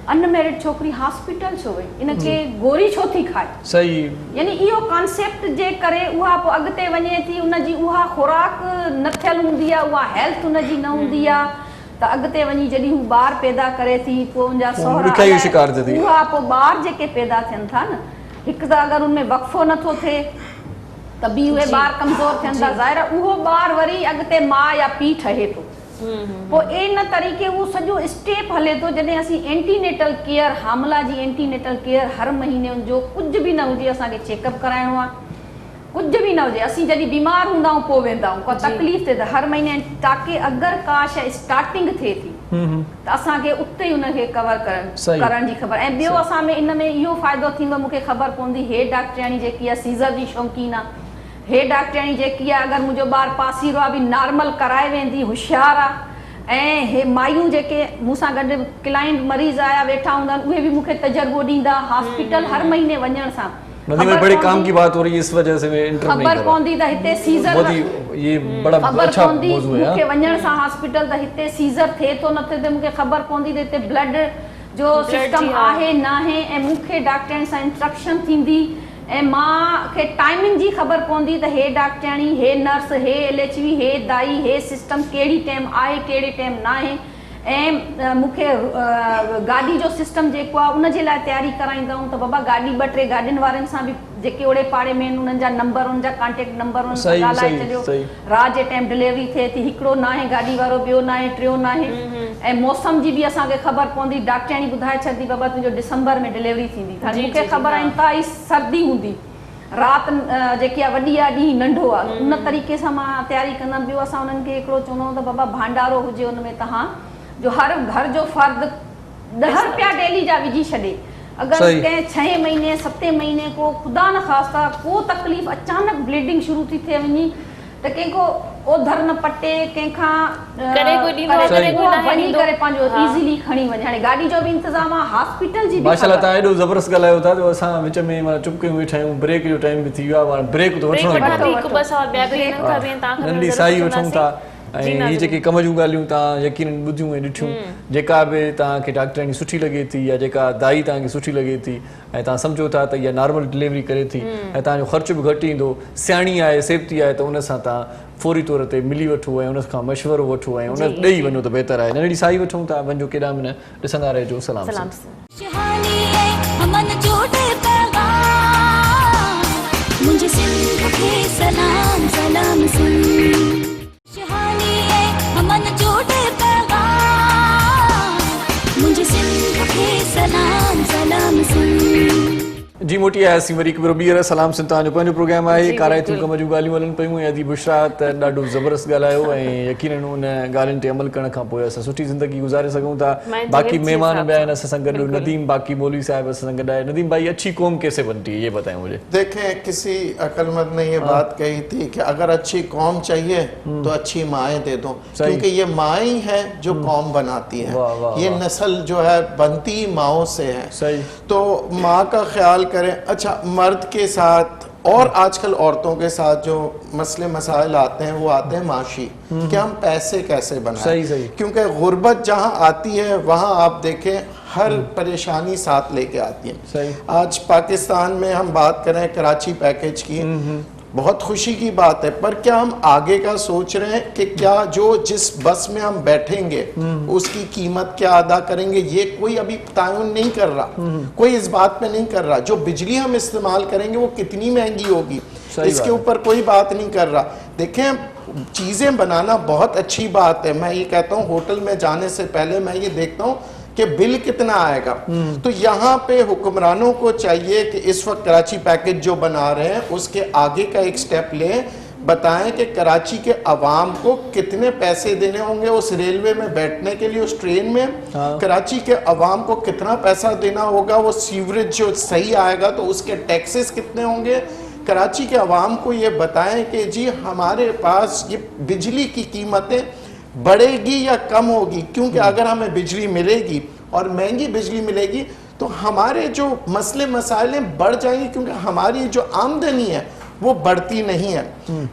Speaker 7: अनमेरिड छोकिरी हॉस्पिटल छो वई, इनखे गोरी छो थी खाए,
Speaker 1: सही
Speaker 7: यानी इहो कॉन्सेप्ट जे करे उहा पोइ अॻिते वञे थी, उनजी उहा खुराक न थियल हूंदी आहे, उहा हेल्थ उनजी न हूंदी आहे, त अॻिते वञी जॾहिं हू ॿार पैदा करे थी पोइ उनजा सहुरा
Speaker 1: ॾुखियाई जो शिकार थिए थी।
Speaker 7: उहा पोइ ॿार जेके पैदा थियनि था न, हिकु त अगरि उनमें वक़फ़ो नथो थिए त बि उहे ॿार कमज़ोर थियनि था, ज़ाहिर आहे उहो ॿार वरी अॻिते माउ या पीउ ठहे थो। पोइ इन तरीक़े उहो सॼो स्टेप हले थो, जॾहिं असीं एंटीनेटल केयर, हामला जी एंटीनेटल केयर हर महीने जो कुझु बि न हुजे असांखे चेकअप कराइणो आहे, कुझु बि न हुजे, असीं जॾहिं बीमार हूंदा आहियूं पोइ वेंदा आहियूं, को तकलीफ़ थिए त हर महीने, ताकी अगरि का शइ स्टार्टिंग थिए थी त असांखे उते ई उनखे कवर करण जी ख़बर। ऐं ॿियो असां में इन में इहो फ़ाइदो थींदो, मूंखे ख़बर पवंदी हे डॉक्टराणी जेकी आहे सीज़र जी शौक़ीन आहे, हे डॉक्टराणी जेकी आहे अगरि मुंहिंजो ॿारु पासीरो आहे बि नॉर्मल कराए वेंदी, होशियारु आहे। ऐं हे मायूं जेके मूंसां गॾु क्लाइंट मरीज़ आया वेठा हूंदा आहिनि, उहे बि मूंखे तजर्बो ॾींदा, हॉस्पिटल हर महीने वञण सां
Speaker 1: बड़े काम की बात हो रही है, इस वजह से मैं इंटर नहीं कर रहा।
Speaker 7: खबर पवंदी त हिते सीज़र,
Speaker 1: ये बड़ा अच्छा मौजू है।
Speaker 7: मूंखे वञण सां हॉस्पिटल त हिते सीज़र थिए थो न थिए, मूंखे ख़बर पवंदी त हिते ब्लड जो सिस्टम आहे न आहे, ऐं मूंखे डॉक्टरनि सां इंस्ट्रक्शन थींदी, ऐं मां खे टाइमिंग जी ख़बर पवंदी त हे डॉक्टराणी, हे नर्स, हे LHV, हे दाई, हे सिस्टम कहिड़ी टाइम आहे, कहिड़े टाइम न आहे। ऐं मूंखे गाॾी जो सिस्टम जेको आहे उनजे लाइ तयारी कराईंदा आहियूं, त बाबा गाॾी 2-3 गाॾियुनि वारनि सां बि जेके ओड़े पाड़े में आहिनि उन्हनि जा नंबर, उन्हनि जा कॉन्टेक्ट नंबर उन्हनि सां ॻाल्हाए छॾियो, राति जे टाइम डिलीवरी थिए थी, हिकिड़ो न आहे गाॾी वारो, ॿियो न आहे, टियों न आहे। ऐं मौसम जी बि असांखे ख़बर पवंदी, डॉक्टराणी ॿुधाए छॾंदी बाबा तुंहिंजो डिसंबर में डिलीवरी थींदी, मूंखे ख़बर आहे इंतिहाई सर्दी हूंदी, राति जेकी आहे वॾी आहे, ॾींहुं नंढो आहे, उन तरीक़े सां मां तयारी कंदमि। ॿियो असां उन्हनि खे हिकिड़ो चवंदा आहियूं त बाबा भंडारो हुजे, उनमें तव्हां जो हर घर जो फर्द 10 रुपया डेली जा विझी छॾे। अगरि कंहिं 6 महीने 7 महीने को ख़ुदा न ख़ास्ता को तकलीफ़ अचानक ब्लीडिंग शुरू थी थिए वञी त कंहिंखो ओधर न पटे, कंहिंखां वञी करे पंहिंजो इज़ीली खणी वञे। हाणे गाॾी जो बि इंतज़ाम आहे, हॉस्पिटल जी बि।
Speaker 1: माशाल्लाह तव्हां एॾो ज़बरदस्त ॻाल्हायो था जो असां विच में माना चुप कयूं वेठा आहियूं, ब्रेक जो टाइम बि थी वियो आहे, ब्रेक तो वठणो आहे, नंढी साई वठूं था। ऐं हीअ जेके कम जूं ॻाल्हियूं तव्हां यकीनन ॿुधियूं ऐं ॾिठियूं, जेका बि तव्हांखे डॉक्टराणी सुठी लॻे थी या जेका दाई तव्हांखे सुठी लॻे थी ऐं तव्हां सम्झो था त इहा नॉर्मल डिलीवरी करे थी ऐं तव्हांजो ख़र्च बि घटि ईंदो, सियाणी आहे, सेफ्टी आहे, त उन सां तव्हां फौरी तौर ते मिली वठो ऐं उन खां मशवरो वठो ऐं उन ॾेई वञो त बहितर आहे। नंढड़ी साई वठूं था, वञो केॾा न ॾिसंदा रहिजो। सलाम।
Speaker 5: मुझे सिंध के सलाम सलाम सुन, शहानी है अमन जोड़े पैगाम, मुझे सिंध के सलाम सलाम सुन।
Speaker 1: जी मोटी आयासीं वरी हिकु भेरो ॿीहर सलाम सिंध तव्हांजो पंहिंजो प्रोग्राम आहे, काराइतियूं कम जूं ॻाल्हियूं हलनि पियूं ऐं अदी बुशरा त ॾाढो ज़बरदस्त ॻाल्हायो ऐं यकीनन उन ॻाल्हियुनि ते अमल करण खां पोइ असां सुठी ज़िंदगी गुज़ारे सघूं था। बाक़ी महिमान बि आहिनि असां सां गॾु, नदीम बाकी मौलवी साहिब असां सां गॾु आहे। नदीम भाई, अच्छी कौम कैसे बनती है ये बताएं मुझे।
Speaker 3: देखें, किसी अक्लमंद ने ये बात कही थी कि अगर अच्छी कौम चाहिए तो अच्छी माएँ दे दो, क्योंकि ये माएँ ही हैं जो कौम बनाती हैं। ये नस्ल जो है बनती माओं से है, तो माँ का ख्याल करें। अच्छा, मर्द के साथ और आजकल औरतों के साथ जो मसले मसाइल आते हैं वो आते हैं माशी, कि हम पैसे कैसे बनाएं। क्योंकि गुर्बत जहाँ आती है वहाँ आप देखें हर परेशानी साथ लेके आती है। आज पाकिस्तान में हम बात करें कराची पैकेज की, बहुत खुशी की बात है, पर क्या हम आगे का सोच रहे हैं कि क्या जो जिस बस में हम बैठेंगे उसकी कीमत क्या अदा करेंगे, ये कोई अभी तयन नहीं कर रहा, कोई इस बात पे नहीं कर रहा। जो बिजली हम इस्तेमाल करेंगे वो कितनी महंगी होगी, इसके ऊपर कोई बात नहीं कर रहा। देखें, चीज़ें बनाना बहुत अच्छी बात है। मैं ये कहता हूँ होटल में जाने से पहले मैं ये देखता हूँ कि बिल कितना आएगा। तो यहाँ पे हुक्मरानों को चाहिए कि इस वक्त कराची पैकेज जो बना रहे हैं उसके आगे का एक स्टेप लें, बताएं कि कराची के अवाम को कितने पैसे देने होंगे उस रेलवे में बैठने के लिए, उस ट्रेन में। कराची के अवाम को कितना पैसा देना होगा, वो सीवरेज जो सही आएगा तो उसके टैक्सेस कितने होंगे। कराची के अवाम को ये बताएं कि जी हमारे पास ये बिजली की कीमतें बढ़ेगी या कम होगी, क्योंकि अगर हमें बिजली मिलेगी और महंगी बिजली मिलेगी तो हमारे जो मसले मसाइलें बढ़ जाएंगे, क्योंकि हमारी जो आमदनी है वो बढ़ती नहीं है।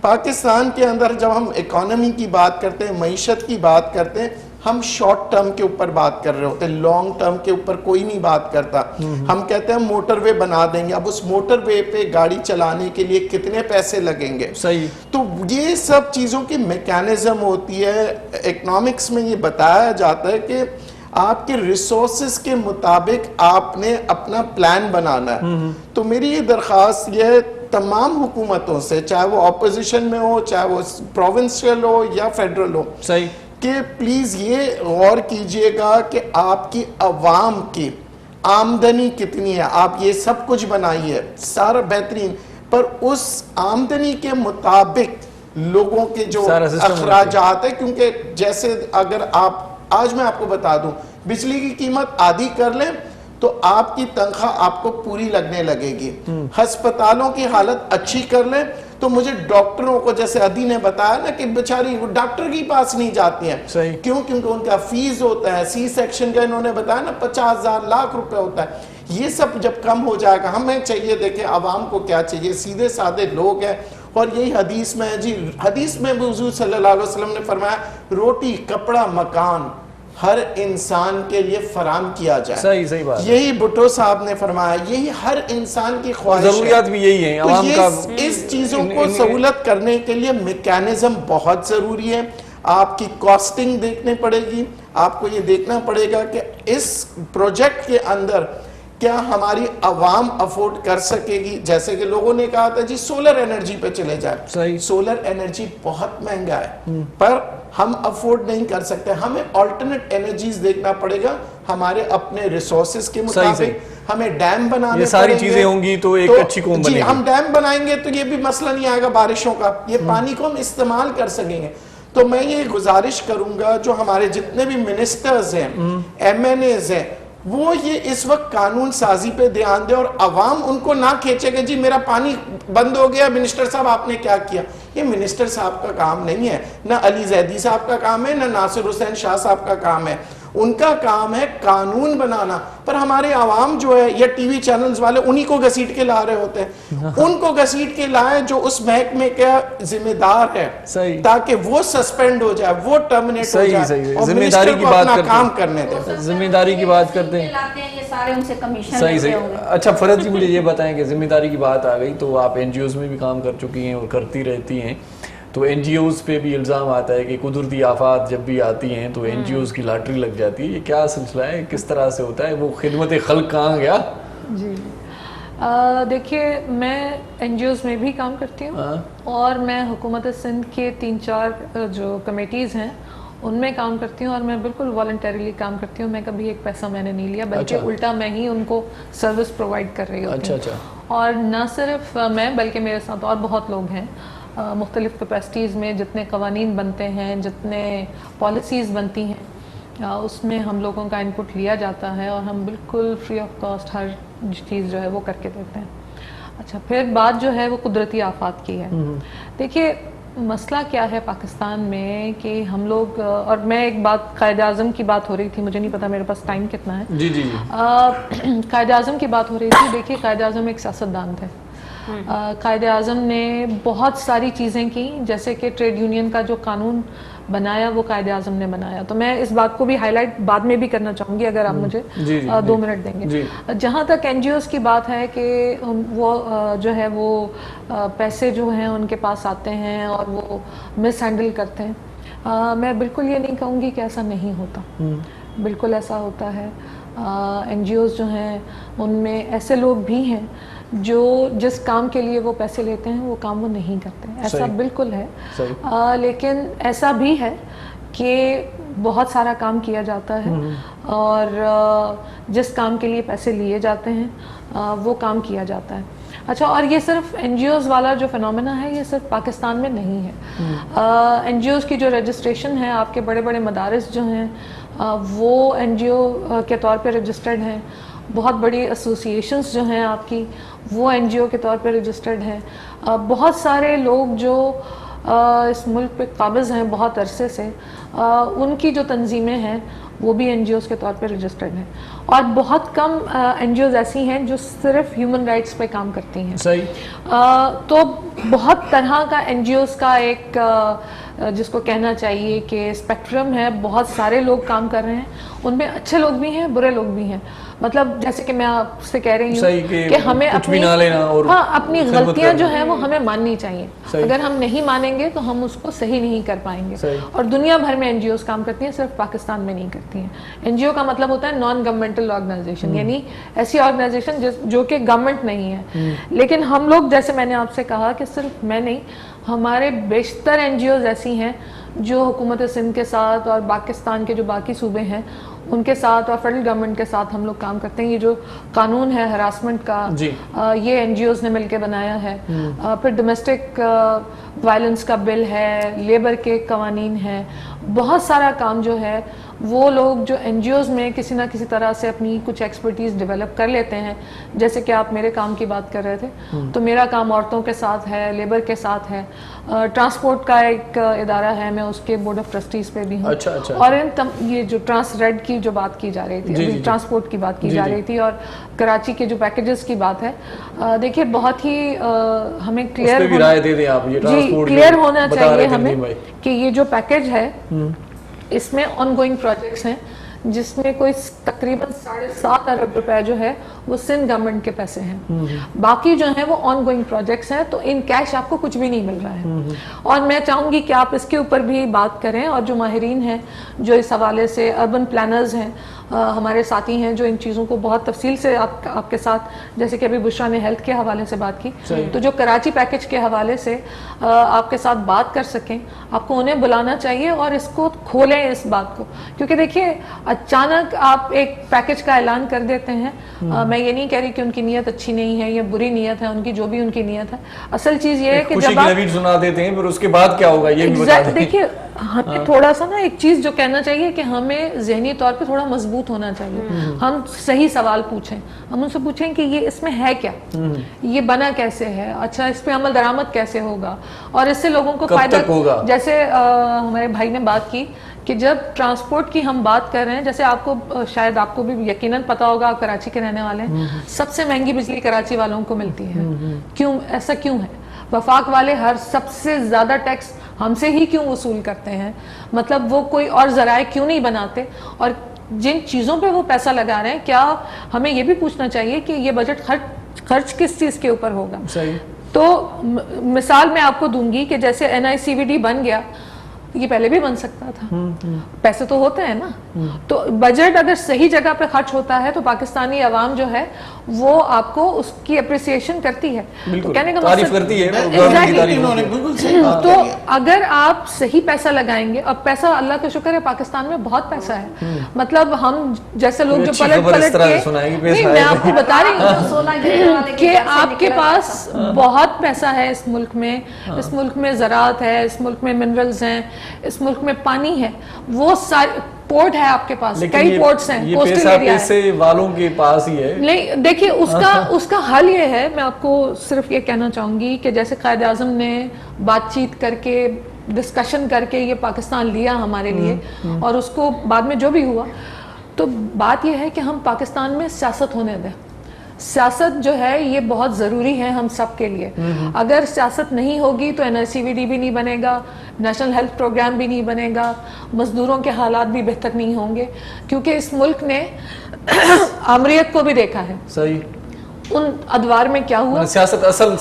Speaker 3: पाकिस्तान के अंदर जब हम इकोनॉमी की बात करते हैं, मईशत की बात करते हैं, हम शॉर्ट टर्म के ऊपर बात कर रहे होते हैं, लॉन्ग टर्म के ऊपर कोई नहीं बात करता। हम कहते हैं मोटर वे बना देंगे, अब उस मोटर वे पे गाड़ी चलाने के लिए कितने पैसे लगेंगे।
Speaker 1: सही।
Speaker 3: तो ये सब चीज़ों की मैकेनिज्म होती है। इकोनॉमिक्स में ये बताया जाता है कि आपके रिसोर्सेज के मुताबिक आपने अपना प्लान बनाना है। तो मेरी ये दरख्वास्त ये है तमाम हुकूमतों से, चाहे वो अपोजिशन में हो, चाहे वो प्रोविंशियल हो या फेडरल हो,
Speaker 1: सही,
Speaker 3: कि प्लीज ये गौर कीजिएगा कि आपकी अवाम की आमदनी कितनी है। आप ये सब कुछ बनाइए सारा बेहतरीन, पर उस आमदनी के मुताबिक लोगों के जो अखराजात है, क्योंकि जैसे अगर आप, आज मैं आपको बता दूं, बिजली की कीमत आधी कर लें तो आपकी तनख्वाह आपको पूरी लगने लगेगी। अस्पतालों की हालत अच्छी कर लें तो मुझे डॉक्टरों को, जैसे अदी ने बताया ना कि बेचारी वो डॉक्टर के पास नहीं जाती हैं। क्यों? क्योंकि उनका फीस होता है, सी सेक्शन का इन्होंने बताया ना 50,000 लाख रुपए होता है। ये सब जब कम हो जाएगा, हमें चाहिए, देखें आवाम को क्या चाहिए, सीधे साधे लोग हैं। और यही हदीस में है जी, हदीस में भी हुजूर सल्लल्लाहु अलैहि वसल्लम ने फरमाया रोटी, कपड़ा, मकान हर इंसान के लिए फराम किया जाए।
Speaker 1: सही सही बात।
Speaker 3: यही भुट्टो साहब ने फरमाया, यही हर इंसान की ख्वाहिश है।
Speaker 1: जरूरियात भी यही है आवाम का।
Speaker 3: इस चीजों को सहूलत करने के लिए मैकेनिज्म बहुत जरूरी है। आपकी कॉस्टिंग देखनी पड़ेगी, आपको ये देखना पड़ेगा कि इस प्रोजेक्ट के अंदर क्या हमारी आवाम अफोर्ड कर सकेगी। जैसे कि लोगों ने कहा था जी सोलर एनर्जी पे चले जाए, सही, सोलर एनर्जी बहुत महंगा है पर हम अफोर्ड नहीं कर सकते। हमें अल्टरनेट एनर्जीज देखना पड़ेगा, हमारे अपने रिसोर्सेज के मुताबिक हमें डैम बनाने,
Speaker 1: ये सारी चीजें होंगी तो एक अच्छी कौम बनेगी।
Speaker 3: हम डैम बनाएंगे तो ये भी मसला नहीं आएगा बारिशों का, ये पानी को हम इस्तेमाल कर सकेंगे। तो मैं ये गुजारिश करूंगा जो हमारे जितने भी मिनिस्टर्स हैं, MNAs हैं, वो ये इस वक्त कानून साजी पे ध्यान दे और अवाम उनको ना खींचेगा जी मेरा पानी बंद हो गया, मिनिस्टर साहब आपने क्या किया। ये मिनिस्टर साहब का काम नहीं है, ना अली जैदी साहब का काम है, ना नासिर हुसैन शाह साहब का काम है। उनका काम है कानून बनाना, पर हमारे आवाम जो है या टीवी चैनल्स वाले उन्हीं को घसीट के ला रहे होते हैं। उनको घसीट के लाए जो उस महकमे का जिम्मेदार है, ताकि वो सस्पेंड हो जाए, वो टर्मिनेट हो जाए और
Speaker 1: जिम्मेदारी की बात
Speaker 3: अपना काम करने दे।
Speaker 1: जिम्मेदारी की बात करते हैं,
Speaker 7: ये सारे उनसे कमीशन
Speaker 1: सही सही। अच्छा फरद जी, मुझे ये बताएं कि जिम्मेदारी की बात आ गई तो आप NGOs में भी काम कर चुकी हैं और करती रहती हैं, तो NGOs पे भी इल्ज़ाम आता है कि कुदरती आफात जब भी आती हैं तो NGOs की लॉटरी लग जाती है। ये क्या सिलसिला है, किस तरह से होता है, वो खिदमत खल्क कहाँ गया?
Speaker 6: जी देखिए, मैं NGOs में भी काम करती हूँ और मैं हुकूमत सिंध के 3-4 जो कमेटीज़ हैं उनमें काम करती हूँ और मैं बिल्कुल वॉलंटरीली काम करती हूँ। मैं कभी एक पैसा मैंने नहीं लिया, बल्कि उल्टा मैं ही उनको सर्विस प्रोवाइड कर रही होती हूँ। और न सिर्फ मैं बल्कि मेरे साथ और बहुत लोग हैं मुख्तलिफ़ कैपेसिटीज़ में। जितने कवानीन बनते हैं, जितने पॉलिसीज़ बनती हैं, उसमें हम लोगों का इनपुट लिया जाता है और हम बिल्कुल फ्री ऑफ कॉस्ट हर चीज़ जो है वो करके देते हैं। अच्छा, फिर बात जो है वो कुदरती आफात की है। देखिए मसला क्या है पाकिस्तान में कि हम लोग, और मैं एक बात, कायद आज़म की बात हो रही थी, मुझे नहीं पता मेरे पास टाइम कितना है।
Speaker 1: जी जी।
Speaker 6: कायद आज़म की बात हो रही थी। देखिए कायद आज़म एक सियासतदान थे। कायद आज़म ने बहुत सारी चीज़ें की, जैसे कि ट्रेड यूनियन का जो कानून बनाया वो कायद आज़म ने बनाया। तो मैं इस बात को भी हाईलाइट बाद में भी करना चाहूँगी अगर आप मुझे 2 मिनट देंगे। जहाँ तक NGOs की बात है कि वो जो है वो पैसे जो हैं उनके पास आते हैं और वो मिस हैंडल करते हैं, मैं बिल्कुल ये नहीं कहूँगी कि ऐसा नहीं होता, बिल्कुल ऐसा होता है। NGOs जो हैं उनमें ऐसे लोग भी हैं जो जिस काम के लिए वो पैसे लेते हैं वो काम वो नहीं करते, ऐसा बिल्कुल है। लेकिन ऐसा भी है कि बहुत सारा काम किया जाता है और जिस काम के लिए पैसे लिए जाते हैं वो काम किया जाता है। अच्छा, और ये सिर्फ NGOs वाला जो फिनोमेना है ये सिर्फ पाकिस्तान में नहीं है। NGOs की जो रजिस्ट्रेशन है, आपके बड़े बड़े मदारिस जो हैं वो NGO के तौर पे रजिस्टर्ड हैं, बहुत बड़ी एसोसिएशंस जो हैं आपकी वो NGO के तौर पे रजिस्टर्ड हैं। बहुत सारे लोग जो इस मुल्क पे काबिज़ हैं बहुत अरसे से, उनकी जो तंजीमें हैं वो भी NGOs के तौर पे रजिस्टर्ड हैं, और बहुत कम NGOs ऐसी हैं जो सिर्फ ह्यूमन राइट्स पे काम करती हैं।
Speaker 1: सही।
Speaker 6: तो बहुत तरह का NGOs का एक जिसको कहना चाहिए कि स्पेक्ट्रम है, बहुत सारे लोग काम कर रहे हैं, उनमें अच्छे लोग भी हैं, बुरे लोग भी हैं। मतलब जैसे कि मैं आपसे कह रही हूँ कि हमें
Speaker 1: कुछ भी ना लेना और
Speaker 6: अपनी गलतियां जो हैं वो हमें माननी चाहिए। अगर हम नहीं मानेंगे तो हम उसको सही नहीं कर पाएंगे। और दुनिया भर में NGOs काम करती हैं, सिर्फ पाकिस्तान में नहीं करती हैं। NGO का मतलब होता है नॉन गवर्नमेंटल ऑर्गेनाइजेशन, यानी ऐसी ऑर्गेनाइजेशन जो कि गवर्नमेंट नहीं है। लेकिन हम लोग, जैसे मैंने आपसे कहा कि सिर्फ मैं नहीं, हमारे बेशतर NGOs ऐसी हैं जो हुकूमत सिंध के साथ और पाकिस्तान के जो बाकी सूबे हैं उनके साथ और फेडरल गवर्नमेंट के साथ हम लोग काम करते हैं। ये जो कानून है हरासमेंट का, ये NGOs ने मिलकर बनाया है। फिर डोमेस्टिक वायलेंस का बिल है, लेबर के कवानीन है, बहुत सारा काम जो है वो लोग जो NGOs में किसी ना किसी तरह से अपनी कुछ एक्सपर्टीज़ डेवलप कर लेते हैं। जैसे कि आप मेरे काम की बात कर रहे थे, तो मेरा काम औरतों के साथ है, लेबर के साथ है। ट्रांसपोर्ट का एक इदारा है, मैं उसके बोर्ड ऑफ ट्रस्टीज़ पे भी हूँ। और ये जो ट्रांसरेड की जो बात की जा रही थी, अभी ट्रांसपोर्ट की बात की जा रही थी, और कराची के जो पैकेजेस की बात है, देखिए बहुत ही हमें क्लियर होना चाहिए हमें कि ये जो पैकेज है इसमें ऑनगोइंग प्रोजेक्ट्स हैं, जिसमें कोई तकरीबन 7.5 अरब रुपए जो है वो सिंध गवर्नमेंट के पैसे हैं। बाकी जो है वो ऑनगोइंग प्रोजेक्ट्स हैं, तो इन कैश आपको कुछ भी नहीं मिल रहा है। और मैं चाहूँगी कि आप इसके ऊपर भी बात करें, और जो माहिरीन हैं जो इस हवाले से, अर्बन प्लानर्स हैं, हमारे साथी हैं जो इन चीज़ों को बहुत तफसील से आपके साथ, जैसे कि अभी बुशरा ने हेल्थ के हवाले से बात की, तो जो कराची पैकेज के हवाले से आपके साथ बात कर सकें, आपको उन्हें बुलाना चाहिए और इसको खोलें इस बात को। क्योंकि देखिए अचानक आप एक पैकेज का ऐलान कर देते हैं, मैं ये नहीं कह रही कि उनकी नीयत अच्छी नहीं है या बुरी नीयत है उनकी, जो भी उनकी नीयत है, असल चीज़ ये है कि जब आप
Speaker 1: सुना देते हैं फिर उसके बाद क्या होगा ये भी बता दें।
Speaker 6: देखिए हमें थोड़ा सा ना एक चीज़ जो कहना चाहिए कि हमें ज़हनी तौर पे थोड़ा मजबूत होना चाहिए। हम सही सवाल पूछें, हम उनसे पूछें कि ये इसमें है क्या, ये बना कैसे है, अच्छा इस पे अमल दरामद कैसे होगा, और इससे लोगों को फायदा होगा। जैसे हमारे भाई ने बात की कि जब ट्रांसपोर्ट की हम बात कर रहे हैं, जैसे आपको शायद आपको भी यकीनन पता होगा, आप कराची के रहने वाले हैं, सबसे महंगी बिजली कराची वालों को मिलती है। क्यों, ऐसा क्यों है? वफाक वाले हर सबसे ज़्यादा टैक्स हमसे ही क्यों वसूल करते हैं? मतलब वो कोई और ज़राए क्यों नहीं बनाते? और जिन चीज़ों पे वो पैसा लगा रहे हैं, क्या हमें ये भी पूछना चाहिए कि ये बजट खर्च किस चीज़ के ऊपर होगा? सही। तो मिसाल मैं आपको दूंगी कि जैसे NICVD बन गया, ये पहले भी बन सकता था, पैसे तो होते हैं ना। तो बजट अगर सही जगह पे खर्च होता है तो पाकिस्तानी अवाम जो है वो आपको उसकी अप्रिसिएशन करती है, तो कहने का
Speaker 1: तारीफ करती है।
Speaker 6: तो अगर आप सही पैसा लगाएंगे, अब पैसा अल्लाह का शुक्र है पाकिस्तान में बहुत पैसा है, मतलब हम जैसे लोग जो पलट के, मैं आपको बता रही हूँ कि आपके पास बहुत पैसा है इस मुल्क में। इस मुल्क में ज़राअत है, इस मुल्क में मिनरल्स हैं, इस मुल्क में पानी है, वो सारे पोर्ट है आपके पास, कई पोर्ट्स हैं, कोस्टल एरिया है। पैसे
Speaker 1: वालों के पास ही है।
Speaker 6: नहीं, देखिए उसका हल ये है, मैं आपको सिर्फ ये कहना चाहूंगी कि जैसे कायद आज़म ने बातचीत करके, डिस्कशन करके ये पाकिस्तान लिया हमारे लिए, और उसको बाद में जो भी हुआ, तो बात ये है कि हम पाकिस्तान में सियासत होने दें। सियासत जो है ये बहुत ज़रूरी है हम सब के लिए। अगर सियासत नहीं होगी तो NICVD भी नहीं बनेगा, नेशनल हेल्थ प्रोग्राम भी नहीं बनेगा, मजदूरों के हालात भी बेहतर नहीं होंगे, क्योंकि इस मुल्क ने आमरीत को भी देखा है। सही। उन अदवार में क्या हुआ, सियासत असल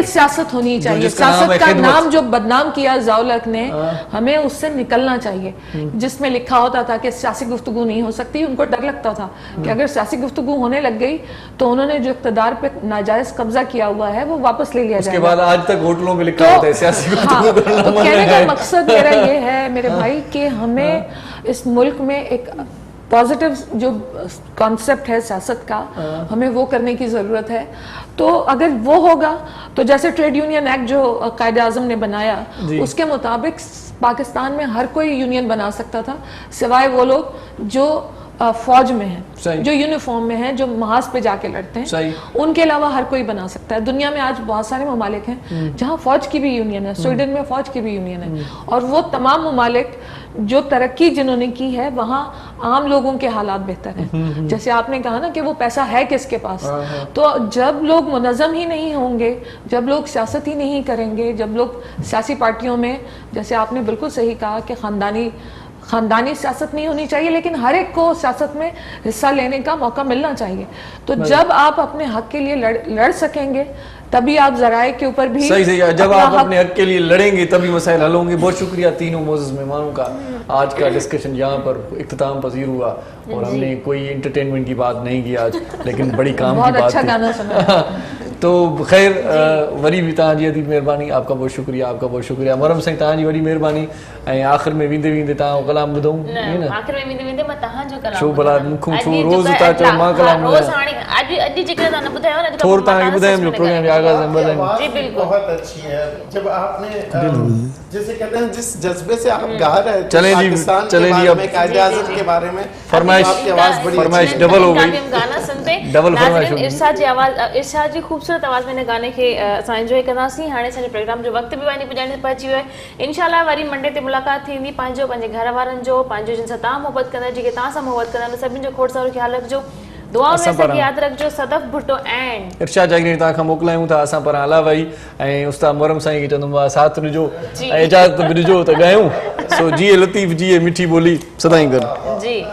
Speaker 6: सियासत होनी चाहिए। सियासत का नाम जो बदनाम किया ज़ाउलक ने, हमें उससे निकलना चाहिए, जिसमें लिखा होता था कि सियासी गुफ्तगू नहीं हो सकती। उनको डर लगता था कि अगर सियासी गुफ्तगू होने लग गई तो उन्होंने जो इक़्तिदार पे नाजायज कब्जा किया हुआ है वो वापस ले लिया जाएगा।
Speaker 1: उसके बाद आज तक होटलों में लिखा होता है सियासी गुफ्तगू।
Speaker 6: तो कहने का मकसद मेरा ये है मेरे भाई कि हमें इस मुल्क में एक पॉजिटिव जो कॉन्सेप्ट है सियासत का, हमें वो करने की ज़रूरत है। तो अगर वो होगा तो जैसे ट्रेड यूनियन एक्ट जो कायद आज़म ने बनाया, उसके मुताबिक पाकिस्तान में हर कोई यूनियन बना सकता था, सिवाय वो लोग जो फौज में हैं,
Speaker 1: सही।
Speaker 6: जो यूनिफॉर्म में हैं, जो महाज पे जाके लड़ते हैं,
Speaker 1: सही।
Speaker 6: उनके अलावा हर कोई बना सकता है। दुनिया में आज बहुत सारे ममालिक हैं जहाँ फौज की भी यूनियन है, स्वीडन में फौज की भी यूनियन है, और वो तमाम ममालिक जो तरक्की जिन्होंने की है वहाँ आम लोगों के हालात बेहतर हैं। जैसे आपने कहा ना कि वो पैसा है किसके पास, तो जब लोग मुनज़्ज़म ही नहीं होंगे, जब लोग सियासत ही नहीं करेंगे, जब लोग सियासी पार्टियों में, जैसे आपने बिल्कुल सही कहा कि ख़ानदानी सियासत नहीं होनी चाहिए, लेकिन हर एक को सियासत में हिस्सा लेने का मौका मिलना चाहिए। तो जब आप अपने हक के लिए लड़ सकेंगे तभी आप ज़राए के ऊपर भी
Speaker 1: सही सही है। जब आप अपने हक के लिए लड़ेंगे तभी मसाइल हल होंगे। बहुत शुक्रिया तीनों मोअज़्ज़ज़ मेहमानों का। आज का डिस्कशन यहाँ पर इख्तिताम पजीर हुआ और हमने कोई एंटरटेनमेंट की बात नहीं की आज, लेकिन बड़ी काम की बात
Speaker 6: अच्छा
Speaker 1: थी।
Speaker 6: गाना सुना।
Speaker 1: तो खैर वरी भी तव्हांजी अदी महिरबानी, आपका बहुत शुक्रिया, आपका बहुत शुक्रिया। मरम साईं तव्हांजी वॾी महिरबानी। ऐं आख़िर में वेंदे वेंदे तव्हां कलाम ॿुधूं
Speaker 2: न आख़िर में वेंदे वेंदे मां तव्हांजो कलाम
Speaker 1: छो भला मूंखां छो रोज़ था चओ मां कलाम
Speaker 2: रोज़ हाणे अॼु जेकर तव्हां न ॿुधायो न
Speaker 1: थोरो तव्हांखे ॿुधाइम जो प्रोग्राम जे आगाज़ में ॿुधाइम।
Speaker 2: जी बिल्कुल
Speaker 3: बहुत अच्छी है। जब आपने जैसे कहते हैं जिस जज्बे से आप गा रहे थे
Speaker 1: चलें जी,
Speaker 3: पाकिस्तान
Speaker 1: चलें
Speaker 3: के
Speaker 1: जी,
Speaker 3: बारे
Speaker 1: अब
Speaker 3: में, कायदे-ए-आज़म के बारे में,
Speaker 1: फरमाइश
Speaker 3: आपकी आवाज़ बड़ी
Speaker 1: फरमाइश
Speaker 3: अच्छी है।
Speaker 1: डबल हो गई।
Speaker 2: हम गाना सुनते
Speaker 1: डबल फरमाइश
Speaker 2: नाज़रीन, इरशाद जी आवाज़, इरशाद जी ख़ूबसूरत आवाज़ में हिन गाने खे असां एंजॉय कंदासीं। हाणे असांजे प्रोग्राम जो वक़्तु बि वञी पुॼाइण ते पहुची वियो आहे। इंशाल्लाह वरी मंडे ते मुलाक़ात थींदी। पंहिंजो, पंहिंजे घर वारनि जो, पंहिंजो जिन सां तव्हां मोहबत कंदा, जेके तव्हां सां मोहबत कंदा, उन सभिनी जो खोड़ सारो ख्यालु रखिजो। दुआ में असांखे यादि रखिजो। सदफ़ भुट्टो एंड
Speaker 1: इरशाद जागीर तव्हां खां मोकिलायूं था असां पारां अलावा ई, ऐं उस्ताद मोहरम साईं खे चवंदुमि साथ ॾिजो ऐं इजाज़त बि ॾिजो त ॻायूं। सो जिए लतीफ़ जिए मिठी ॿोली सदाईं गॾु।
Speaker 2: जी।